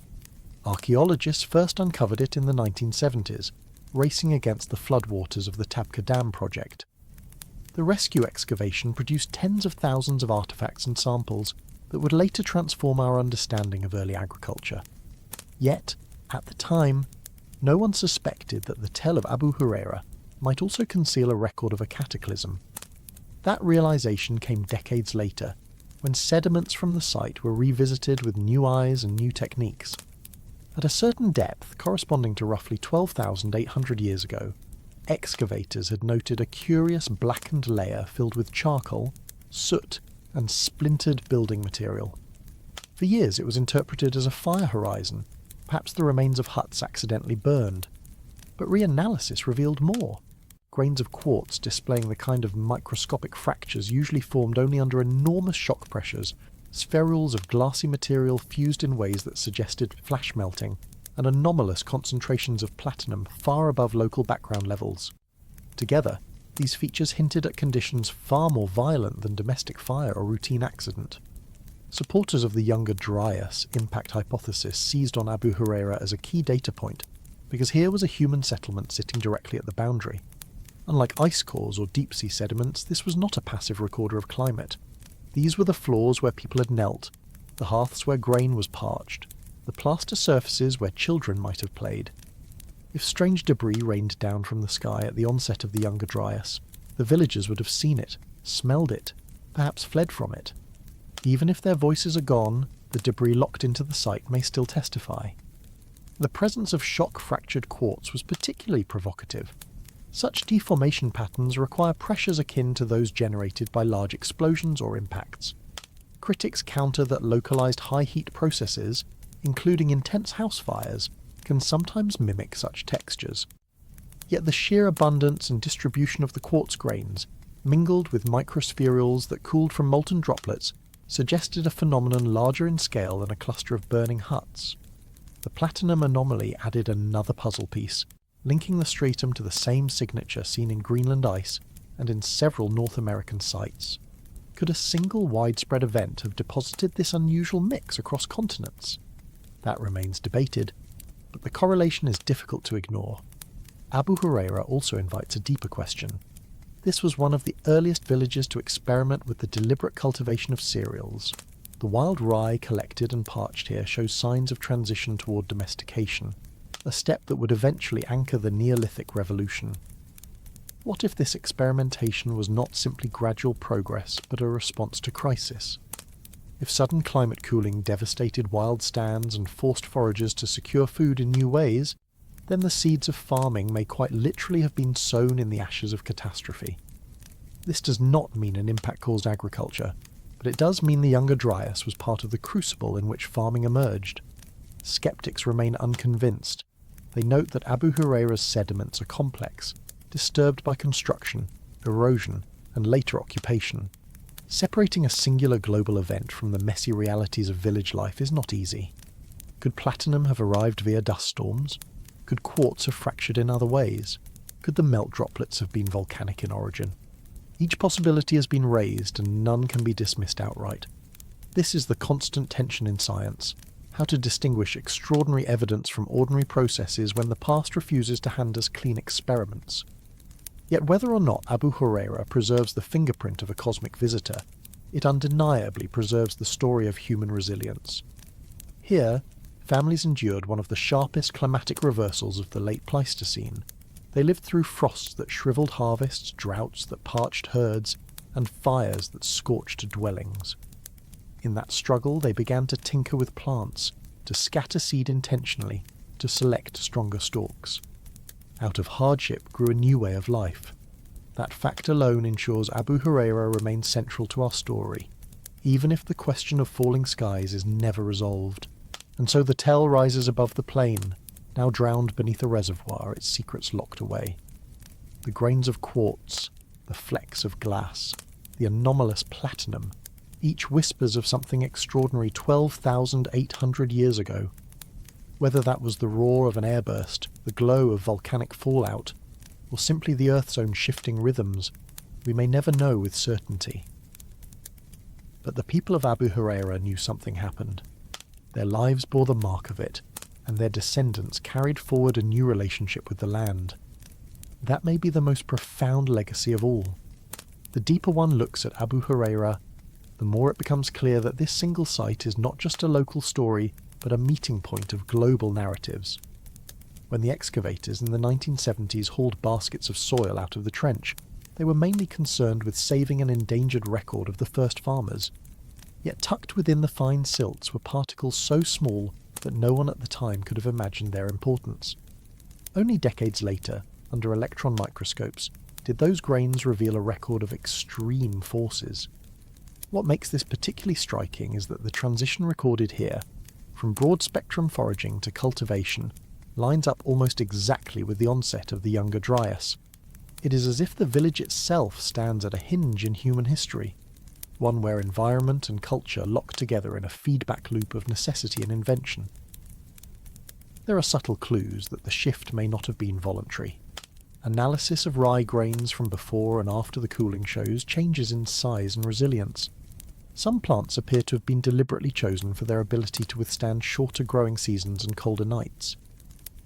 Archaeologists first uncovered it in the 1970s, racing against the floodwaters of the Tabqa Dam project. The rescue excavation produced tens of thousands of artefacts and samples that would later transform our understanding of early agriculture. Yet, at the time, no one suspected that the tale of Abu Hureyra might also conceal a record of a cataclysm. That realization came decades later, when sediments from the site were revisited with new eyes and new techniques. At a certain depth, corresponding to roughly 12,800 years ago, excavators had noted a curious blackened layer filled with charcoal, soot, and splintered building material. For years it was interpreted as a fire horizon, perhaps the remains of huts accidentally burned. But reanalysis revealed more. Grains of quartz displaying the kind of microscopic fractures usually formed only under enormous shock pressures, spherules of glassy material fused in ways that suggested flash melting, and anomalous concentrations of platinum far above local background levels. Together, these features hinted at conditions far more violent than domestic fire or routine accident. Supporters of the Younger Dryas impact hypothesis seized on Abu Hureyra as a key data point, because here was a human settlement sitting directly at the boundary. Unlike ice cores or deep-sea sediments, this was not a passive recorder of climate. These were the floors where people had knelt, the hearths where grain was parched, the plaster surfaces where children might have played. If strange debris rained down from the sky at the onset of the Younger Dryas, the villagers would have seen it, smelled it, perhaps fled from it. Even if their voices are gone, the debris locked into the site may still testify. The presence of shock-fractured quartz was particularly provocative. Such deformation patterns require pressures akin to those generated by large explosions or impacts. Critics counter that localized high-heat processes, including intense house fires, can sometimes mimic such textures. Yet the sheer abundance and distribution of the quartz grains, mingled with microspherules that cooled from molten droplets, suggested a phenomenon larger in scale than a cluster of burning huts. The platinum anomaly added another puzzle piece, linking the stratum to the same signature seen in Greenland ice and in several North American sites. Could a single widespread event have deposited this unusual mix across continents? That remains debated, but the correlation is difficult to ignore. Abu Hureyra also invites a deeper question. This was one of the earliest villages to experiment with the deliberate cultivation of cereals. The wild rye collected and parched here shows signs of transition toward domestication, a step that would eventually anchor the Neolithic revolution. What if this experimentation was not simply gradual progress, but a response to crisis? If sudden climate cooling devastated wild stands and forced foragers to secure food in new ways, then the seeds of farming may quite literally have been sown in the ashes of catastrophe. This does not mean an impact-caused agriculture, but it does mean the Younger Dryas was part of the crucible in which farming emerged. Skeptics remain unconvinced. They note that Abu Hureyra's sediments are complex, disturbed by construction, erosion, and later occupation. Separating a singular global event from the messy realities of village life is not easy. Could platinum have arrived via dust storms? Could quartz have fractured in other ways? Could the melt droplets have been volcanic in origin? Each possibility has been raised and none can be dismissed outright. This is the constant tension in science, how to distinguish extraordinary evidence from ordinary processes when the past refuses to hand us clean experiments. Yet whether or not Abu Hureyra preserves the fingerprint of a cosmic visitor, it undeniably preserves the story of human resilience. Here, families endured one of the sharpest climatic reversals of the late Pleistocene. They lived through frosts that shriveled harvests, droughts that parched herds, and fires that scorched dwellings. In that struggle, they began to tinker with plants, to scatter seed intentionally, to select stronger stalks. Out of hardship grew a new way of life. That fact alone ensures Abu Hureyra remains central to our story, even if the question of falling skies is never resolved. And so the tell rises above the plain, now drowned beneath a reservoir, its secrets locked away. The grains of quartz, the flecks of glass, the anomalous platinum, each whispers of something extraordinary 12,800 years ago. Whether that was the roar of an airburst, the glow of volcanic fallout, or simply the Earth's own shifting rhythms, we may never know with certainty. But the people of Abu Hureyra knew something happened. Their lives bore the mark of it, and their descendants carried forward a new relationship with the land. That may be the most profound legacy of all. The deeper one looks at Abu Hureyra, the more it becomes clear that this single site is not just a local story, but a meeting point of global narratives. When the excavators in the 1970s hauled baskets of soil out of the trench, they were mainly concerned with saving an endangered record of the first farmers. Yet tucked within the fine silts were particles so small that no one at the time could have imagined their importance. Only decades later, under electron microscopes, did those grains reveal a record of extreme forces. What makes this particularly striking is that the transition recorded here, from broad-spectrum foraging to cultivation, lines up almost exactly with the onset of the Younger Dryas. It is as if the village itself stands at a hinge in human history, one where environment and culture lock together in a feedback loop of necessity and invention. There are subtle clues that the shift may not have been voluntary. Analysis of rye grains from before and after the cooling shows changes in size and resilience. Some plants appear to have been deliberately chosen for their ability to withstand shorter growing seasons and colder nights.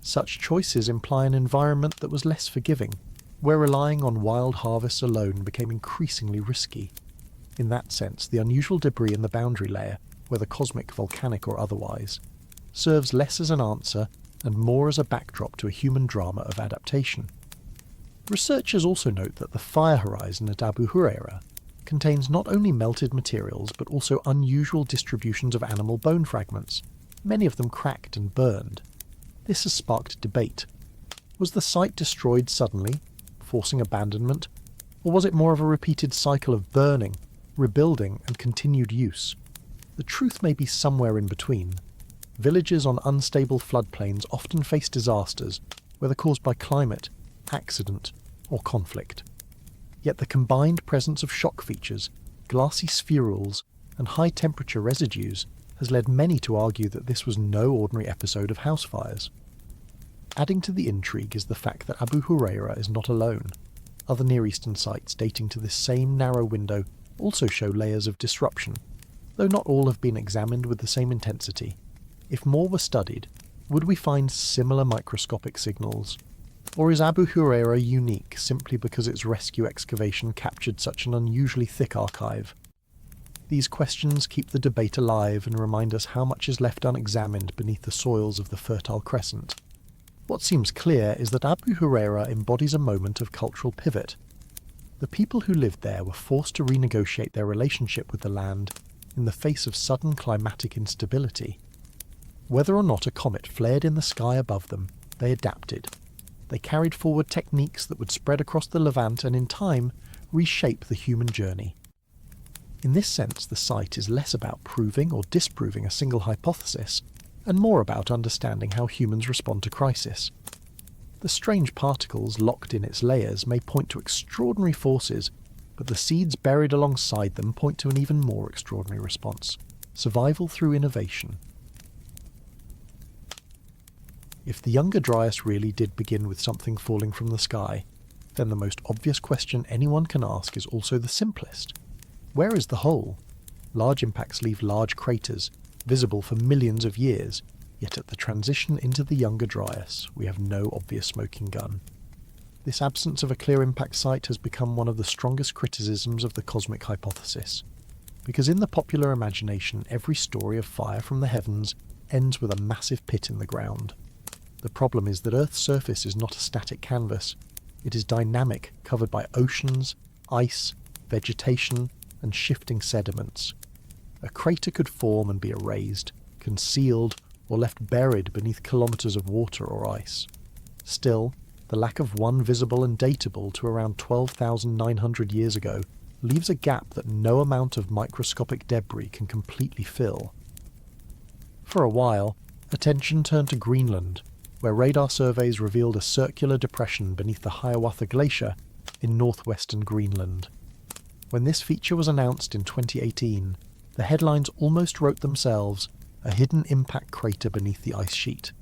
Such choices imply an environment that was less forgiving, where relying on wild harvests alone became increasingly risky. In that sense, the unusual debris in the boundary layer, whether cosmic, volcanic or otherwise, serves less as an answer and more as a backdrop to a human drama of adaptation. Researchers also note that the fire horizon at Abu Hureyra contains not only melted materials but also unusual distributions of animal bone fragments, many of them cracked and burned. This has sparked debate. Was the site destroyed suddenly, forcing abandonment, or was it more of a repeated cycle of burning, rebuilding, and continued use? The truth may be somewhere in between. Villages on unstable floodplains often face disasters, whether caused by climate, accident, or conflict. Yet the combined presence of shock features, glassy spherules, and high-temperature residues has led many to argue that this was no ordinary episode of house fires. Adding to the intrigue is the fact that Abu Hureyra is not alone. Other Near Eastern sites dating to this same narrow window also show layers of disruption, though not all have been examined with the same intensity. If more were studied, would we find similar microscopic signals? Or is Abu Hureyra unique simply because its rescue excavation captured such an unusually thick archive? These questions keep the debate alive and remind us how much is left unexamined beneath the soils of the Fertile Crescent. What seems clear is that Abu Hureyra embodies a moment of cultural pivot. The people who lived there were forced to renegotiate their relationship with the land in the face of sudden climatic instability. Whether or not a comet flared in the sky above them, they adapted. They carried forward techniques that would spread across the Levant and in time reshape the human journey. In this sense, the site is less about proving or disproving a single hypothesis and more about understanding how humans respond to crisis. The strange particles locked in its layers may point to extraordinary forces, but the seeds buried alongside them point to an even more extraordinary response: survival through innovation. If the Younger Dryas really did begin with something falling from the sky, then the most obvious question anyone can ask is also the simplest. Where is the hole? Large impacts leave large craters, visible for millions of years, yet at the transition into the Younger Dryas, we have no obvious smoking gun. This absence of a clear impact site has become one of the strongest criticisms of the cosmic hypothesis, because in the popular imagination, every story of fire from the heavens ends with a massive pit in the ground. The problem is that Earth's surface is not a static canvas. It is dynamic, covered by oceans, ice, vegetation, and shifting sediments. A crater could form and be erased, concealed, or left buried beneath kilometers of water or ice. Still, the lack of one visible and datable to around 12,900 years ago leaves a gap that no amount of microscopic debris can completely fill. For a while, attention turned to Greenland, where radar surveys revealed a circular depression beneath the Hiawatha Glacier in northwestern Greenland. When this feature was announced in 2018, the headlines almost wrote themselves: a hidden impact crater beneath the ice sheet,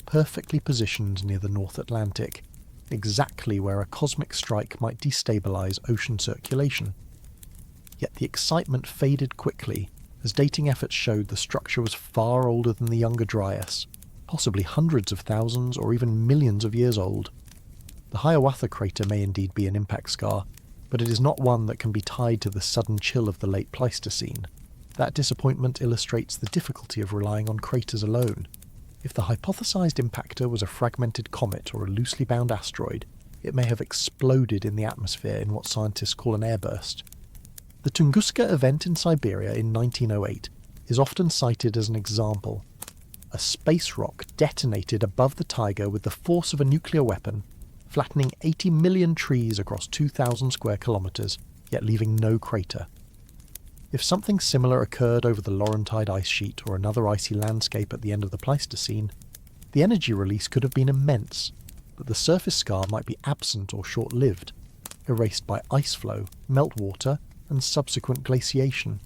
perfectly positioned near the North Atlantic, exactly where a cosmic strike might destabilize ocean circulation. Yet the excitement faded quickly, as dating efforts showed the structure was far older than the Younger Dryas, possibly hundreds of thousands or even millions of years old. The Hiawatha crater may indeed be an impact scar, but it is not one that can be tied to the sudden chill of the late Pleistocene. That disappointment illustrates the difficulty of relying on craters alone. If the hypothesized impactor was a fragmented comet or a loosely bound asteroid, it may have exploded in the atmosphere in what scientists call an airburst. The Tunguska event in Siberia in 1908 is often cited as an example. A space rock detonated above the taiga with the force of a nuclear weapon, flattening 80 million trees across 2,000 square kilometers, yet leaving no crater. If something similar occurred over the Laurentide ice sheet or another icy landscape at the end of the Pleistocene, the energy release could have been immense, but the surface scar might be absent or short-lived, erased by ice flow, meltwater, and subsequent glaciation.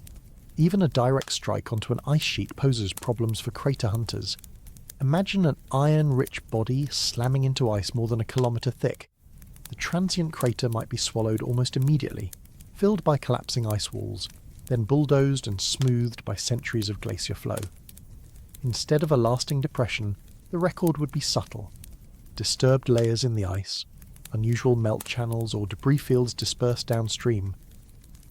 Even a direct strike onto an ice sheet poses problems for crater hunters. Imagine an iron-rich body slamming into ice more than a kilometre thick. The transient crater might be swallowed almost immediately, filled by collapsing ice walls, then bulldozed and smoothed by centuries of glacier flow. Instead of a lasting depression, the record would be subtle. Disturbed layers in the ice, unusual melt channels or debris fields dispersed downstream.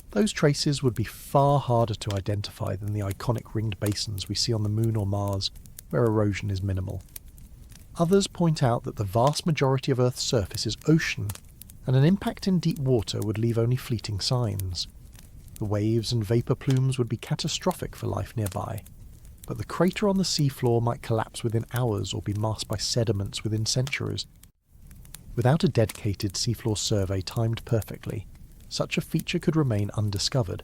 Those traces would be far harder to identify than the iconic ringed basins we see on the Moon or Mars, where erosion is minimal. Others point out that the vast majority of Earth's surface is ocean, and an impact in deep water would leave only fleeting signs. The waves and vapour plumes would be catastrophic for life nearby, but the crater on the seafloor might collapse within hours or be masked by sediments within centuries. Without a dedicated seafloor survey timed perfectly, such a feature could remain undiscovered.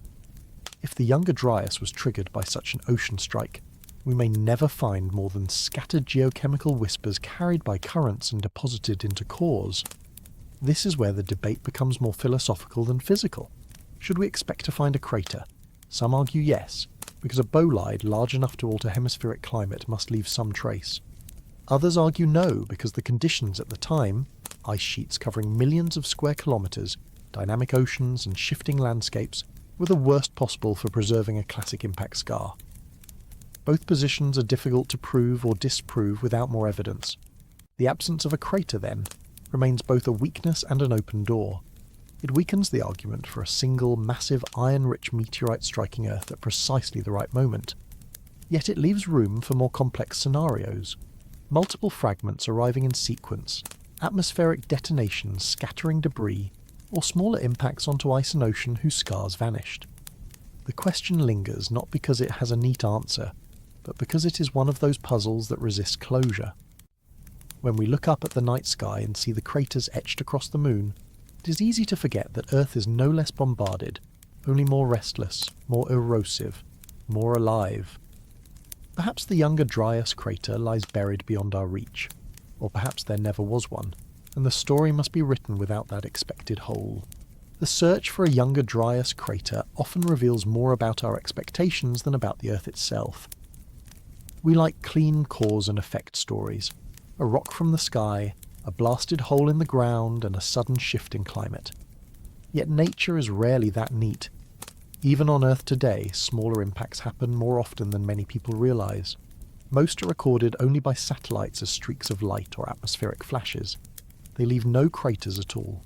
If the Younger Dryas was triggered by such an ocean strike, we may never find more than scattered geochemical whispers carried by currents and deposited into cores. This is where the debate becomes more philosophical than physical. Should we expect to find a crater? Some argue yes, because a bolide large enough to alter hemispheric climate must leave some trace. Others argue no, because the conditions at the time, ice sheets covering millions of square kilometres, dynamic oceans and shifting landscapes, were the worst possible for preserving a classic impact scar. Both positions are difficult to prove or disprove without more evidence. The absence of a crater, then, remains both a weakness and an open door. It weakens the argument for a single, massive, iron-rich meteorite striking Earth at precisely the right moment. Yet it leaves room for more complex scenarios. Multiple fragments arriving in sequence, atmospheric detonations scattering debris, or smaller impacts onto ice and ocean whose scars vanished. The question lingers not because it has a neat answer, but because it is one of those puzzles that resist closure. When we look up at the night sky and see the craters etched across the moon, it is easy to forget that Earth is no less bombarded, only more restless, more erosive, more alive. Perhaps the Younger Dryas crater lies buried beyond our reach, or perhaps there never was one, and the story must be written without that expected hole. The search for a Younger Dryas crater often reveals more about our expectations than about the Earth itself. We like clean cause and effect stories. A rock from the sky, a blasted hole in the ground, and a sudden shift in climate. Yet nature is rarely that neat. Even on Earth today, smaller impacts happen more often than many people realise. Most are recorded only by satellites as streaks of light or atmospheric flashes. They leave no craters at all.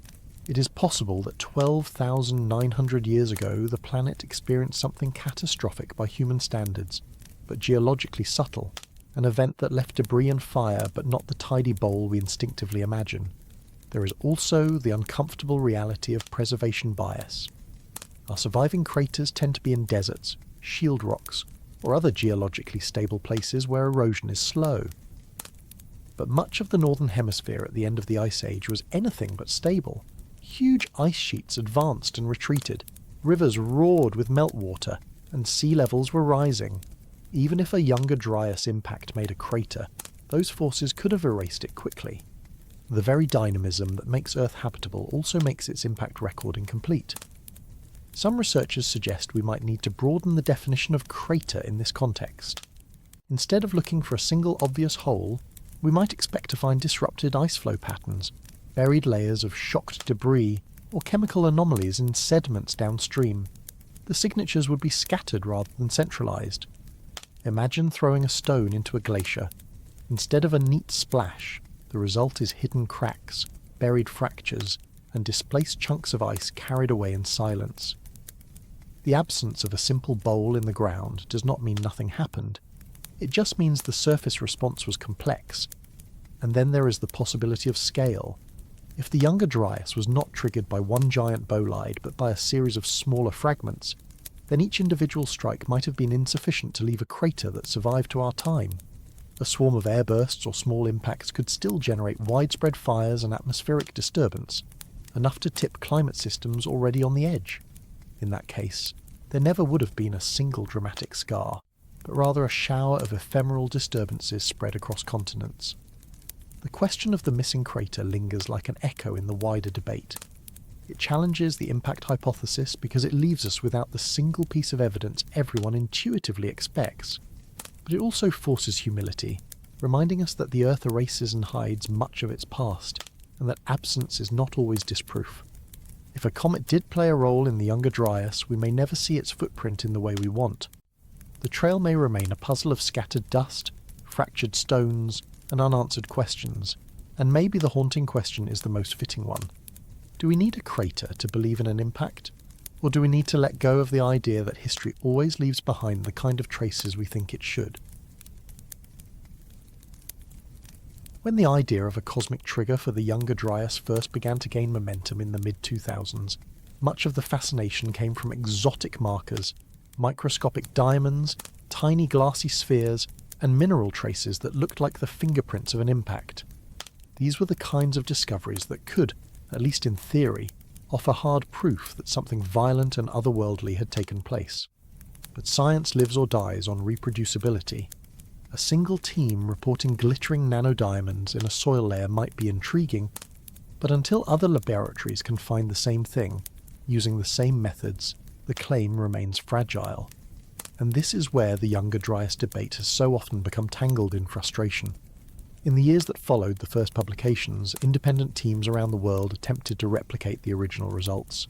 It is possible that 12,900 years ago the planet experienced something catastrophic by human standards, but geologically subtle. An event that left debris and fire, but not the tidy bowl we instinctively imagine. There is also the uncomfortable reality of preservation bias. Our surviving craters tend to be in deserts, shield rocks, or other geologically stable places where erosion is slow. But much of the northern hemisphere at the end of the Ice Age was anything but stable. Huge ice sheets advanced and retreated, rivers roared with meltwater, and sea levels were rising. Even if a Younger Dryas impact made a crater, those forces could have erased it quickly. The very dynamism that makes Earth habitable also makes its impact record incomplete. Some researchers suggest we might need to broaden the definition of crater in this context. Instead of looking for a single obvious hole, we might expect to find disrupted ice flow patterns, buried layers of shocked debris, or chemical anomalies in sediments downstream. The signatures would be scattered rather than centralized. Imagine throwing a stone into a glacier. Instead of a neat splash, the result is hidden cracks, buried fractures, and displaced chunks of ice carried away in silence. The absence of a simple bowl in the ground does not mean nothing happened. It just means the surface response was complex. And then there is the possibility of scale. If the Younger Dryas was not triggered by one giant bolide but by a series of smaller fragments, then each individual strike might have been insufficient to leave a crater that survived to our time. A swarm of airbursts or small impacts could still generate widespread fires and atmospheric disturbance, enough to tip climate systems already on the edge. In that case, there never would have been a single dramatic scar, but rather a shower of ephemeral disturbances spread across continents. The question of the missing crater lingers like an echo in the wider debate. It challenges the impact hypothesis because it leaves us without the single piece of evidence everyone intuitively expects. But it also forces humility, reminding us that the Earth erases and hides much of its past, and that absence is not always disproof. If a comet did play a role in the Younger Dryas, we may never see its footprint in the way we want. The trail may remain a puzzle of scattered dust, fractured stones, and unanswered questions, and maybe the haunting question is the most fitting one. Do we need a crater to believe in an impact? Or do we need to let go of the idea that history always leaves behind the kind of traces we think it should? When the idea of a cosmic trigger for the Younger Dryas first began to gain momentum in the mid-2000s, much of the fascination came from exotic markers, microscopic diamonds, tiny glassy spheres, and mineral traces that looked like the fingerprints of an impact. These were the kinds of discoveries that could, at least in theory, offer hard proof that something violent and otherworldly had taken place. But science lives or dies on reproducibility. A single team reporting glittering nano-diamonds in a soil layer might be intriguing, but until other laboratories can find the same thing, using the same methods, the claim remains fragile. And this is where the Younger Dryas debate has so often become tangled in frustration. In the years that followed the first publications, independent teams around the world attempted to replicate the original results.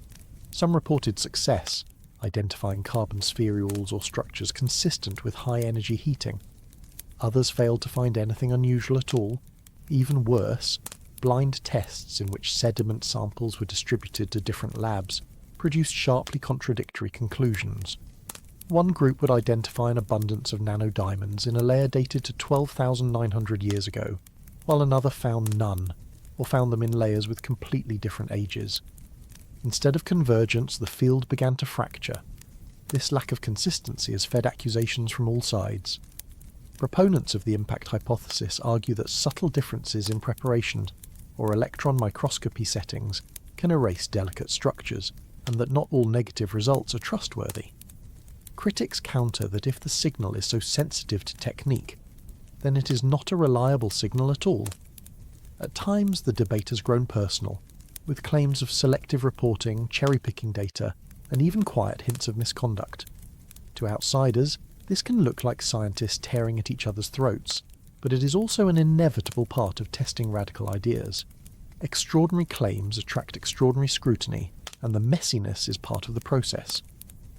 Some reported success, identifying carbon spherules or structures consistent with high-energy heating. Others failed to find anything unusual at all. Even worse, blind tests in which sediment samples were distributed to different labs produced sharply contradictory conclusions. One group would identify an abundance of nano-diamonds in a layer dated to 12,900 years ago, while another found none, or found them in layers with completely different ages. Instead of convergence, the field began to fracture. This lack of consistency has fed accusations from all sides. Proponents of the impact hypothesis argue that subtle differences in preparation or electron microscopy settings can erase delicate structures, and that not all negative results are trustworthy. Critics counter that if the signal is so sensitive to technique, then it is not a reliable signal at all. At times the debate has grown personal, with claims of selective reporting, cherry-picking data, and even quiet hints of misconduct. To outsiders, this can look like scientists tearing at each other's throats, but it is also an inevitable part of testing radical ideas. Extraordinary claims attract extraordinary scrutiny, and the messiness is part of the process.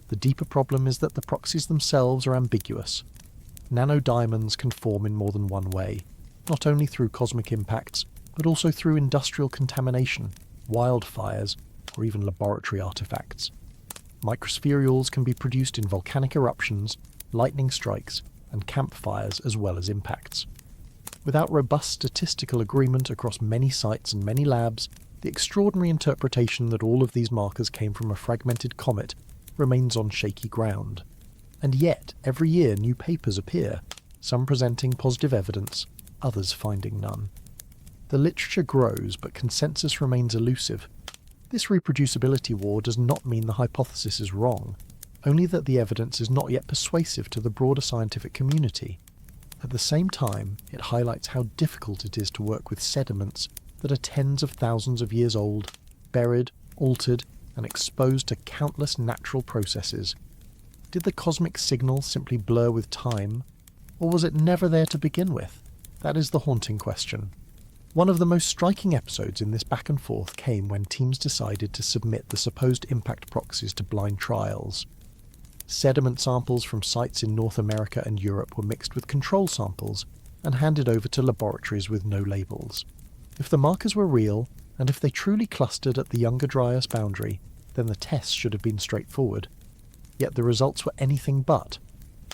The deeper problem is that the proxies themselves are ambiguous. Nano-diamonds can form in more than one way, not only through cosmic impacts, but also through industrial contamination, wildfires, or even laboratory artifacts. Microspherules can be produced in volcanic eruptions, lightning strikes, and campfires as well as impacts. Without robust statistical agreement across many sites and many labs, the extraordinary interpretation that all of these markers came from a fragmented comet remains on shaky ground. And yet, every year new papers appear, some presenting positive evidence, others finding none. The literature grows, but consensus remains elusive. This reproducibility war does not mean the hypothesis is wrong, only that the evidence is not yet persuasive to the broader scientific community. At the same time, it highlights how difficult it is to work with sediments that are tens of thousands of years old, buried, altered, and exposed to countless natural processes. Did the cosmic signal simply blur with time, or was it never there to begin with? That is the haunting question. One of the most striking episodes in this back and forth came when teams decided to submit the supposed impact proxies to blind trials. Sediment samples from sites in North America and Europe were mixed with control samples and handed over to laboratories with no labels. If the markers were real, and if they truly clustered at the Younger Dryas boundary, then the tests should have been straightforward. Yet the results were anything but.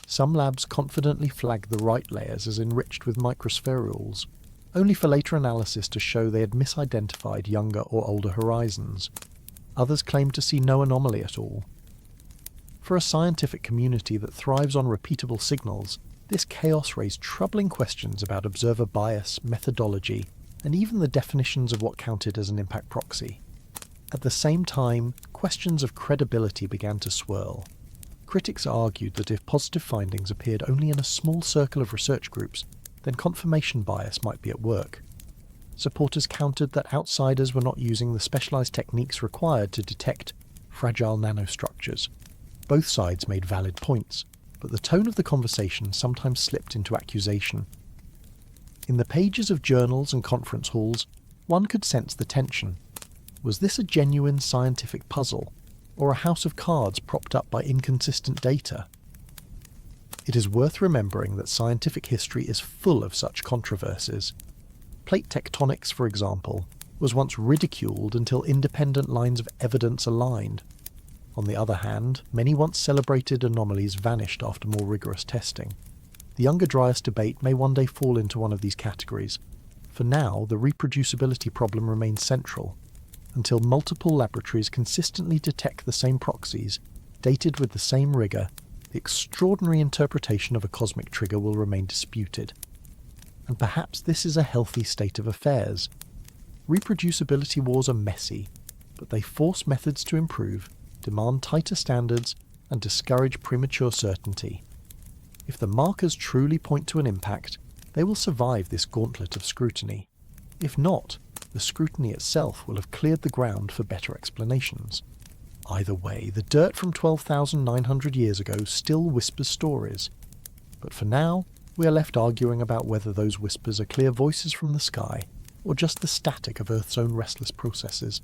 Some labs confidently flagged the right layers as enriched with microspherules, only for later analysis to show they had misidentified younger or older horizons. Others claimed to see no anomaly at all. For a scientific community that thrives on repeatable signals, this chaos raised troubling questions about observer bias, methodology, and even the definitions of what counted as an impact proxy. At the same time, questions of credibility began to swirl. Critics argued that if positive findings appeared only in a small circle of research groups, then confirmation bias might be at work. Supporters countered that outsiders were not using the specialized techniques required to detect fragile nanostructures. Both sides made valid points, but the tone of the conversation sometimes slipped into accusation. In the pages of journals and conference halls, one could sense the tension. Was this a genuine scientific puzzle, or a house of cards propped up by inconsistent data? It is worth remembering that scientific history is full of such controversies. Plate tectonics, for example, was once ridiculed until independent lines of evidence aligned. On the other hand, many once celebrated anomalies vanished after more rigorous testing. The Younger Dryas debate may one day fall into one of these categories. For now, the reproducibility problem remains central. Until multiple laboratories consistently detect the same proxies, dated with the same rigour, the extraordinary interpretation of a cosmic trigger will remain disputed. and perhaps this is a healthy state of affairs. Reproducibility wars are messy, but they force methods to improve, demand tighter standards, and discourage premature certainty. If the markers truly point to an impact, they will survive this gauntlet of scrutiny. If not, the scrutiny itself will have cleared the ground for better explanations. Either way, the dirt from 12,900 years ago still whispers stories. But for now, we are left arguing about whether those whispers are clear voices from the sky, or just the static of Earth's own restless processes.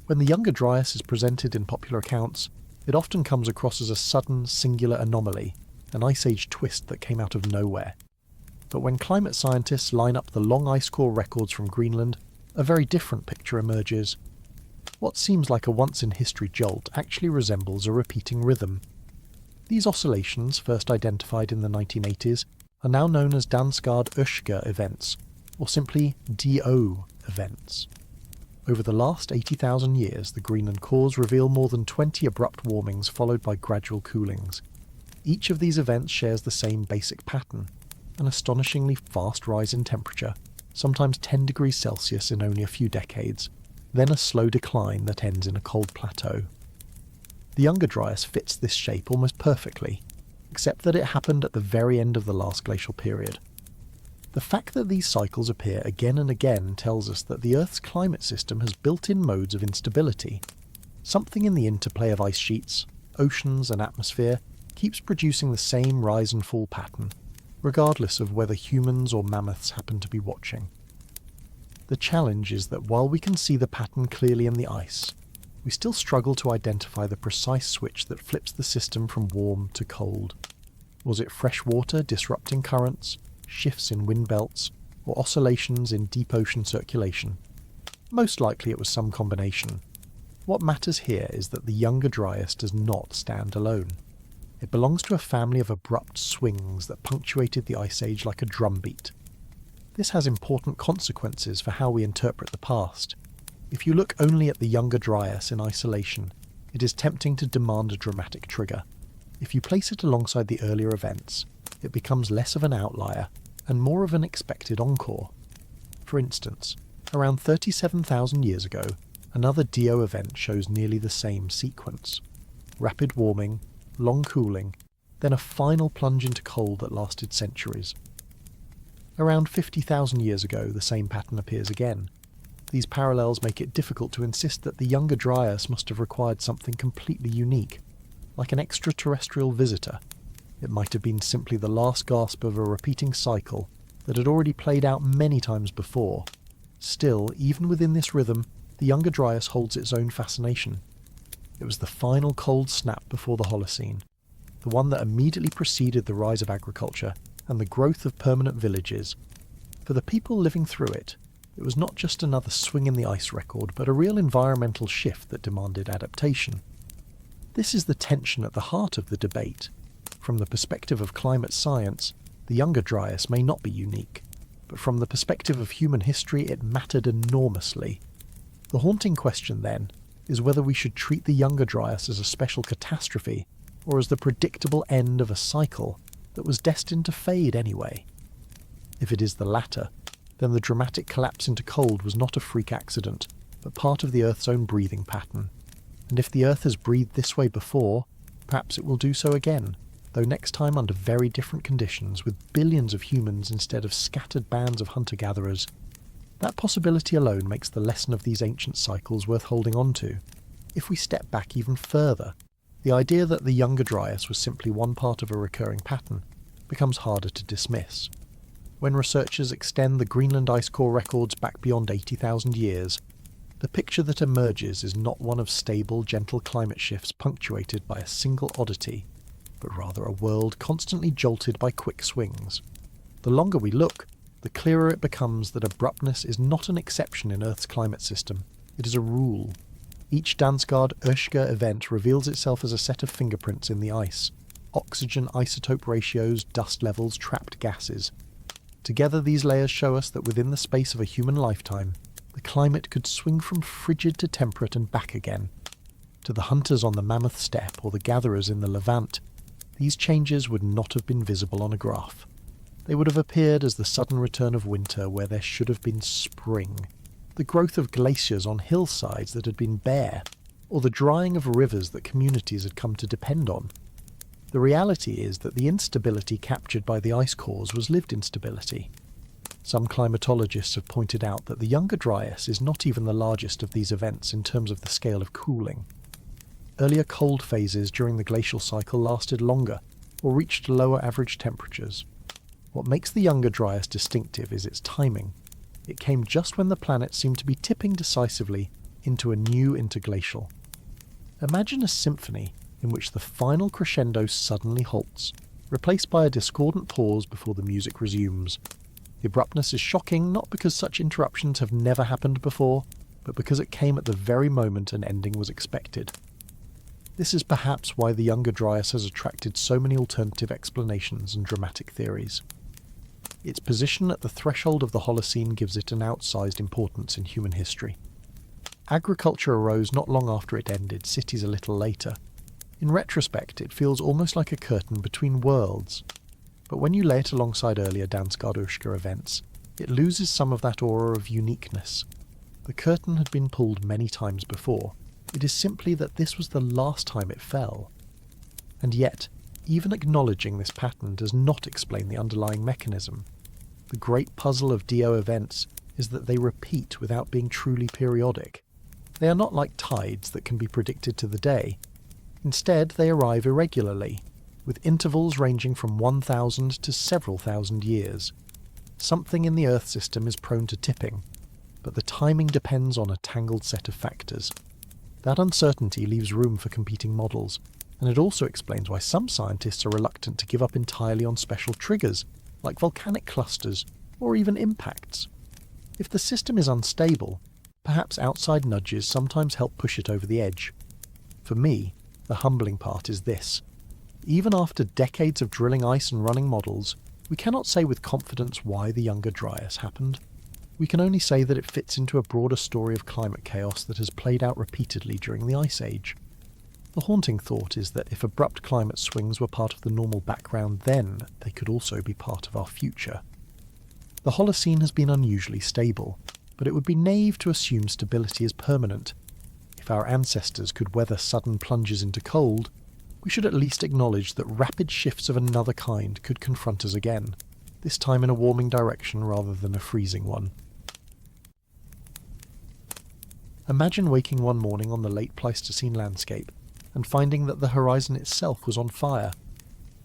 When the Younger Dryas is presented in popular accounts, it often comes across as a sudden, singular anomaly, an ice age twist that came out of nowhere. But when climate scientists line up the long ice core records from Greenland, a very different picture emerges. What seems like a once-in-history jolt actually resembles a repeating rhythm. These oscillations, first identified in the 1980s, are now known as Dansgaard-Oeschger events, or simply DO events. Over the last 80,000 years, the Greenland cores reveal more than 20 abrupt warmings followed by gradual coolings. Each of these events shares the same basic pattern, an astonishingly fast rise in temperature, sometimes 10 degrees Celsius in only a few decades, then a slow decline that ends in a cold plateau. The Younger Dryas fits this shape almost perfectly, except that it happened at the very end of the last glacial period. The fact that these cycles appear again and again tells us that the Earth's climate system has built-in modes of instability. Something in the interplay of ice sheets, oceans and atmosphere keeps producing the same rise and fall pattern, regardless of whether humans or mammoths happen to be watching. The challenge is that while we can see the pattern clearly in the ice, we still struggle to identify the precise switch that flips the system from warm to cold. Was it fresh water disrupting currents, shifts in wind belts, or oscillations in deep ocean circulation? Most likely it was some combination. What matters here is that the Younger Dryas does not stand alone. It belongs to a family of abrupt swings that punctuated the Ice Age like a drumbeat. This has important consequences for how we interpret the past. If you look only at the Younger Dryas in isolation, it is tempting to demand a dramatic trigger. If you place it alongside the earlier events, it becomes less of an outlier and more of an expected encore. For instance, around 37,000 years ago, another DO event shows nearly the same sequence. Rapid warming, long cooling, then a final plunge into cold that lasted centuries. Around 50,000 years ago, the same pattern appears again. These parallels make it difficult to insist that the Younger Dryas must have required something completely unique, like an extraterrestrial visitor. It might have been simply the last gasp of a repeating cycle that had already played out many times before. Still, even within this rhythm, the Younger Dryas holds its own fascination. It was the final cold snap before the Holocene, the one that immediately preceded the rise of agriculture and the growth of permanent villages. For the people living through it, it was not just another swing in the ice record, but a real environmental shift that demanded adaptation. This is the tension at the heart of the debate. From the perspective of climate science, the Younger Dryas may not be unique, but from the perspective of human history it mattered enormously. The haunting question, then, is whether we should treat the Younger Dryas as a special catastrophe, or as the predictable end of a cycle that was destined to fade anyway. If it is the latter, then the dramatic collapse into cold was not a freak accident, but part of the Earth's own breathing pattern. And if the Earth has breathed this way before, perhaps it will do so again, though next time under very different conditions, with billions of humans instead of scattered bands of hunter-gatherers. That possibility alone makes the lesson of these ancient cycles worth holding on to. If we step back even further, the idea that the Younger Dryas was simply one part of a recurring pattern becomes harder to dismiss. When researchers extend the Greenland ice core records back beyond 80,000 years, the picture that emerges is not one of stable, gentle climate shifts punctuated by a single oddity, but rather a world constantly jolted by quick swings. The longer we look, the clearer it becomes that abruptness is not an exception in Earth's climate system, it is a rule. Each Dansgaard-Oeschger event reveals itself as a set of fingerprints in the ice: oxygen isotope ratios, dust levels, trapped gases. Together these layers show us that within the space of a human lifetime, the climate could swing from frigid to temperate and back again. To the hunters on the Mammoth steppe or the gatherers in the Levant, these changes would not have been visible on a graph. They would have appeared as the sudden return of winter where there should have been spring, the growth of glaciers on hillsides that had been bare, or the drying of rivers that communities had come to depend on. The reality is that the instability captured by the ice cores was lived instability. Some climatologists have pointed out that the Younger Dryas is not even the largest of these events in terms of the scale of cooling. Earlier cold phases during the glacial cycle lasted longer, or reached lower average temperatures. What makes the Younger Dryas distinctive is its timing. It came just when the planet seemed to be tipping decisively into a new interglacial. Imagine a symphony in which the final crescendo suddenly halts, replaced by a discordant pause before the music resumes. The abruptness is shocking not because such interruptions have never happened before, but because it came at the very moment an ending was expected. This is perhaps why the Younger Dryas has attracted so many alternative explanations and dramatic theories. Its position at the threshold of the Holocene gives it an outsized importance in human history. Agriculture arose not long after it ended, cities a little later. In retrospect, it feels almost like a curtain between worlds. But when you lay it alongside earlier Danskar events, it loses some of that aura of uniqueness. The curtain had been pulled many times before. It is simply that this was the last time it fell. And yet, even acknowledging this pattern does not explain the underlying mechanism. The great puzzle of DO events is that they repeat without being truly periodic. They are not like tides that can be predicted to the day. Instead, they arrive irregularly, with intervals ranging from 1,000 to several thousand years. Something in the Earth system is prone to tipping, but the timing depends on a tangled set of factors. That uncertainty leaves room for competing models, and it also explains why some scientists are reluctant to give up entirely on special triggers, like volcanic clusters or even impacts. If the system is unstable, perhaps outside nudges sometimes help push it over the edge. For me, the humbling part is this. Even after decades of drilling ice and running models, we cannot say with confidence why the Younger Dryas happened. We can only say that it fits into a broader story of climate chaos that has played out repeatedly during the Ice Age. The haunting thought is that if abrupt climate swings were part of the normal background then, they could also be part of our future. The Holocene has been unusually stable, but it would be naive to assume stability is permanent. If our ancestors could weather sudden plunges into cold, we should at least acknowledge that rapid shifts of another kind could confront us again, this time in a warming direction rather than a freezing one. Imagine waking one morning on the late Pleistocene landscape and finding that the horizon itself was on fire.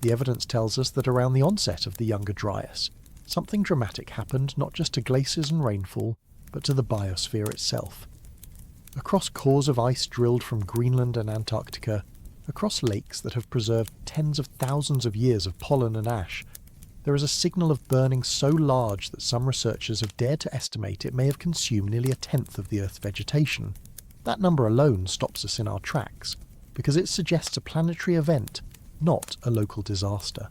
The evidence tells us that around the onset of the Younger Dryas, something dramatic happened not just to glaciers and rainfall, but to the biosphere itself. Across cores of ice drilled from Greenland and Antarctica, across lakes that have preserved tens of thousands of years of pollen and ash, there is a signal of burning so large that some researchers have dared to estimate it may have consumed nearly a tenth of the Earth's vegetation. That number alone stops us in our tracks, because it suggests a planetary event, not a local disaster.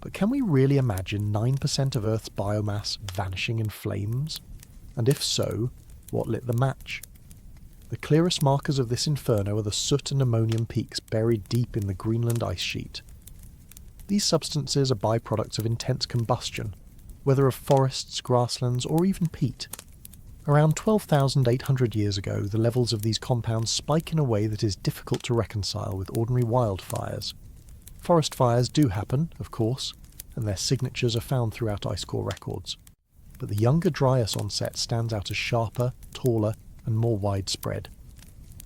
But can we really imagine 9% of Earth's biomass vanishing in flames? And if so, what lit the match? The clearest markers of this inferno are the soot and ammonium peaks buried deep in the Greenland ice sheet. These substances are byproducts of intense combustion, whether of forests, grasslands, or even peat. Around 12,800 years ago, the levels of these compounds spike in a way that is difficult to reconcile with ordinary wildfires. Forest fires do happen, of course, and their signatures are found throughout ice core records. But the Younger Dryas onset stands out as sharper, taller, and more widespread.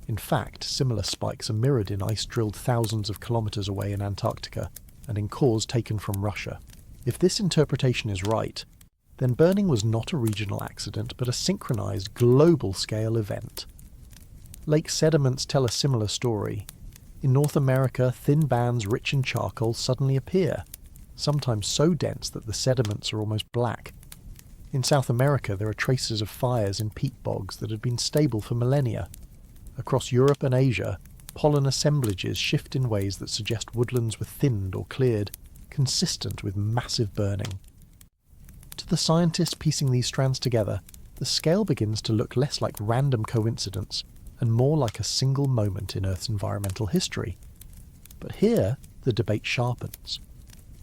In fact, similar spikes are mirrored in ice drilled thousands of kilometres away in Antarctica, and in cores taken from Russia. If this interpretation is right, then burning was not a regional accident but a synchronized global-scale event. Lake sediments tell a similar story. In North America, thin bands rich in charcoal suddenly appear, sometimes so dense that the sediments are almost black. In South America, there are traces of fires in peat bogs that had been stable for millennia. Across Europe and Asia, pollen assemblages shift in ways that suggest woodlands were thinned or cleared, consistent with massive burning. To the scientist piecing these strands together, the scale begins to look less like random coincidence and more like a single moment in Earth's environmental history. But here, the debate sharpens.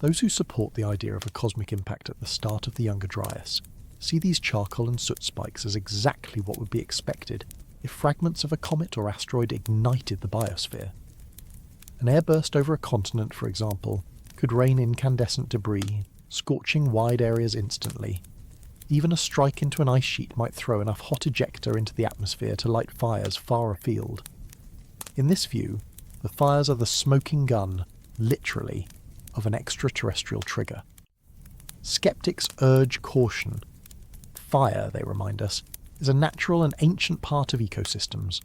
Those who support the idea of a cosmic impact at the start of the Younger Dryas see these charcoal and soot spikes as exactly what would be expected if fragments of a comet or asteroid ignited the biosphere. An airburst over a continent, for example, could rain incandescent debris, scorching wide areas instantly. Even a strike into an ice sheet might throw enough hot ejecta into the atmosphere to light fires far afield. In this view, the fires are the smoking gun, literally, of an extraterrestrial trigger. Skeptics urge caution. Fire, they remind us, is a natural and ancient part of ecosystems.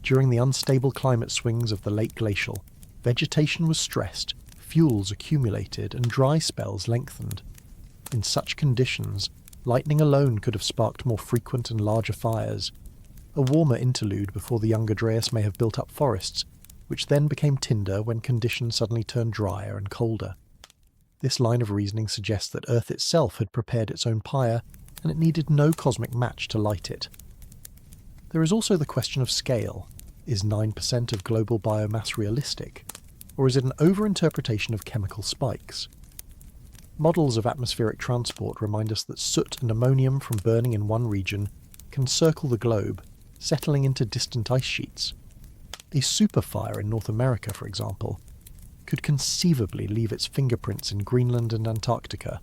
During the unstable climate swings of the late glacial, vegetation was stressed, fuels accumulated, and dry spells lengthened. In such conditions, lightning alone could have sparked more frequent and larger fires. A warmer interlude before the Younger Dryas may have built up forests, which then became tinder when conditions suddenly turned drier and colder. This line of reasoning suggests that Earth itself had prepared its own pyre, and it needed no cosmic match to light it. There is also the question of scale. Is 9% of global biomass realistic? Or is it an overinterpretation of chemical spikes? Models of atmospheric transport remind us that soot and ammonium from burning in one region can circle the globe, settling into distant ice sheets. A superfire in North America, for example, could conceivably leave its fingerprints in Greenland and Antarctica.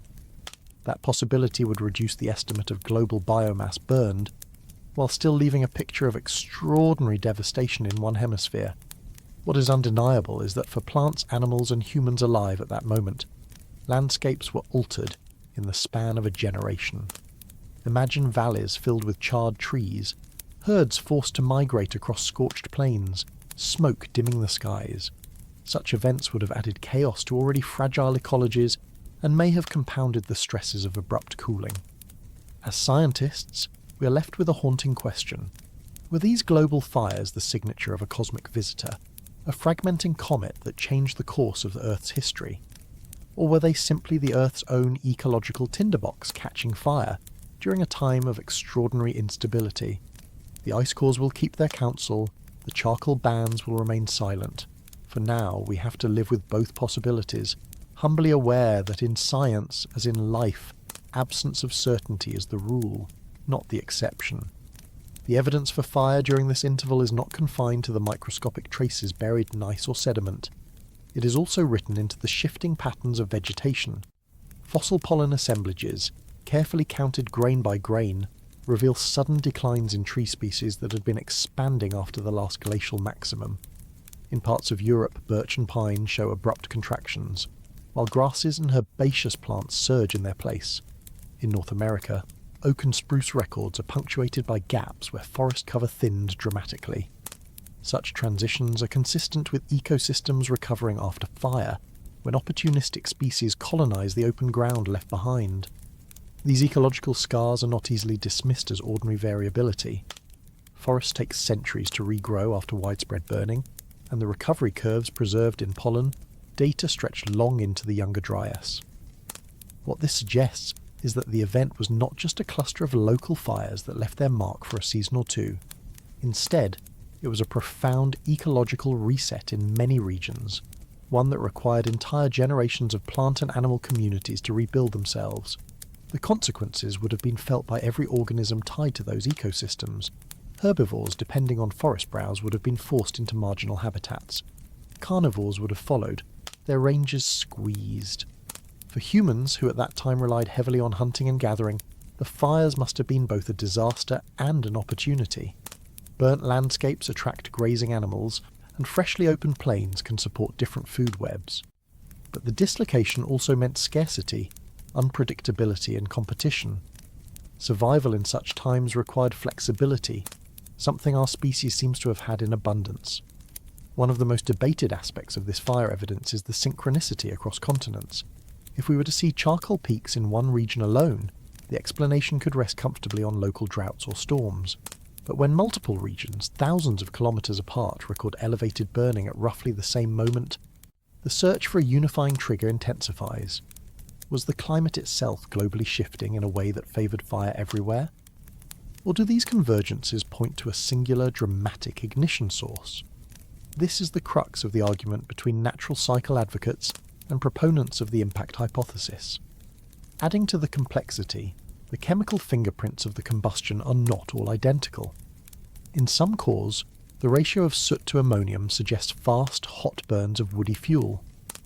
That possibility would reduce the estimate of global biomass burned, while still leaving a picture of extraordinary devastation in one hemisphere. What is undeniable is that for plants, animals, and humans alive at that moment, landscapes were altered in the span of a generation. Imagine valleys filled with charred trees, herds forced to migrate across scorched plains, smoke dimming the skies. Such events would have added chaos to already fragile ecologies and may have compounded the stresses of abrupt cooling. As scientists, we are left with a haunting question. Were these global fires the signature of a cosmic visitor, a fragmenting comet that changed the course of the Earth's history? Or were they simply the Earth's own ecological tinderbox catching fire during a time of extraordinary instability? The ice cores will keep their counsel, the charcoal bands will remain silent. For now, we have to live with both possibilities, humbly aware that in science, as in life, absence of certainty is the rule, not the exception. The evidence for fire during this interval is not confined to the microscopic traces buried in ice or sediment. It is also written into the shifting patterns of vegetation. Fossil pollen assemblages, carefully counted grain by grain, reveal sudden declines in tree species that had been expanding after the last glacial maximum. In parts of Europe, birch and pine show abrupt contractions, while grasses and herbaceous plants surge in their place. In North America, oak and spruce records are punctuated by gaps where forest cover thinned dramatically. Such transitions are consistent with ecosystems recovering after fire, when opportunistic species colonize the open ground left behind. These ecological scars are not easily dismissed as ordinary variability. Forests take centuries to regrow after widespread burning, and the recovery curves preserved in pollen data stretch long into the Younger Dryas. What this suggests is that the event was not just a cluster of local fires that left their mark for a season or two. Instead, it was a profound ecological reset in many regions, one that required entire generations of plant and animal communities to rebuild themselves. The consequences would have been felt by every organism tied to those ecosystems. Herbivores depending on forest browse would have been forced into marginal habitats. Carnivores would have followed, their ranges squeezed. For humans, who at that time relied heavily on hunting and gathering, the fires must have been both a disaster and an opportunity. Burnt landscapes attract grazing animals, and freshly opened plains can support different food webs. But the dislocation also meant scarcity, unpredictability and competition. Survival in such times required flexibility, something our species seems to have had in abundance. One of the most debated aspects of this fire evidence is the synchronicity across continents. If we were to see charcoal peaks in one region alone, the explanation could rest comfortably on local droughts or storms. But when multiple regions, thousands of kilometres apart, record elevated burning at roughly the same moment, the search for a unifying trigger intensifies. Was the climate itself globally shifting in a way that favoured fire everywhere? Or do these convergences point to a singular, dramatic ignition source? This is the crux of the argument between natural cycle advocates and proponents of the impact hypothesis. Adding to the complexity, the chemical fingerprints of the combustion are not all identical. In some cores, the ratio of soot to ammonium suggests fast, hot burns of woody fuel.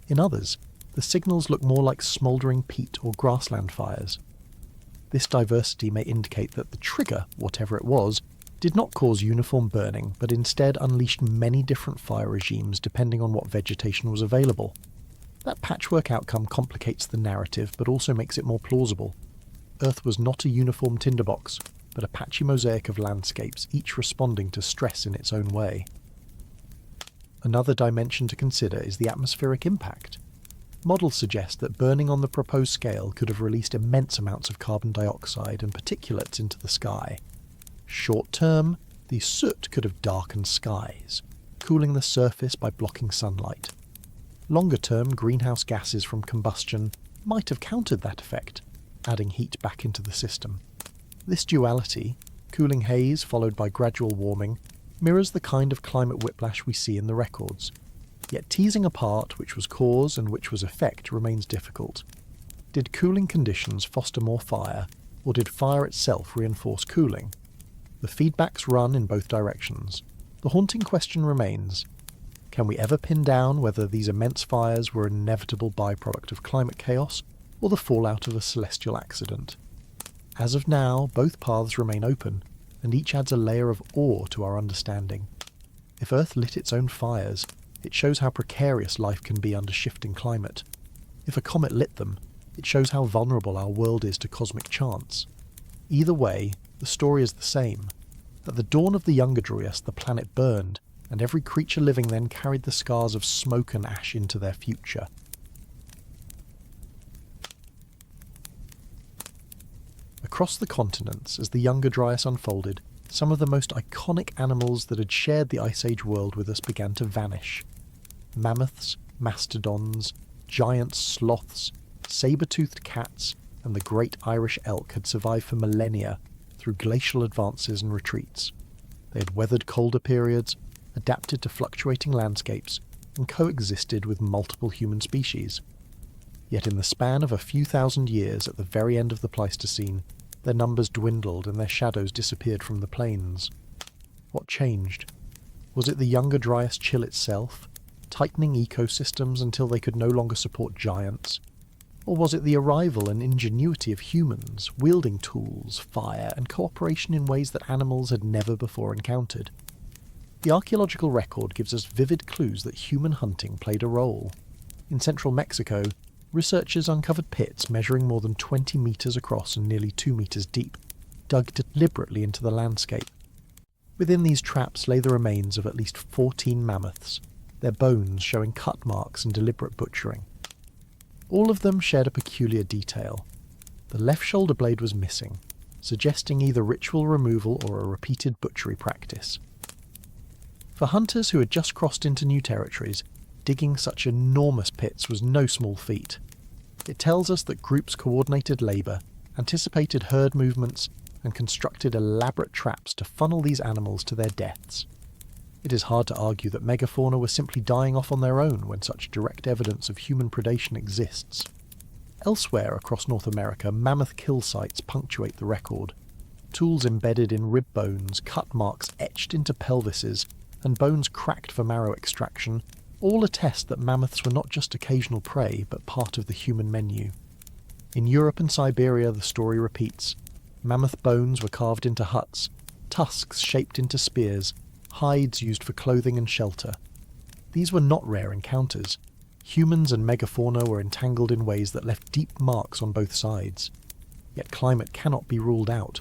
In others, the signals look more like smouldering peat or grassland fires. This diversity may indicate that the trigger, whatever it was, did not cause uniform burning, but instead unleashed many different fire regimes depending on what vegetation was available. That patchwork outcome complicates the narrative, but also makes it more plausible. Earth was not a uniform tinderbox, but a patchy mosaic of landscapes, each responding to stress in its own way. Another dimension to consider is the atmospheric impact. Models suggest that burning on the proposed scale could have released immense amounts of carbon dioxide and particulates into the sky. Short term, the soot could have darkened skies, cooling the surface by blocking sunlight. Longer term, greenhouse gases from combustion might have countered that effect, adding heat back into the system. This duality, cooling haze followed by gradual warming, mirrors the kind of climate whiplash we see in the records. Yet teasing apart which was cause and which was effect remains difficult. Did cooling conditions foster more fire, or did fire itself reinforce cooling? The feedbacks run in both directions. The haunting question remains: can we ever pin down whether these immense fires were an inevitable byproduct of climate chaos, or the fallout of a celestial accident? As of now, both paths remain open, and each adds a layer of awe to our understanding. If Earth lit its own fires, it shows how precarious life can be under shifting climate. If a comet lit them, it shows how vulnerable our world is to cosmic chance. Either way, the story is the same. At the dawn of the Younger Dryas, the planet burned, and every creature living then carried the scars of smoke and ash into their future. Across the continents, as the Younger Dryas unfolded, some of the most iconic animals that had shared the Ice Age world with us began to vanish. Mammoths, mastodons, giant sloths, saber-toothed cats, and the great Irish elk had survived for millennia through glacial advances and retreats. They had weathered colder periods, adapted to fluctuating landscapes, and coexisted with multiple human species. Yet in the span of a few thousand years at the very end of the Pleistocene, their numbers dwindled and their shadows disappeared from the plains. What changed? Was it the Younger Dryas chill itself, tightening ecosystems until they could no longer support giants? Or was it the arrival and ingenuity of humans, wielding tools, fire, and cooperation in ways that animals had never before encountered? The archaeological record gives us vivid clues that human hunting played a role. In central Mexico, researchers uncovered pits measuring more than 20 metres across and nearly 2 metres deep, dug deliberately into the landscape. Within these traps lay the remains of at least 14 mammoths, their bones showing cut marks and deliberate butchering. All of them shared a peculiar detail. The left shoulder blade was missing, suggesting either ritual removal or a repeated butchery practice. For hunters who had just crossed into new territories, digging such enormous pits was no small feat. It tells us that groups coordinated labour, anticipated herd movements, and constructed elaborate traps to funnel these animals to their deaths. It is hard to argue that megafauna were simply dying off on their own when such direct evidence of human predation exists. Elsewhere across North America, mammoth kill sites punctuate the record. Tools embedded in rib bones, cut marks etched into pelvises, and bones cracked for marrow extraction all attest that mammoths were not just occasional prey, but part of the human menu. In Europe and Siberia, the story repeats. Mammoth bones were carved into huts, tusks shaped into spears, hides used for clothing and shelter. These were not rare encounters. Humans and megafauna were entangled in ways that left deep marks on both sides. Yet climate cannot be ruled out.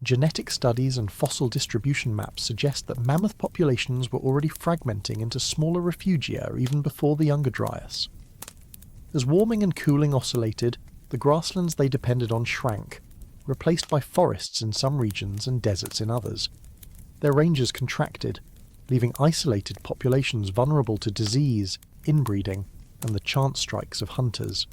Genetic studies and fossil distribution maps suggest that mammoth populations were already fragmenting into smaller refugia even before the Younger Dryas. As warming and cooling oscillated, the grasslands they depended on shrank, replaced by forests in some regions and deserts in others. Their ranges contracted, leaving isolated populations vulnerable to disease, inbreeding, and the chance strikes of hunters.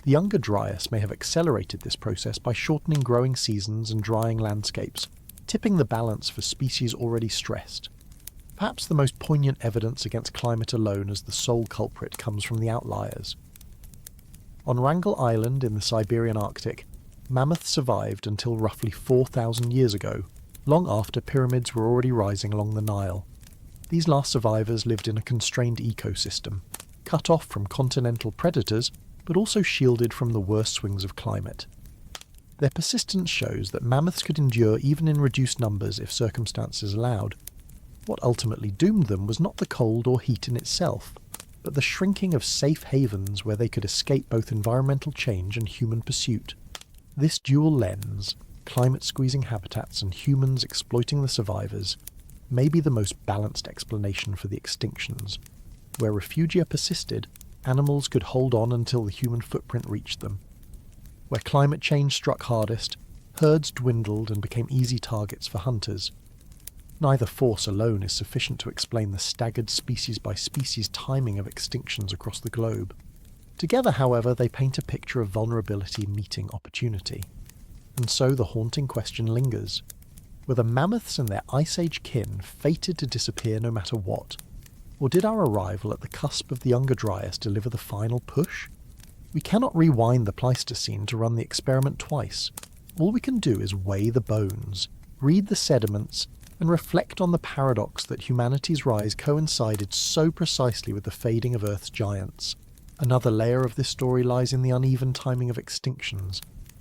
The Younger Dryas may have accelerated this process by shortening growing seasons and drying landscapes, tipping the balance for species already stressed. Perhaps the most poignant evidence against climate alone as the sole culprit comes from the outliers. On Wrangel Island in the Siberian Arctic, mammoths survived until roughly 4,000 years ago, long after pyramids were already rising along the Nile. These last survivors lived in a constrained ecosystem, cut off from continental predators, but also shielded from the worst swings of climate. Their persistence shows that mammoths could endure even in reduced numbers if circumstances allowed. What ultimately doomed them was not the cold or heat in itself, but the shrinking of safe havens where they could escape both environmental change and human pursuit. This dual lens, climate-squeezing habitats and humans exploiting the survivors, may be the most balanced explanation for the extinctions. Where refugia persisted, animals could hold on until the human footprint reached them. Where climate change struck hardest, herds dwindled and became easy targets for hunters. Neither force alone is sufficient to explain the staggered species-by-species timing of extinctions across the globe. Together, however, they paint a picture of vulnerability meeting opportunity. And so the haunting question lingers. Were the mammoths and their Ice Age kin fated to disappear no matter what? Or did our arrival at the cusp of the Younger Dryas deliver the final push? We cannot rewind the Pleistocene to run the experiment twice. All we can do is weigh the bones, read the sediments, and reflect on the paradox that humanity's rise coincided so precisely with the fading of Earth's giants. Another layer of this story lies in the uneven timing of extinctions.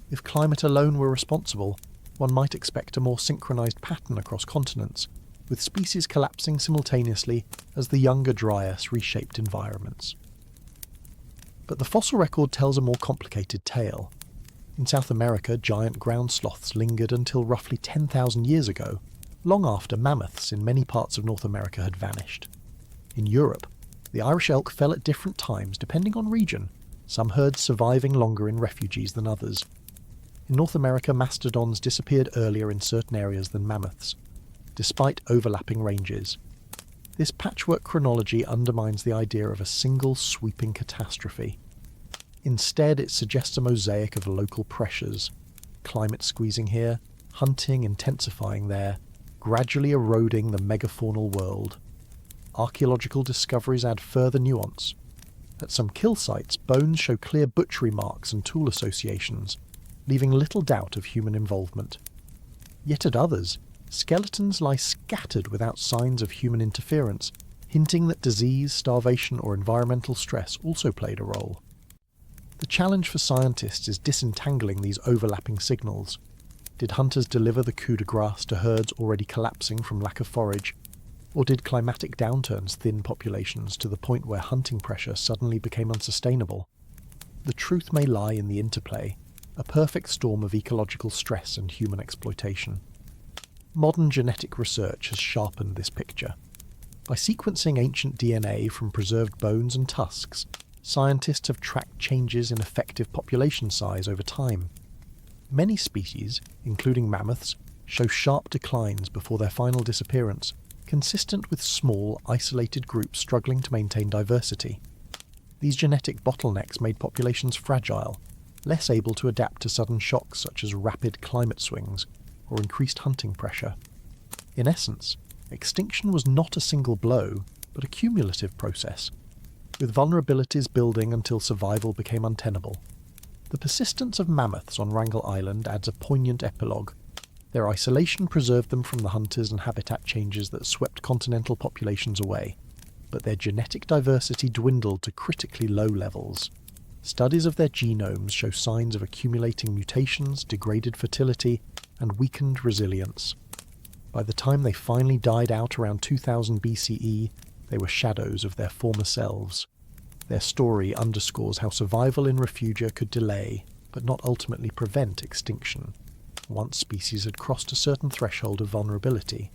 If climate alone were responsible, one might expect a more synchronized pattern across continents, with species collapsing simultaneously as the Younger Dryas reshaped environments. But the fossil record tells a more complicated tale. In South America, giant ground sloths lingered until roughly 10,000 years ago, long after mammoths in many parts of North America had vanished. In Europe, the Irish elk fell at different times depending on region, some herds surviving longer in refuges than others. In North America, mastodons disappeared earlier in certain areas than mammoths, despite overlapping ranges. This patchwork chronology undermines the idea of a single sweeping catastrophe. Instead, it suggests a mosaic of local pressures, climate squeezing here, hunting intensifying there, gradually eroding the megafaunal world. Archaeological discoveries add further nuance. At some kill sites, bones show clear butchery marks and tool associations, leaving little doubt of human involvement. Yet at others, skeletons lie scattered without signs of human interference, hinting that disease, starvation, or environmental stress also played a role. The challenge for scientists is disentangling these overlapping signals. Did hunters deliver the coup de grace to herds already collapsing from lack of forage? Or did climatic downturns thin populations to the point where hunting pressure suddenly became unsustainable? The truth may lie in the interplay, a perfect storm of ecological stress and human exploitation. Modern genetic research has sharpened this picture. By sequencing ancient DNA from preserved bones and tusks, scientists have tracked changes in effective population size over time. Many species, including mammoths, show sharp declines before their final disappearance, consistent with small, isolated groups struggling to maintain diversity. These genetic bottlenecks made populations fragile, less able to adapt to sudden shocks such as rapid climate swings or increased hunting pressure. In essence, extinction was not a single blow, but a cumulative process, with vulnerabilities building until survival became untenable. The persistence of mammoths on Wrangel Island adds a poignant epilogue. Their isolation preserved them from the hunters and habitat changes that swept continental populations away, but their genetic diversity dwindled to critically low levels. Studies of their genomes show signs of accumulating mutations, degraded fertility, and weakened resilience. By the time they finally died out around 2000 BCE, they were shadows of their former selves. Their story underscores how survival in refugia could delay, but not ultimately prevent extinction, once species had crossed a certain threshold of vulnerability.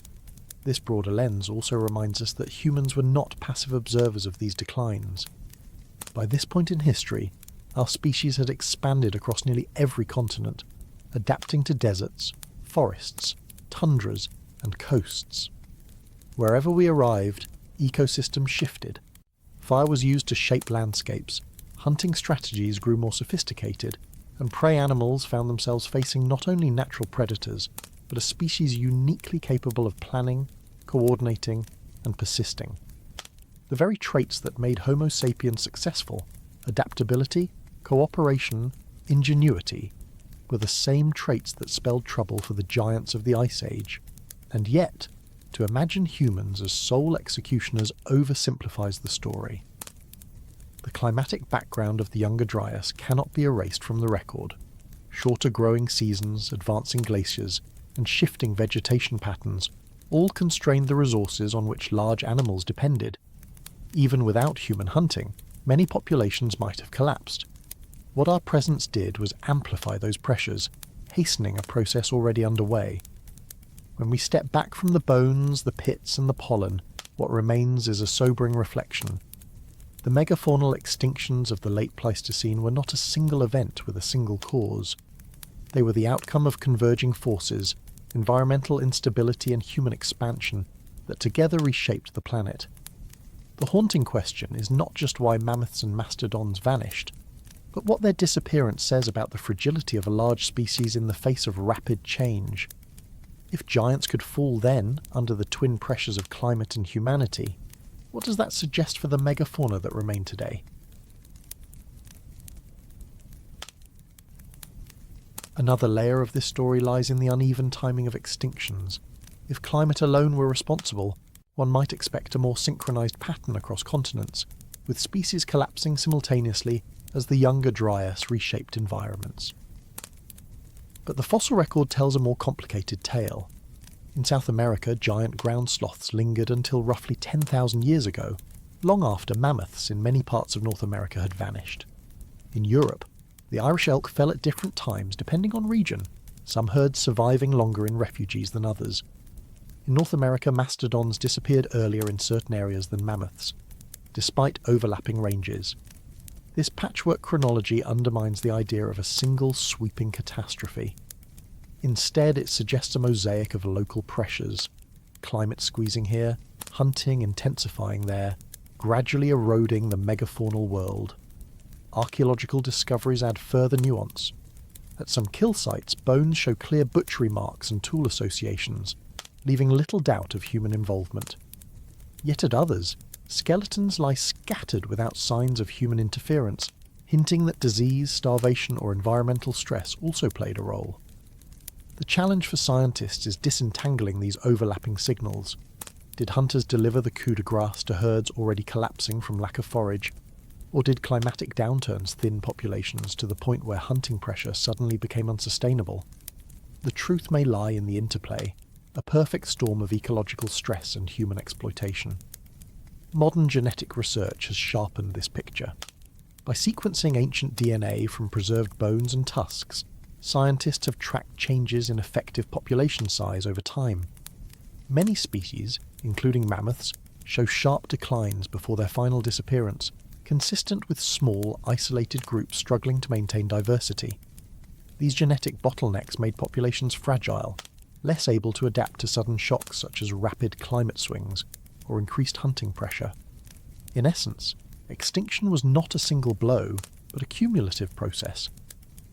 This broader lens also reminds us that humans were not passive observers of these declines. By this point in history, our species had expanded across nearly every continent, adapting to deserts, forests, tundras, and coasts. Wherever we arrived, ecosystems shifted. Fire was used to shape landscapes, hunting strategies grew more sophisticated, and prey animals found themselves facing not only natural predators, but a species uniquely capable of planning, coordinating, and persisting. The very traits that made Homo sapiens successful, adaptability, cooperation, ingenuity, were the same traits that spelled trouble for the giants of the Ice Age. And yet, to imagine humans as sole executioners oversimplifies the story. The climatic background of the Younger Dryas cannot be erased from the record. Shorter growing seasons, advancing glaciers, and shifting vegetation patterns all constrained the resources on which large animals depended. Even without human hunting, many populations might have collapsed. What our presence did was amplify those pressures, hastening a process already underway. When we step back from the bones, the pits, and the pollen, what remains is a sobering reflection. The megafaunal extinctions of the late Pleistocene were not a single event with a single cause. They were the outcome of converging forces, environmental instability and human expansion, that together reshaped the planet. The haunting question is not just why mammoths and mastodons vanished, but what their disappearance says about the fragility of a large species in the face of rapid change. If giants could fall then, under the twin pressures of climate and humanity, what does that suggest for the megafauna that remain today? Another layer of this story lies in the uneven timing of extinctions. If climate alone were responsible, one might expect a more synchronized pattern across continents, with species collapsing simultaneously as the Younger Dryas reshaped environments. But the fossil record tells a more complicated tale. In South America, giant ground sloths lingered until roughly 10,000 years ago, long after mammoths in many parts of North America had vanished. In Europe, the Irish elk fell at different times depending on region, some herds surviving longer in refuges than others. In North America, mastodons disappeared earlier in certain areas than mammoths, despite overlapping ranges. This patchwork chronology undermines the idea of a single sweeping catastrophe. Instead, it suggests a mosaic of local pressures, climate squeezing here, hunting intensifying there, gradually eroding the megafaunal world. Archaeological discoveries add further nuance. At some kill sites, bones show clear butchery marks and tool associations, leaving little doubt of human involvement. Yet at others, skeletons lie scattered without signs of human interference, hinting that disease, starvation, or environmental stress also played a role. The challenge for scientists is disentangling these overlapping signals. Did hunters deliver the coup de grace to herds already collapsing from lack of forage, or did climatic downturns thin populations to the point where hunting pressure suddenly became unsustainable? The truth may lie in the interplay, a perfect storm of ecological stress and human exploitation. Modern genetic research has sharpened this picture. By sequencing ancient DNA from preserved bones and tusks, scientists have tracked changes in effective population size over time. Many species, including mammoths, show sharp declines before their final disappearance, consistent with small, isolated groups struggling to maintain diversity. These genetic bottlenecks made populations fragile, less able to adapt to sudden shocks such as rapid climate swings or increased hunting pressure. In essence, extinction was not a single blow, but a cumulative process,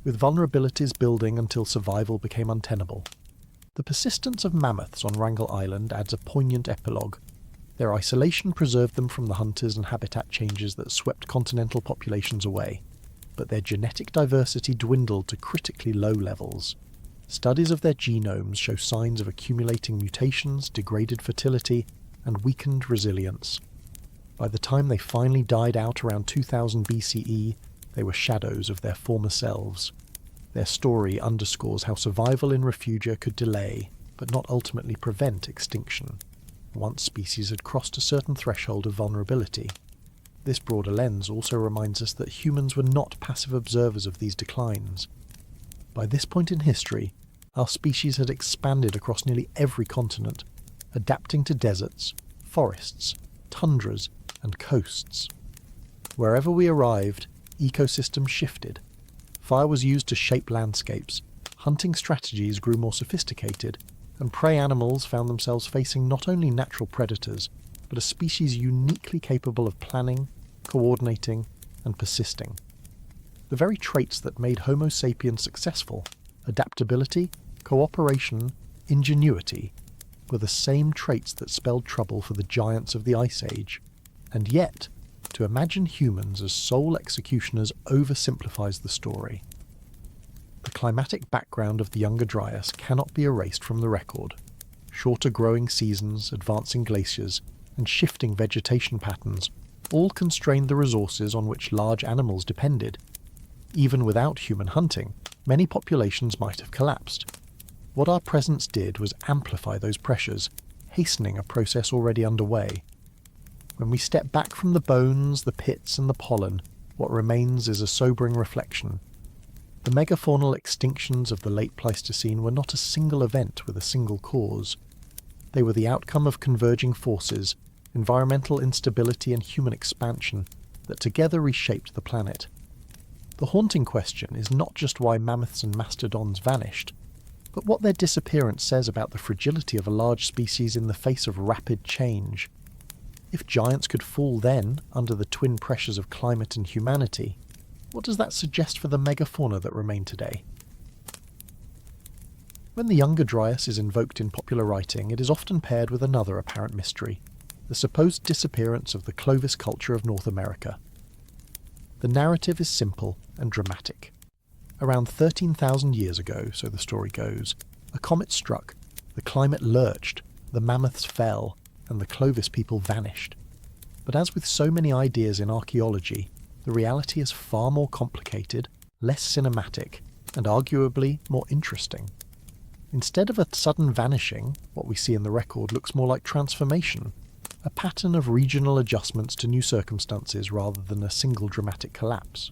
with vulnerabilities building until survival became untenable. The persistence of mammoths on Wrangel Island adds a poignant epilogue. Their isolation preserved them from the hunters and habitat changes that swept continental populations away, but their genetic diversity dwindled to critically low levels. Studies of their genomes show signs of accumulating mutations, degraded fertility, and weakened resilience. By the time they finally died out around 2000 BCE, they were shadows of their former selves. Their story underscores how survival in refugia could delay, but not ultimately prevent extinction, once species had crossed a certain threshold of vulnerability. This broader lens also reminds us that humans were not passive observers of these declines. By this point in history, our species had expanded across nearly every continent, adapting to deserts, forests, tundras, and coasts. Wherever we arrived, ecosystems shifted. Fire was used to shape landscapes, hunting strategies grew more sophisticated, and prey animals found themselves facing not only natural predators, but a species uniquely capable of planning, coordinating, and persisting. The very traits that made Homo sapiens successful, adaptability, cooperation, ingenuity, were the same traits that spelled trouble for the giants of the Ice Age. And yet, to imagine humans as sole executioners oversimplifies the story. The climatic background of the Younger Dryas cannot be erased from the record. Shorter growing seasons, advancing glaciers, and shifting vegetation patterns all constrained the resources on which large animals depended. Even without human hunting, many populations might have collapsed. What our presence did was amplify those pressures, hastening a process already underway. When we step back from the bones, the pits, and the pollen, what remains is a sobering reflection. The megafaunal extinctions of the late Pleistocene were not a single event with a single cause. They were the outcome of converging forces, environmental instability and human expansion, that together reshaped the planet. The haunting question is not just why mammoths and mastodons vanished, but what their disappearance says about the fragility of a large species in the face of rapid change. If giants could fall then, under the twin pressures of climate and humanity, what does that suggest for the megafauna that remain today? When the Younger Dryas is invoked in popular writing, it is often paired with another apparent mystery: the supposed disappearance of the Clovis culture of North America. The narrative is simple and dramatic. Around 13,000 years ago, so the story goes, a comet struck, the climate lurched, the mammoths fell, and the Clovis people vanished. But as with so many ideas in archaeology, the reality is far more complicated, less cinematic, and arguably more interesting. Instead of a sudden vanishing, what we see in the record looks more like transformation, a pattern of regional adjustments to new circumstances rather than a single dramatic collapse.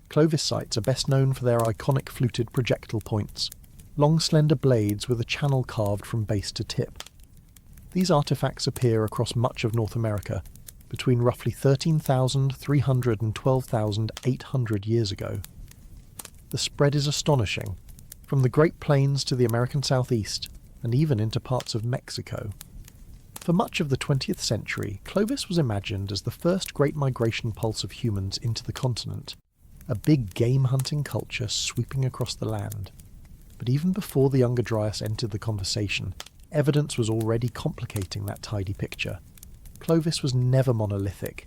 Clovis sites are best known for their iconic fluted projectile points, long slender blades with a channel carved from base to tip. These artifacts appear across much of North America, between roughly 13,300 and 12,800 years ago. The spread is astonishing, from the Great Plains to the American Southeast, and even into parts of Mexico. For much of the 20th century, Clovis was imagined as the first great migration pulse of humans into the continent, a big game-hunting culture sweeping across the land. But even before the Younger Dryas entered the conversation, evidence was already complicating that tidy picture. Clovis was never monolithic.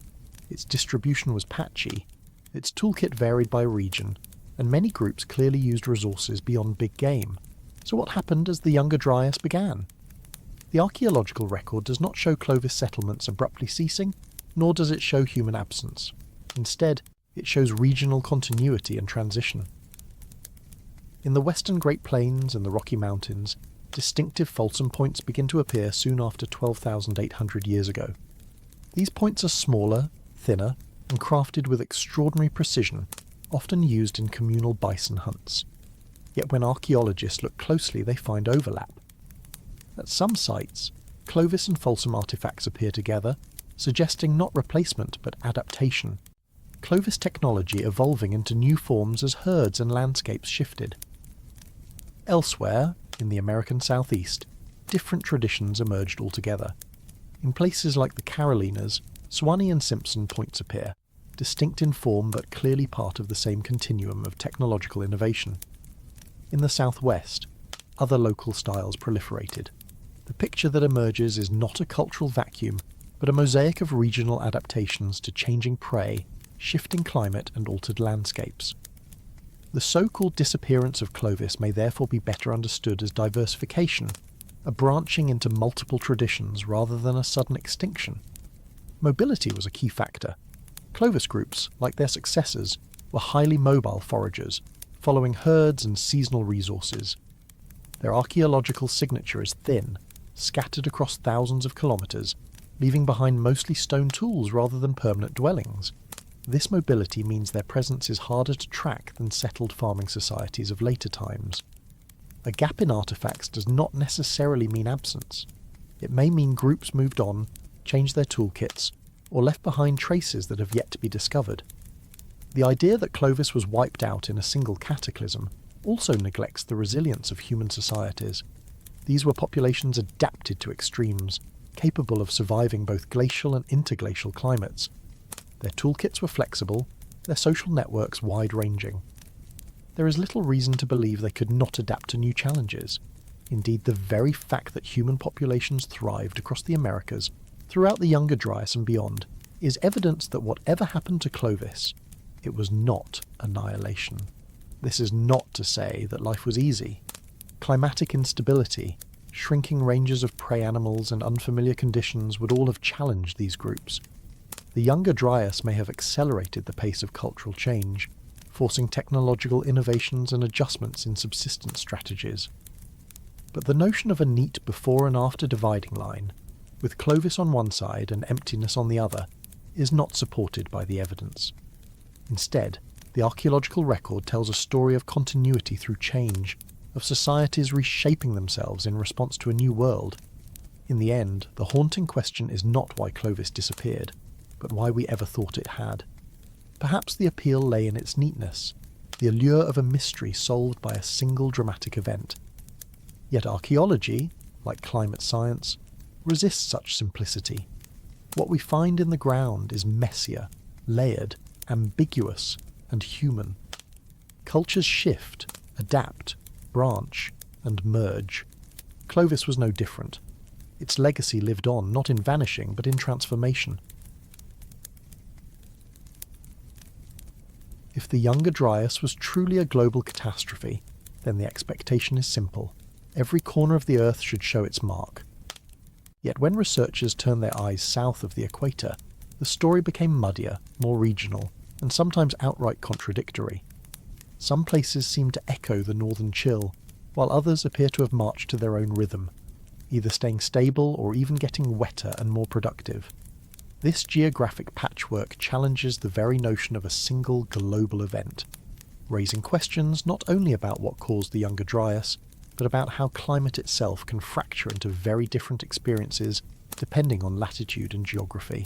Its distribution was patchy, its toolkit varied by region, and many groups clearly used resources beyond big game. So what happened as the Younger Dryas began? The archaeological record does not show Clovis settlements abruptly ceasing, nor does it show human absence. Instead, it shows regional continuity and transition. In the western Great Plains and the Rocky Mountains, distinctive fulsome points begin to appear soon after 12,800 years ago. These points are smaller, thinner, and crafted with extraordinary precision, often used in communal bison hunts. Yet when archaeologists look closely, they find overlap. At some sites, Clovis and Folsom artifacts appear together, suggesting not replacement but adaptation. Clovis technology evolving into new forms as herds and landscapes shifted. Elsewhere, in the American Southeast, different traditions emerged altogether. In places like the Carolinas, Swanee and Simpson points appear, distinct in form but clearly part of the same continuum of technological innovation. In the Southwest, other local styles proliferated. The picture that emerges is not a cultural vacuum, but a mosaic of regional adaptations to changing prey, shifting climate and altered landscapes. The so-called disappearance of Clovis may therefore be better understood as diversification, a branching into multiple traditions rather than a sudden extinction. Mobility was a key factor. Clovis groups, like their successors, were highly mobile foragers, following herds and seasonal resources. Their archaeological signature is thin, scattered across thousands of kilometres, leaving behind mostly stone tools rather than permanent dwellings. This mobility means their presence is harder to track than settled farming societies of later times. A gap in artefacts does not necessarily mean absence. It may mean groups moved on, changed their toolkits, or left behind traces that have yet to be discovered. The idea that Clovis was wiped out in a single cataclysm also neglects the resilience of human societies. These were populations adapted to extremes, capable of surviving both glacial and interglacial climates. Their toolkits were flexible, their social networks wide-ranging. There is little reason to believe they could not adapt to new challenges. Indeed, the very fact that human populations thrived across the Americas, throughout the Younger Dryas and beyond, is evidence that whatever happened to Clovis, it was not annihilation. This is not to say that life was easy. Climatic instability, shrinking ranges of prey animals and unfamiliar conditions would all have challenged these groups. The Younger Dryas may have accelerated the pace of cultural change, forcing technological innovations and adjustments in subsistence strategies. But the notion of a neat before and after dividing line, with Clovis on one side and emptiness on the other, is not supported by the evidence. Instead, the archaeological record tells a story of continuity through change, of societies reshaping themselves in response to a new world. In the end, the haunting question is not why Clovis disappeared, but why we ever thought it had. Perhaps the appeal lay in its neatness, the allure of a mystery solved by a single dramatic event. Yet archaeology, like climate science, resists such simplicity. What we find in the ground is messier, layered, ambiguous, and human. Cultures shift, adapt, branch, and merge. Clovis was no different. Its legacy lived on, not in vanishing, but in transformation. If the Younger Dryas was truly a global catastrophe, then the expectation is simple. Every corner of the Earth should show its mark. Yet when researchers turned their eyes south of the equator, the story became muddier, more regional, and sometimes outright contradictory. Some places seem to echo the northern chill, while others appear to have marched to their own rhythm, either staying stable or even getting wetter and more productive. This geographic patchwork challenges the very notion of a single global event, raising questions not only about what caused the Younger Dryas, but about how climate itself can fracture into very different experiences depending on latitude and geography.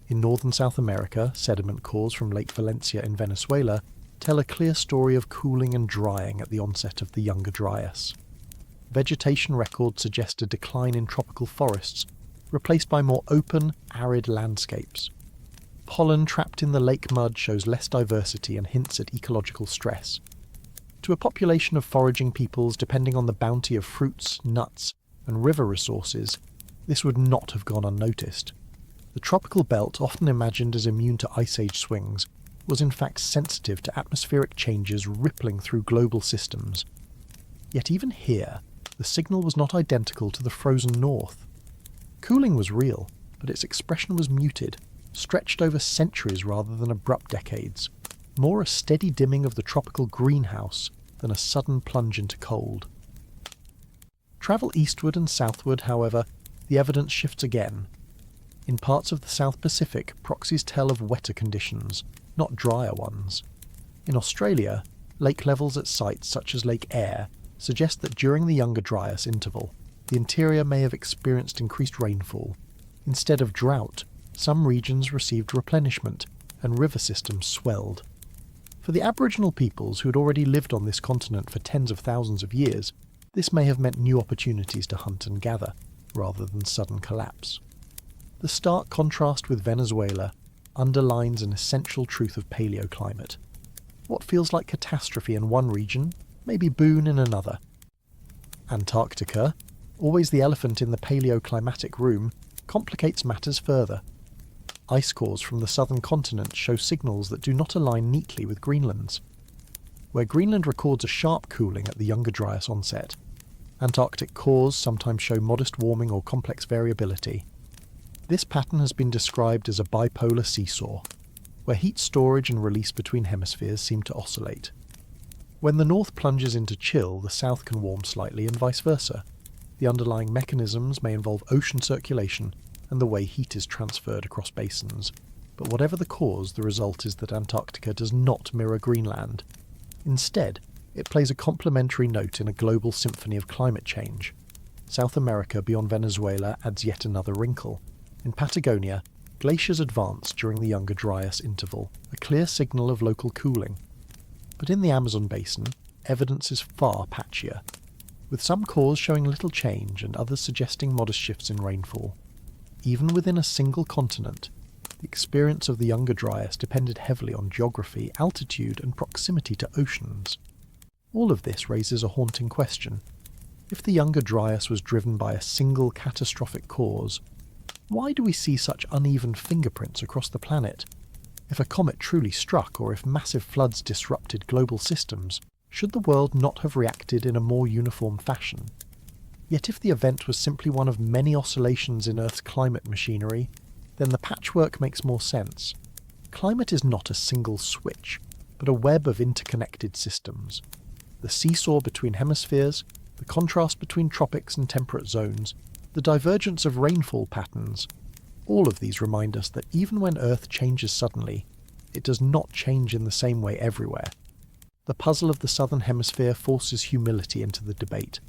In northern South America, sediment cores from Lake Valencia in Venezuela tell a clear story of cooling and drying at the onset of the Younger Dryas. Vegetation records suggest a decline in tropical forests, replaced by more open, arid landscapes. Pollen trapped in the lake mud shows less diversity and hints at ecological stress. To a population of foraging peoples depending on the bounty of fruits, nuts, and river resources, this would not have gone unnoticed. The tropical belt, often imagined as immune to ice age swings, was in fact sensitive to atmospheric changes rippling through global systems. Yet even here, the signal was not identical to the frozen north. Cooling was real, but its expression was muted, stretched over centuries rather than abrupt decades, more a steady dimming of the tropical greenhouse than a sudden plunge into cold. Travel eastward and southward, however, the evidence shifts again. In parts of the South Pacific, proxies tell of wetter conditions, not drier ones. In Australia, lake levels at sites such as Lake Eyre suggest that during the Younger Dryas interval, the interior may have experienced increased rainfall. Instead of drought, some regions received replenishment, and river systems swelled. For the Aboriginal peoples who had already lived on this continent for tens of thousands of years, this may have meant new opportunities to hunt and gather, rather than sudden collapse. The stark contrast with Venezuela underlines an essential truth of paleoclimate. What feels like catastrophe in one region may be boon in another. Antarctica, always the elephant in the paleoclimatic room, complicates matters further. Ice cores from the southern continent show signals that do not align neatly with Greenland's. Where Greenland records a sharp cooling at the Younger Dryas onset, Antarctic cores sometimes show modest warming or complex variability. This pattern has been described as a bipolar seesaw, where heat storage and release between hemispheres seem to oscillate. When the north plunges into chill, the south can warm slightly and vice versa. The underlying mechanisms may involve ocean circulation and the way heat is transferred across basins. But whatever the cause, the result is that Antarctica does not mirror Greenland. Instead, it plays a complementary note in a global symphony of climate change. South America beyond Venezuela adds yet another wrinkle. In Patagonia, glaciers advance during the Younger Dryas interval, a clear signal of local cooling. But in the Amazon basin, evidence is far patchier, with some cores showing little change and others suggesting modest shifts in rainfall. Even within a single continent, the experience of the Younger Dryas depended heavily on geography, altitude, and proximity to oceans. All of this raises a haunting question. If the Younger Dryas was driven by a single catastrophic cause, why do we see such uneven fingerprints across the planet? If a comet truly struck, or if massive floods disrupted global systems, should the world not have reacted in a more uniform fashion? Yet if the event was simply one of many oscillations in Earth's climate machinery, then the patchwork makes more sense. Climate is not a single switch, but a web of interconnected systems. The seesaw between hemispheres, the contrast between tropics and temperate zones, the divergence of rainfall patterns, all of these remind us that even when Earth changes suddenly, it does not change in the same way everywhere. The puzzle of the southern hemisphere forces humility into the debate.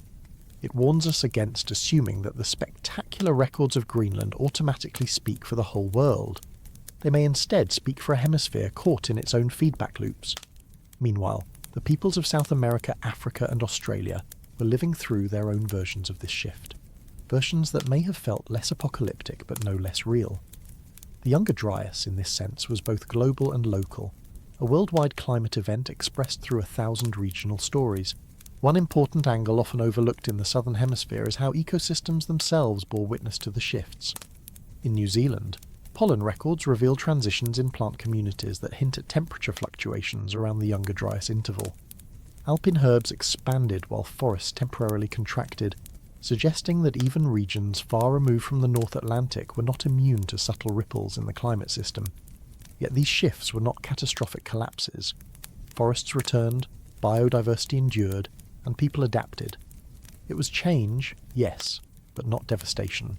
It warns us against assuming that the spectacular records of Greenland automatically speak for the whole world. They may instead speak for a hemisphere caught in its own feedback loops. Meanwhile, the peoples of South America, Africa and Australia were living through their own versions of this shift. Versions that may have felt less apocalyptic but no less real. The Younger Dryas, in this sense, was both global and local, a worldwide climate event expressed through 1,000 regional stories. One important angle often overlooked in the southern hemisphere is how ecosystems themselves bore witness to the shifts. In New Zealand, pollen records reveal transitions in plant communities that hint at temperature fluctuations around the Younger Dryas interval. Alpine herbs expanded while forests temporarily contracted, suggesting that even regions far removed from the North Atlantic were not immune to subtle ripples in the climate system. Yet these shifts were not catastrophic collapses. Forests returned, biodiversity endured, and people adapted. It was change, yes, but not devastation.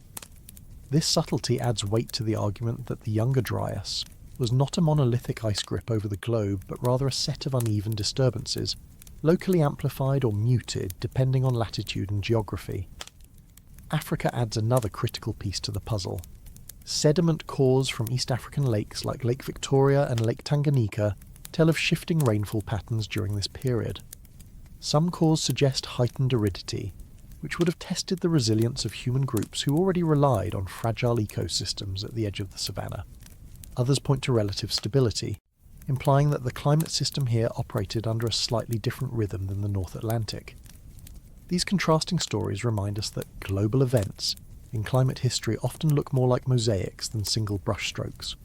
This subtlety adds weight to the argument that the Younger Dryas was not a monolithic ice grip over the globe, but rather a set of uneven disturbances, locally amplified or muted depending on latitude and geography. Africa adds another critical piece to the puzzle. Sediment cores from East African lakes like Lake Victoria and Lake Tanganyika tell of shifting rainfall patterns during this period. Some cores suggest heightened aridity, which would have tested the resilience of human groups who already relied on fragile ecosystems at the edge of the savannah. Others point to relative stability, implying that the climate system here operated under a slightly different rhythm than the North Atlantic. These contrasting stories remind us that global events in climate history often look more like mosaics than single brushstrokes.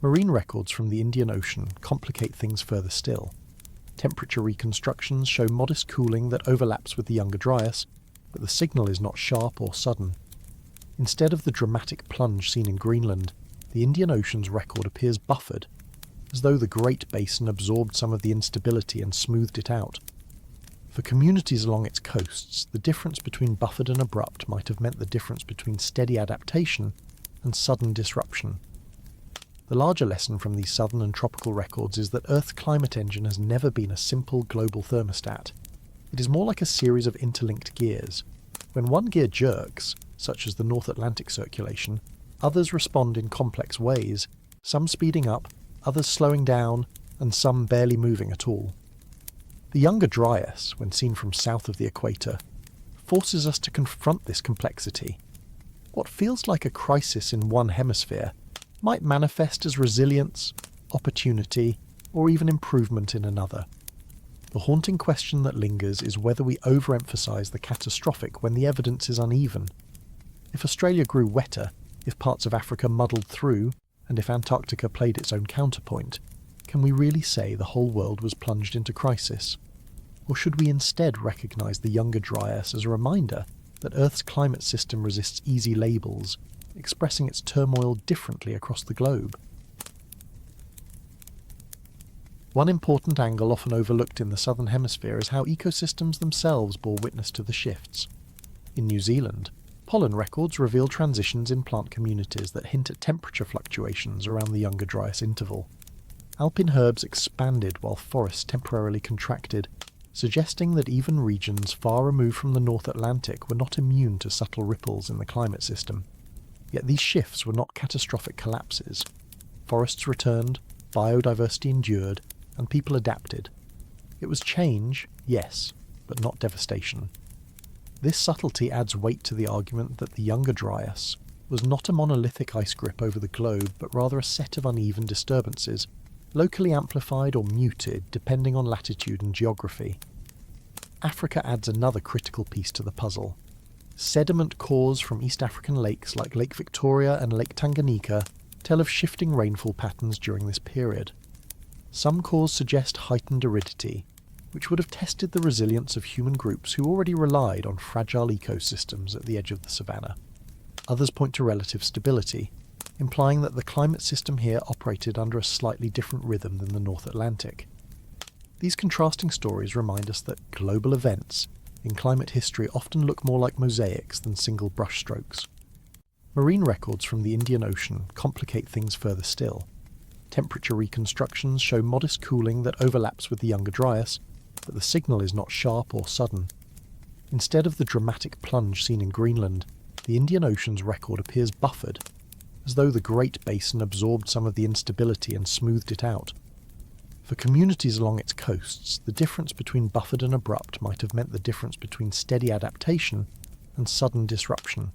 Marine records from the Indian Ocean complicate things further still. Temperature reconstructions show modest cooling that overlaps with the Younger Dryas, but the signal is not sharp or sudden. Instead of the dramatic plunge seen in Greenland, the Indian Ocean's record appears buffered, as though the Great Basin absorbed some of the instability and smoothed it out. For communities along its coasts, the difference between buffered and abrupt might have meant the difference between steady adaptation and sudden disruption. The larger lesson from these southern and tropical records is that Earth's climate engine has never been a simple global thermostat. It is more like a series of interlinked gears. When one gear jerks, such as the North Atlantic circulation, others respond in complex ways, some speeding up, others slowing down, and some barely moving at all. The Younger Dryas, when seen from south of the equator, forces us to confront this complexity. What feels like a crisis in one hemisphere might manifest as resilience, opportunity, or even improvement in another. The haunting question that lingers is whether we overemphasize the catastrophic when the evidence is uneven. If Australia grew wetter, if parts of Africa muddled through, and if Antarctica played its own counterpoint, can we really say the whole world was plunged into crisis? Or should we instead recognise the Younger Dryas as a reminder that Earth's climate system resists easy labels, expressing its turmoil differently across the globe? One important angle often overlooked in the southern hemisphere is how ecosystems themselves bore witness to the shifts. In New Zealand, pollen records reveal transitions in plant communities that hint at temperature fluctuations around the Younger Dryas interval. Alpine herbs expanded while forests temporarily contracted, suggesting that even regions far removed from the North Atlantic were not immune to subtle ripples in the climate system. Yet these shifts were not catastrophic collapses. Forests returned, biodiversity endured, and people adapted. It was change, yes, but not devastation. This subtlety adds weight to the argument that the Younger Dryas was not a monolithic ice grip over the globe, but rather a set of uneven disturbances, locally amplified or muted depending on latitude and geography. Africa adds another critical piece to the puzzle. Sediment cores from East African lakes like Lake Victoria and Lake Tanganyika tell of shifting rainfall patterns during this period. Some cores suggest heightened aridity, which would have tested the resilience of human groups who already relied on fragile ecosystems at the edge of the savannah. Others point to relative stability, implying that the climate system here operated under a slightly different rhythm than the North Atlantic. These contrasting stories remind us that global events in climate history often look more like mosaics than single brushstrokes. Marine records from the Indian Ocean complicate things further still. Temperature reconstructions show modest cooling that overlaps with the Younger Dryas, but the signal is not sharp or sudden. Instead of the dramatic plunge seen in Greenland, the Indian Ocean's record appears buffered, as though the Great Basin absorbed some of the instability and smoothed it out. For communities along its coasts, the difference between buffered and abrupt might have meant the difference between steady adaptation and sudden disruption.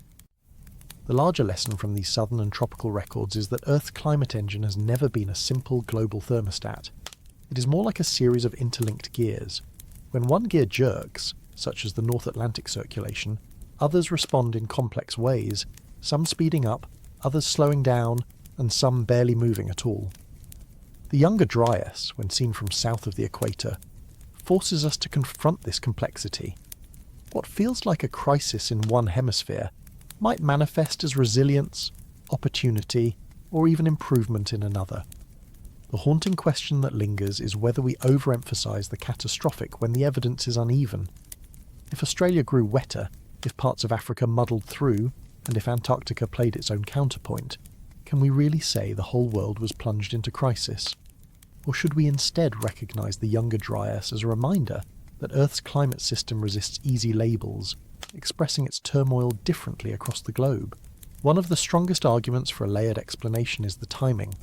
The larger lesson from these southern and tropical records is that Earth's climate engine has never been a simple global thermostat. It is more like a series of interlinked gears. When one gear jerks, such as the North Atlantic circulation, others respond in complex ways, some speeding up, others slowing down, and some barely moving at all. The Younger Dryas, when seen from south of the equator, forces us to confront this complexity. What feels like a crisis in one hemisphere might manifest as resilience, opportunity, or even improvement in another. The haunting question that lingers is whether we overemphasize the catastrophic when the evidence is uneven. If Australia grew wetter, if parts of Africa muddled through, and if Antarctica played its own counterpoint, can we really say the whole world was plunged into crisis? Or should we instead recognise the Younger Dryas as a reminder that Earth's climate system resists easy labels, expressing its turmoil differently across the globe? One of the strongest arguments for a layered explanation is the timing.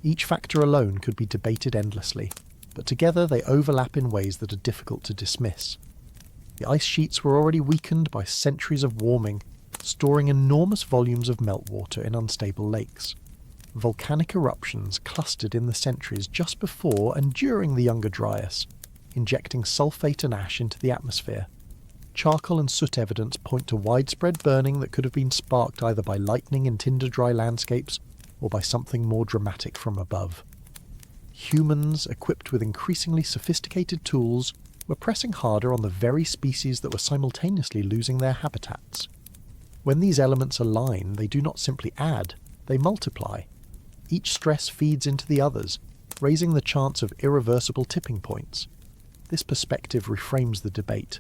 Each factor alone could be debated endlessly, but together they overlap in ways that are difficult to dismiss. The ice sheets were already weakened by centuries of warming, storing enormous volumes of meltwater in unstable lakes. Volcanic eruptions clustered in the centuries just before and during the Younger Dryas, injecting sulfate and ash into the atmosphere. Charcoal and soot evidence point to widespread burning that could have been sparked either by lightning in tinder-dry landscapes or by something more dramatic from above. Humans, equipped with increasingly sophisticated tools, were pressing harder on the very species that were simultaneously losing their habitats. When these elements align, they do not simply add, they multiply. Each stress feeds into the others, raising the chance of irreversible tipping points. This perspective reframes the debate.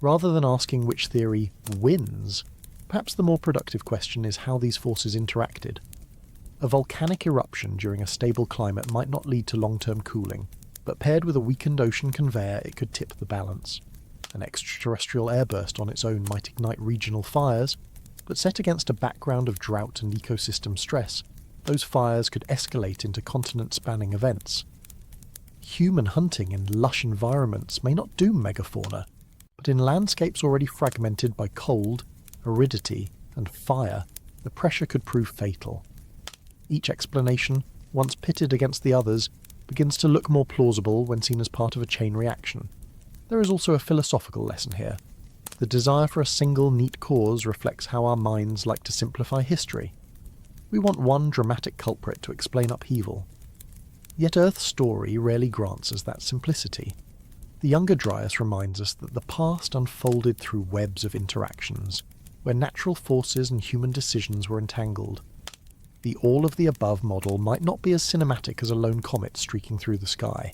Rather than asking which theory wins, perhaps the more productive question is how these forces interacted. A volcanic eruption during a stable climate might not lead to long-term cooling, but paired with a weakened ocean conveyor, it could tip the balance. An extraterrestrial airburst on its own might ignite regional fires, but set against a background of drought and ecosystem stress, those fires could escalate into continent-spanning events. Human hunting in lush environments may not doom megafauna, but in landscapes already fragmented by cold, aridity, and fire, the pressure could prove fatal. Each explanation, once pitted against the others, begins to look more plausible when seen as part of a chain reaction. There is also a philosophical lesson here. The desire for a single neat cause reflects how our minds like to simplify history. We want one dramatic culprit to explain upheaval. Yet Earth's story rarely grants us that simplicity. The Younger Dryas reminds us that the past unfolded through webs of interactions, where natural forces and human decisions were entangled. The all-of-the-above model might not be as cinematic as a lone comet streaking through the sky,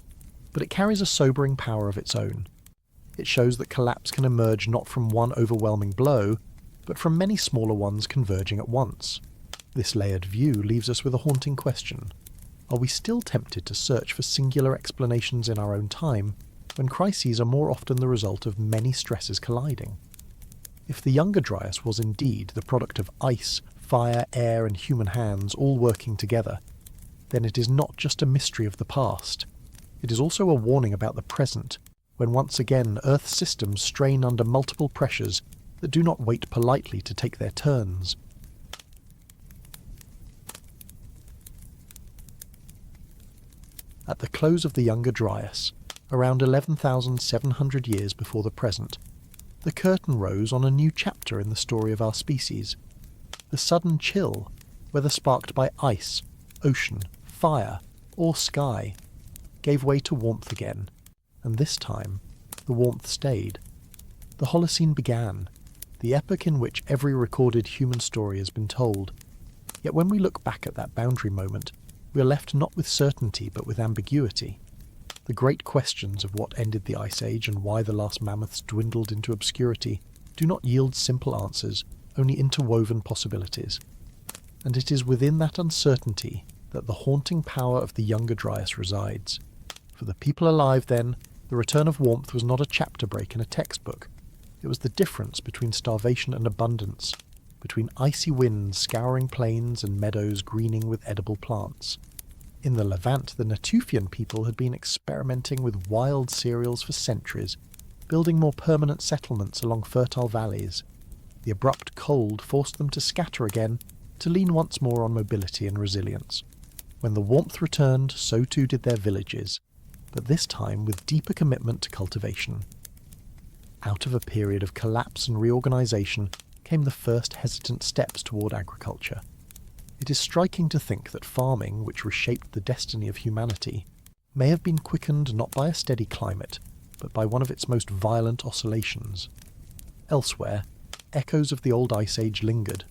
but it carries a sobering power of its own. It shows that collapse can emerge not from one overwhelming blow, but from many smaller ones converging at once. This layered view leaves us with a haunting question. Are we still tempted to search for singular explanations in our own time, when crises are more often the result of many stresses colliding? If the Younger Dryas was indeed the product of ice, fire, air, and human hands all working together, then it is not just a mystery of the past. It is also a warning about the present, when once again Earth's systems strain under multiple pressures that do not wait politely to take their turns. At the close of the Younger Dryas, around 11,700 years before the present, the curtain rose on a new chapter in the story of our species. The sudden chill, whether sparked by ice, ocean, fire, or sky, gave way to warmth again, and this time the warmth stayed. The Holocene began, the epoch in which every recorded human story has been told. Yet when we look back at that boundary moment, we are left not with certainty but with ambiguity. The great questions of what ended the Ice Age and why the last mammoths dwindled into obscurity do not yield simple answers, only interwoven possibilities. And it is within that uncertainty that the haunting power of the Younger Dryas resides. For the people alive then, the return of warmth was not a chapter break in a textbook. It was the difference between starvation and abundance, between icy winds scouring plains and meadows greening with edible plants. In the Levant, the Natufian people had been experimenting with wild cereals for centuries, building more permanent settlements along fertile valleys. The abrupt cold forced them to scatter again, to lean once more on mobility and resilience. When the warmth returned, so too did their villages, but this time with deeper commitment to cultivation. Out of a period of collapse and reorganisation came the first hesitant steps toward agriculture. It is striking to think that farming, which reshaped the destiny of humanity, may have been quickened not by a steady climate, but by one of its most violent oscillations. Elsewhere, echoes of the old Ice Age lingered.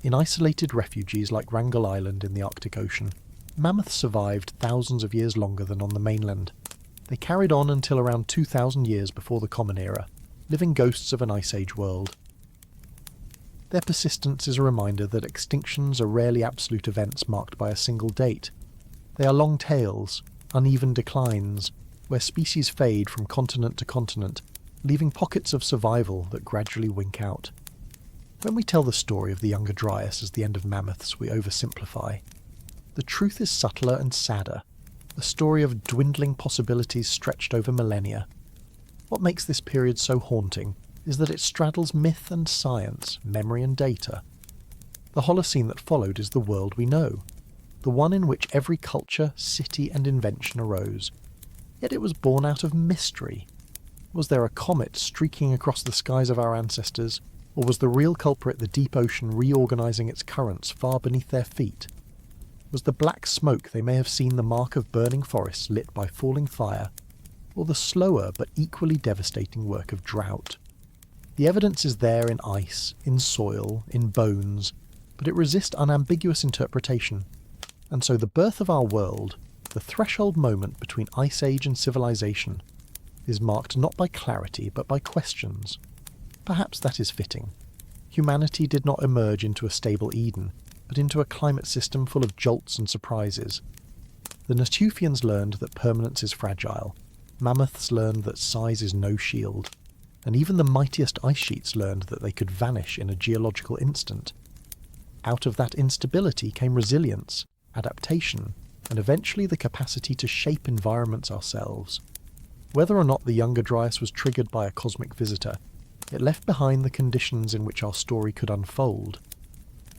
In isolated refuges like Wrangel Island in the Arctic Ocean, mammoths survived thousands of years longer than on the mainland. They carried on until around 2,000 years before the Common Era, living ghosts of an Ice Age world. Their persistence is a reminder that extinctions are rarely absolute events marked by a single date. They are long tails, uneven declines, where species fade from continent to continent, leaving pockets of survival that gradually wink out. When we tell the story of the Younger Dryas as the end of mammoths, we oversimplify. The truth is subtler and sadder, a story of dwindling possibilities stretched over millennia. What makes this period so haunting is that it straddles myth and science, memory and data. The Holocene that followed is the world we know, the one in which every culture, city and invention arose. Yet it was born out of mystery. Was there a comet streaking across the skies of our ancestors, or was the real culprit the deep ocean reorganising its currents far beneath their feet? Was the black smoke they may have seen the mark of burning forests lit by falling fire, or the slower but equally devastating work of drought? The evidence is there in ice, in soil, in bones, but it resists unambiguous interpretation. And so the birth of our world, the threshold moment between Ice Age and civilization, is marked not by clarity but by questions. Perhaps that is fitting. Humanity did not emerge into a stable Eden, but into a climate system full of jolts and surprises. The Natufians learned that permanence is fragile, mammoths learned that size is no shield, and even the mightiest ice sheets learned that they could vanish in a geological instant. Out of that instability came resilience, adaptation, and eventually the capacity to shape environments ourselves. Whether or not the Younger Dryas was triggered by a cosmic visitor, it left behind the conditions in which our story could unfold.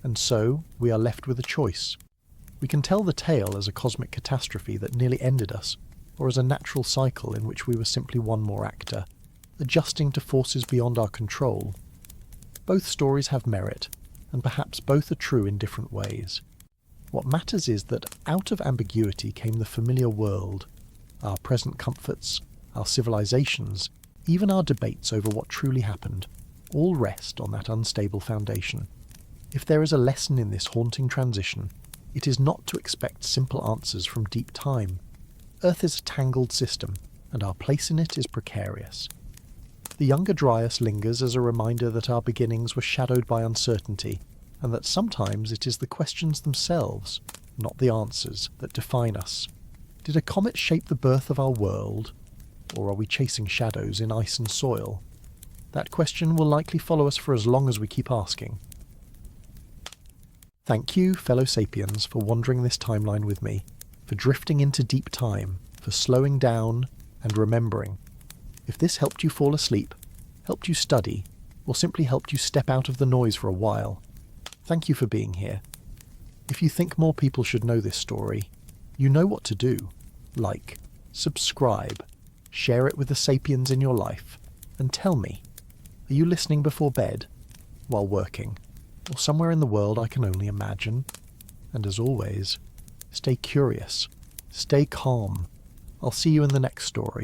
And so, we are left with a choice. We can tell the tale as a cosmic catastrophe that nearly ended us, or as a natural cycle in which we were simply one more actor, adjusting to forces beyond our control. Both stories have merit, and perhaps both are true in different ways. What matters is that out of ambiguity came the familiar world, our present comforts, our civilizations, even our debates over what truly happened, all rest on that unstable foundation. If there is a lesson in this haunting transition, it is not to expect simple answers from deep time. Earth is a tangled system, and our place in it is precarious. The Younger Dryas lingers as a reminder that our beginnings were shadowed by uncertainty, and that sometimes it is the questions themselves, not the answers, that define us. Did a comet shape the birth of our world, or are we chasing shadows in ice and soil? That question will likely follow us for as long as we keep asking. Thank you, fellow sapiens, for wandering this timeline with me, for drifting into deep time, for slowing down and remembering. If this helped you fall asleep, helped you study, or simply helped you step out of the noise for a while, thank you for being here. If you think more people should know this story, you know what to do. Like, subscribe, Share it with the sapiens in your life, and tell me, are you listening before bed, while working, or somewhere in the world I can only imagine? And as always, stay curious, stay calm. I'll see you in the next story.